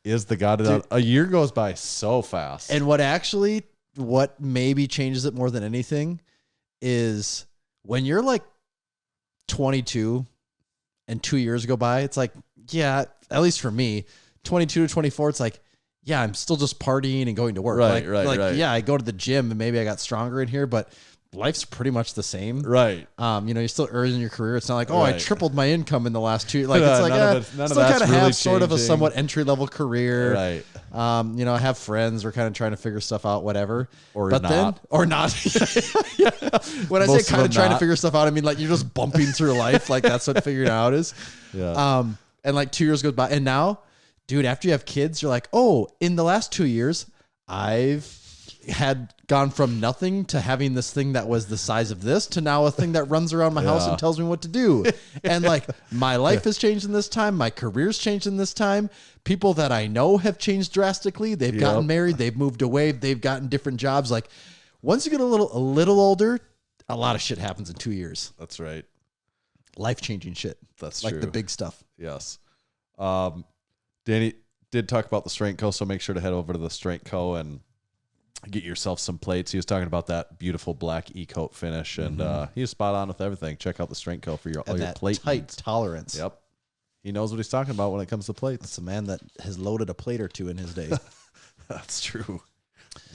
is the goddamn. A year goes by so fast. And what maybe changes it more than anything is when you're like 22 and 2 years go by, it's like, yeah, at least for me, 22 to 24, it's like, yeah, I'm still just partying and going to work. Right. Yeah, I go to the gym and maybe I got stronger in here, but life's pretty much the same. Right. You're still early in your career. It's not like, I Right. tripled my income in the last 2 years. Like, it's like, None of still that's kind of really have sort of a changing. somewhat entry-level career. Right. I have friends. We're kind of trying to figure stuff out, whatever. Or but not. Then, or not. Yeah. When I Most say of kind of them trying to not. figure stuff out, I mean, like, you're just bumping through life. Like, that's what figuring out is. Yeah. And like 2 years goes by. And now, dude, after you have kids, you're like, oh, in the last 2 years, I've had gone from nothing to having this thing that was the size of this to now a thing that runs around my house and tells me what to do. And like my life has changed in this time. My career's changed in this time. People that I know have changed drastically. They've gotten married. They've moved away. They've gotten different jobs. Like once you get a little older, a lot of shit happens in 2 years. That's right. Life-changing shit. That's like true. the big stuff. Yes. Danny did talk about the Strength Co, so make sure to head over to the Strength Co and get yourself some plates. He was talking about that beautiful black e-coat finish, and he was spot on with everything. Check out the Strength Co for all And your that plate tight needs. tolerance. Yep. He knows what he's talking about when it comes to plates. It's a man that has loaded a plate or two in his day. That's true.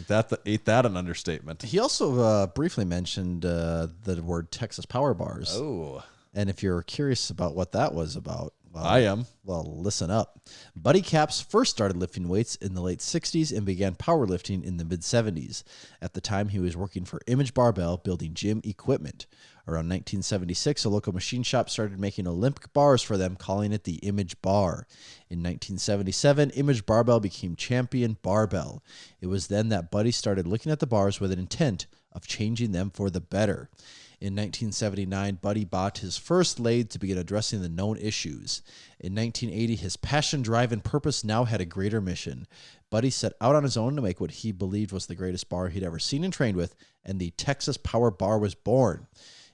Ain't that an understatement? He also briefly mentioned the word Texas Power Bars. Oh, And if you're curious about what that was about, well, I am. Well, listen up. Buddy Caps first started lifting weights in the late 60s and began powerlifting in the mid 70s. At the time, he was working for Image Barbell, building gym equipment. Around 1976, a local machine shop started making Olympic bars for them, calling it the Image Bar. In 1977, Image Barbell became Champion Barbell. It was then that Buddy started looking at the bars with an intent of changing them for the better. In 1979, Buddy bought his first lathe to begin addressing the known issues. In 1980, his passion, drive, and purpose now had a greater mission. Buddy set out on his own to make what he believed was the greatest bar he'd ever seen and trained with, and the Texas Power Bar was born.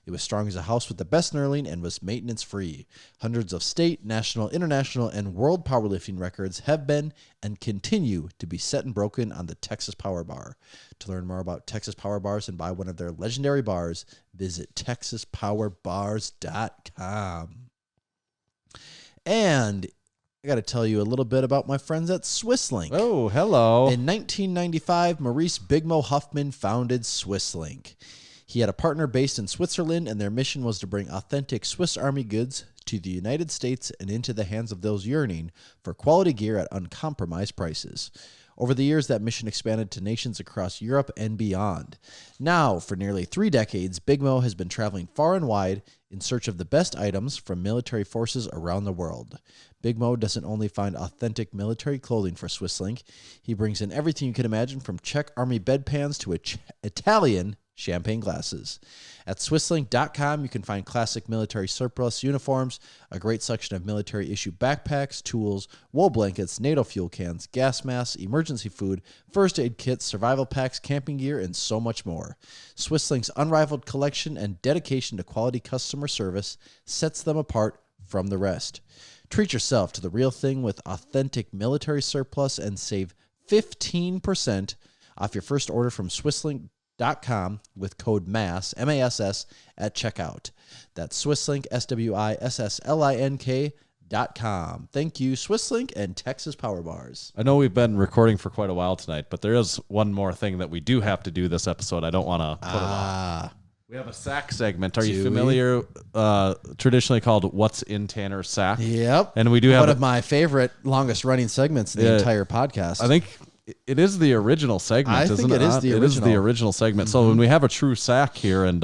It was strong as a house with the best knurling and was maintenance-free. Hundreds of state, national, international, and world powerlifting records have been and continue to be set and broken on the Texas Power Bar. To learn more about Texas Power Bars and buy one of their legendary bars, visit TexasPowerBars.com. And I got to tell you a little bit about my friends at SwissLink. Oh, hello. In 1995, Maurice Big Mo Huffman founded SwissLink. He had a partner based in Switzerland, and their mission was to bring authentic Swiss Army goods to the United States and into the hands of those yearning for quality gear at uncompromised prices. Over the years, that mission expanded to nations across Europe and beyond. Now, for nearly 3 decades, Big Mo has been traveling far and wide in search of the best items from military forces around the world. Big Mo doesn't only find authentic military clothing for SwissLink, he brings in everything you can imagine from Czech Army bedpans to Italian champagne glasses. At Swisslink.com, you can find classic military surplus uniforms, a great selection of military-issue backpacks, tools, wool blankets, NATO fuel cans, gas masks, emergency food, first aid kits, survival packs, camping gear, and so much more. Swisslink's unrivaled collection and dedication to quality customer service sets them apart from the rest. Treat yourself to the real thing with authentic military surplus and save 15% off your first order from Swisslink.com with code MASS, M-A-S-S, at checkout. That's Swisslink, SWISSLINK.com. Thank you, Swisslink and Texas Power Bars. I know we've been recording for quite a while tonight, but there is one more thing that we do have to do this episode. I don't want to put it off. We have a sack segment. Are you familiar? Traditionally called "What's in Tanner's Sack." Yep. And we do have one of my favorite longest running segments in the entire podcast. I think it is the original segment. I isn't think it it? is the It is the original. original segment. So when we have a true sack here, and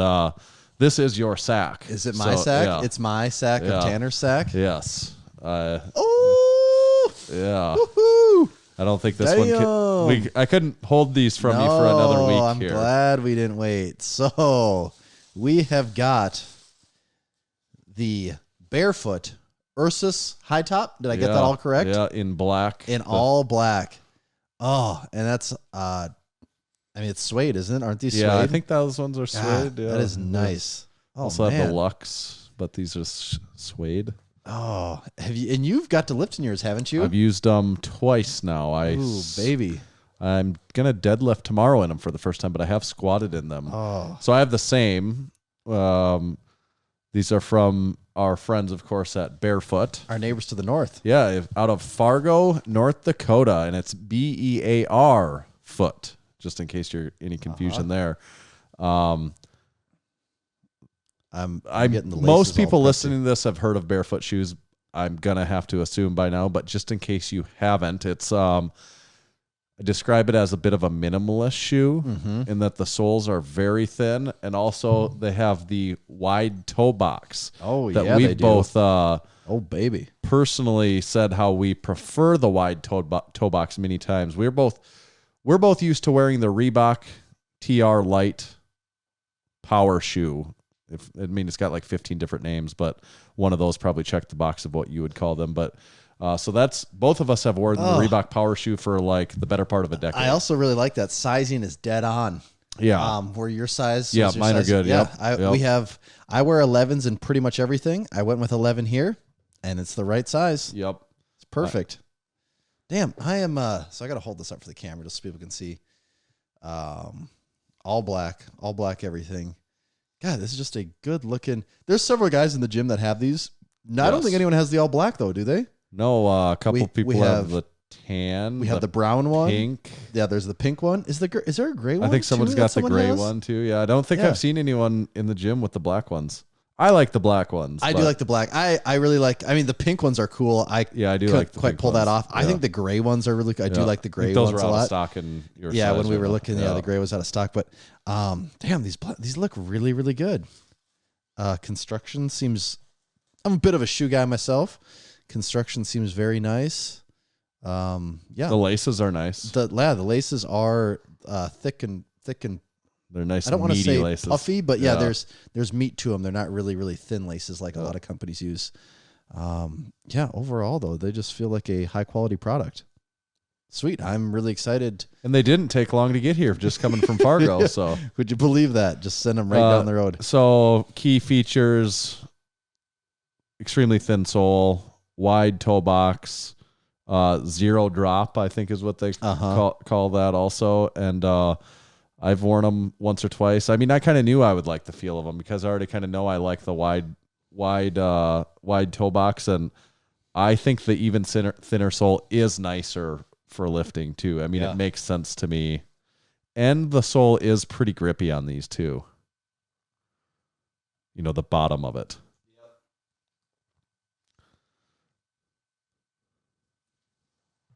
this is your sack. Is it my So, sack? yeah. It's my sack Yeah. of Tanner's sack. Yes. Oh, Yeah. woohoo! I don't think this one. I couldn't hold these from you for another week I'm here. glad we didn't wait. So we have got the Barefoot Ursus high top. Did I get that all correct? Yeah, in black. In all black. Oh, and that's it's suede, isn't it? Aren't these suede? Yeah, I think those ones are God, suede. Yeah. that is nice. Oh, Also man. have the Lux, but these are suede. Oh, you've got to lift in yours, haven't you? I've used them twice now. Ooh, baby. I'm gonna deadlift tomorrow in them for the first time, but I have squatted in them. Oh. So I have the same. These are from our friends, of course, at Barefoot. Our neighbors to the north. Yeah, out of Fargo, North Dakota, and it's BEAR foot, just in case you're any confusion there. I'm getting the laces most people all listening to this have heard of barefoot shoes. I'm gonna have to assume by now, but just in case you haven't, it's I describe it as a bit of a minimalist shoe in that the soles are very thin, and also they have the wide toe box. Oh, that yeah, we've they do. both Oh, baby. personally said how we prefer the wide toe box many times. We're both used to wearing the Reebok TR Light power shoe. It's got like 15 different names, but one of those probably checked the box of what you would call them. But so that's both of us have worn the Reebok power shoe for like the better part of a decade. I also really like that sizing is dead on. Yeah. Where your size. Yeah, is your mine are size. good. Yeah. Yep. I wear 11s in pretty much everything. I went with 11 here, and it's the right size. Yep. It's perfect. Damn, I am. So I got to hold this up for the camera just so people can see. All black everything. God, this is just a good looking. There's several guys in the gym that have these. I don't think anyone has the all black though, do they? No, a couple people have the tan. We have the brown one. Pink. Yeah, there's the pink one. Is there a gray one? I think someone's too got that the gray has? one too. Yeah, I don't think Yeah. I've seen anyone in the gym with the black ones. I like the black ones. I do like the black. I really like. I mean, the pink ones are cool. I do couldn't like the quite pink pull that ones. off. I think the gray ones are really. I do like the gray those ones were a out lot. of stock in your Yeah, size when we or were not. looking, the gray was out of stock. But damn, these look really really good. Construction seems. I'm a bit of a shoe guy myself. Construction seems very nice. Yeah, The laces are nice. the laces are thick and. They're nice. I don't want to say laces. puffy, but yeah, there's meat to them. They're not really thin laces like a lot of companies use. Yeah, overall though, they just feel like a high quality product. Sweet, I'm really excited. And they didn't take long to get here, just coming from Fargo. So Would you believe that? Just send them right down the road. So key features: extremely thin sole, wide toe box, zero drop. I think is what they call that also. And I've worn them once or twice. I mean, I kind of knew I would like the feel of them because I already kind of know I like the wide toe box, and I think the even thinner sole is nicer for lifting too. I mean, it makes sense to me, and the sole is pretty grippy on these too. You know, the bottom of it.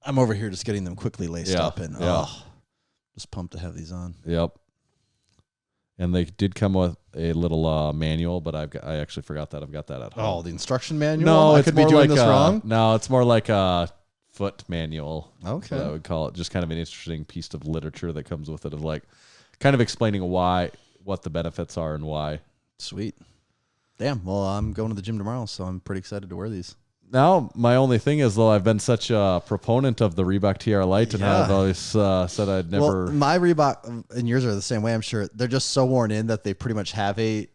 I'm over here just getting them quickly laced up, and just pumped to have these on. Yep. And they did come with a little manual, but I actually forgot that. I've got that at home. Oh, the instruction manual? No, I it's could be more doing like this wrong? No, it's more like a foot manual. Okay. I would call it. Just kind of an interesting piece of literature that comes with it of like kind of explaining what the benefits are and why. Sweet. Damn. Well, I'm going to the gym tomorrow, so I'm pretty excited to wear these. Now, my only thing is, though, I've been such a proponent of the Reebok TR Lite, and I've always said I'd never... Well, my Reebok and yours are the same way, I'm sure. They're just so worn in that they pretty much have a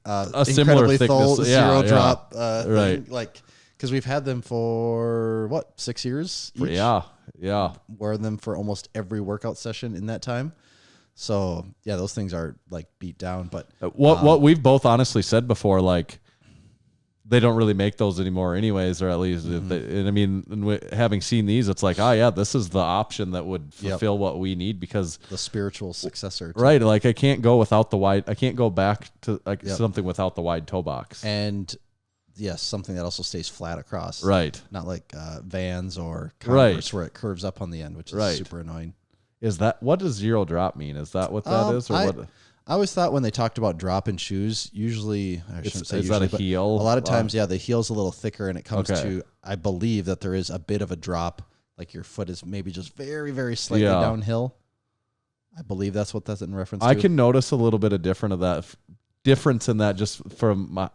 similar incredibly thickness. zero drop Right. thing. Like, because we've had them for, 6 years each? Yeah. Wear them for almost every workout session in that time. So, yeah, those things are, like, beat down. But what we've both honestly said before, like, they don't really make those anymore anyways, or at least, and I mean, having seen these, it's like, this is the option that would fulfill what we need because the spiritual successor. Right. Like I can't go back to something without the wide toe box. And yes, something that also stays flat across. Right. Not like Vans or Converse where it curves up on the end, which is Right. super annoying. What does zero drop mean? Is that what that is? Or what? I always thought when they talked about drop in shoes, usually, Is that a heel? A lot of times, the heel's a little thicker, and it comes to, I believe that there is a bit of a drop, like your foot is maybe just very, very slightly downhill. I believe that's what that's in reference to. I can notice a little bit of difference in that just from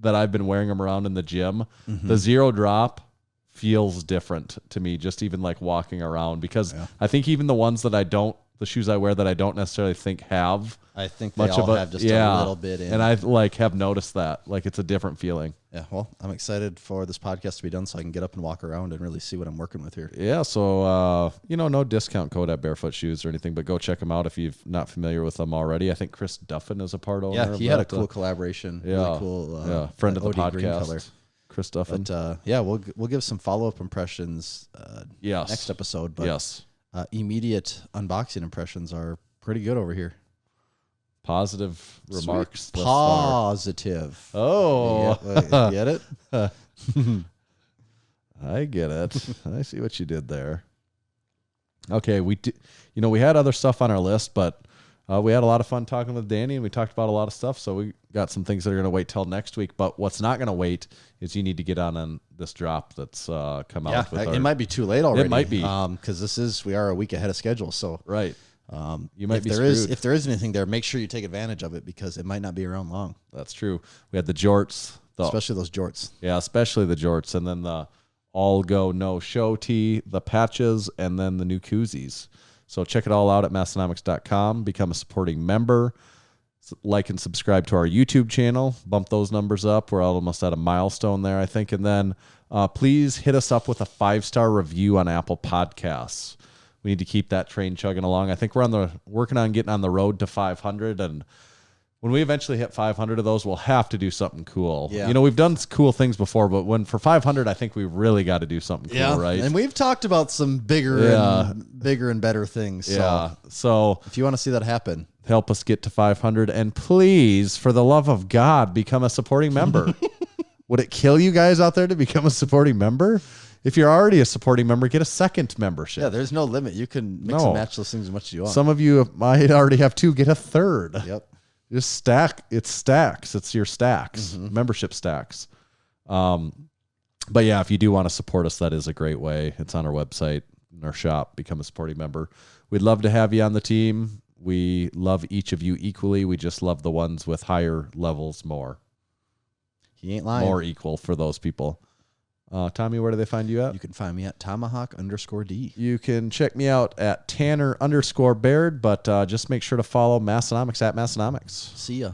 that I've been wearing them around in the gym. Mm-hmm. The zero drop feels different to me, just even like walking around, because I think even the shoes I wear that I don't necessarily think have. I think much they all of have just a little bit in. And I have noticed that. Like it's a different feeling. Yeah, well, I'm excited for this podcast to be done so I can get up and walk around and really see what I'm working with here. Yeah, so, no discount code at Barefoot Shoes or anything, but go check them out if you're not familiar with them already. I think Chris Duffin is a part owner. Yeah, he had a cool collaboration. Really cool. Friend of the OD green color. podcast, Chris Duffin. But, we'll give some follow-up impressions next episode. But yes. Immediate unboxing impressions are pretty good over here. Positive remarks. thus far. Positive. Oh, Yeah, get it? I get it. I see what you did there. Okay, we had other stuff on our list, but we had a lot of fun talking with Danny, and we talked about a lot of stuff. So we got some things that are going to wait till next week. But what's not going to wait is you need to get on this drop that's come out. Yeah, it might be too late already. It might be because we are a week ahead of schedule. So right. You might be if there is anything there, make sure you take advantage of it because it might not be around long. That's true. We had the jorts, especially those jorts. Yeah, especially the jorts, and then the all go no show tee, the patches, and then the new koozies. So check it all out at Massenomics.com. Become a supporting member. Like and subscribe to our YouTube channel. Bump those numbers up. We're almost at a milestone there, I think. And then please hit us up with a 5-star review on Apple Podcasts. We need to keep that train chugging along. I think we're working on getting on the road to 500, and when we eventually hit 500 of those, we'll have to do something cool. Yeah. We've done cool things before, but for 500, I think we really got to do something cool, right? And we've talked about some bigger and better things. Yeah. So if you want to see that happen, help us get to 500, and please, for the love of God, become a supporting member. Would it kill you guys out there to become a supporting member? If you're already a supporting member, get a second membership. Yeah, there's no limit. You can mix and match those things as much as you want. Some of you might already have 2. Get a third. Yep. Just stack. It's stacks. It's your stacks, membership stacks. But yeah, if you do want to support us, that is a great way. It's on our website, in our shop. Become a supporting member. We'd love to have you on the team. We love each of you equally. We just love the ones with higher levels more. He ain't lying. More equal for those people. Tommy, where do they find you at? You can find me at Tomahawk_D. You can check me out at Tanner_Baird, but just make sure to follow Massenomics at Massenomics. See ya.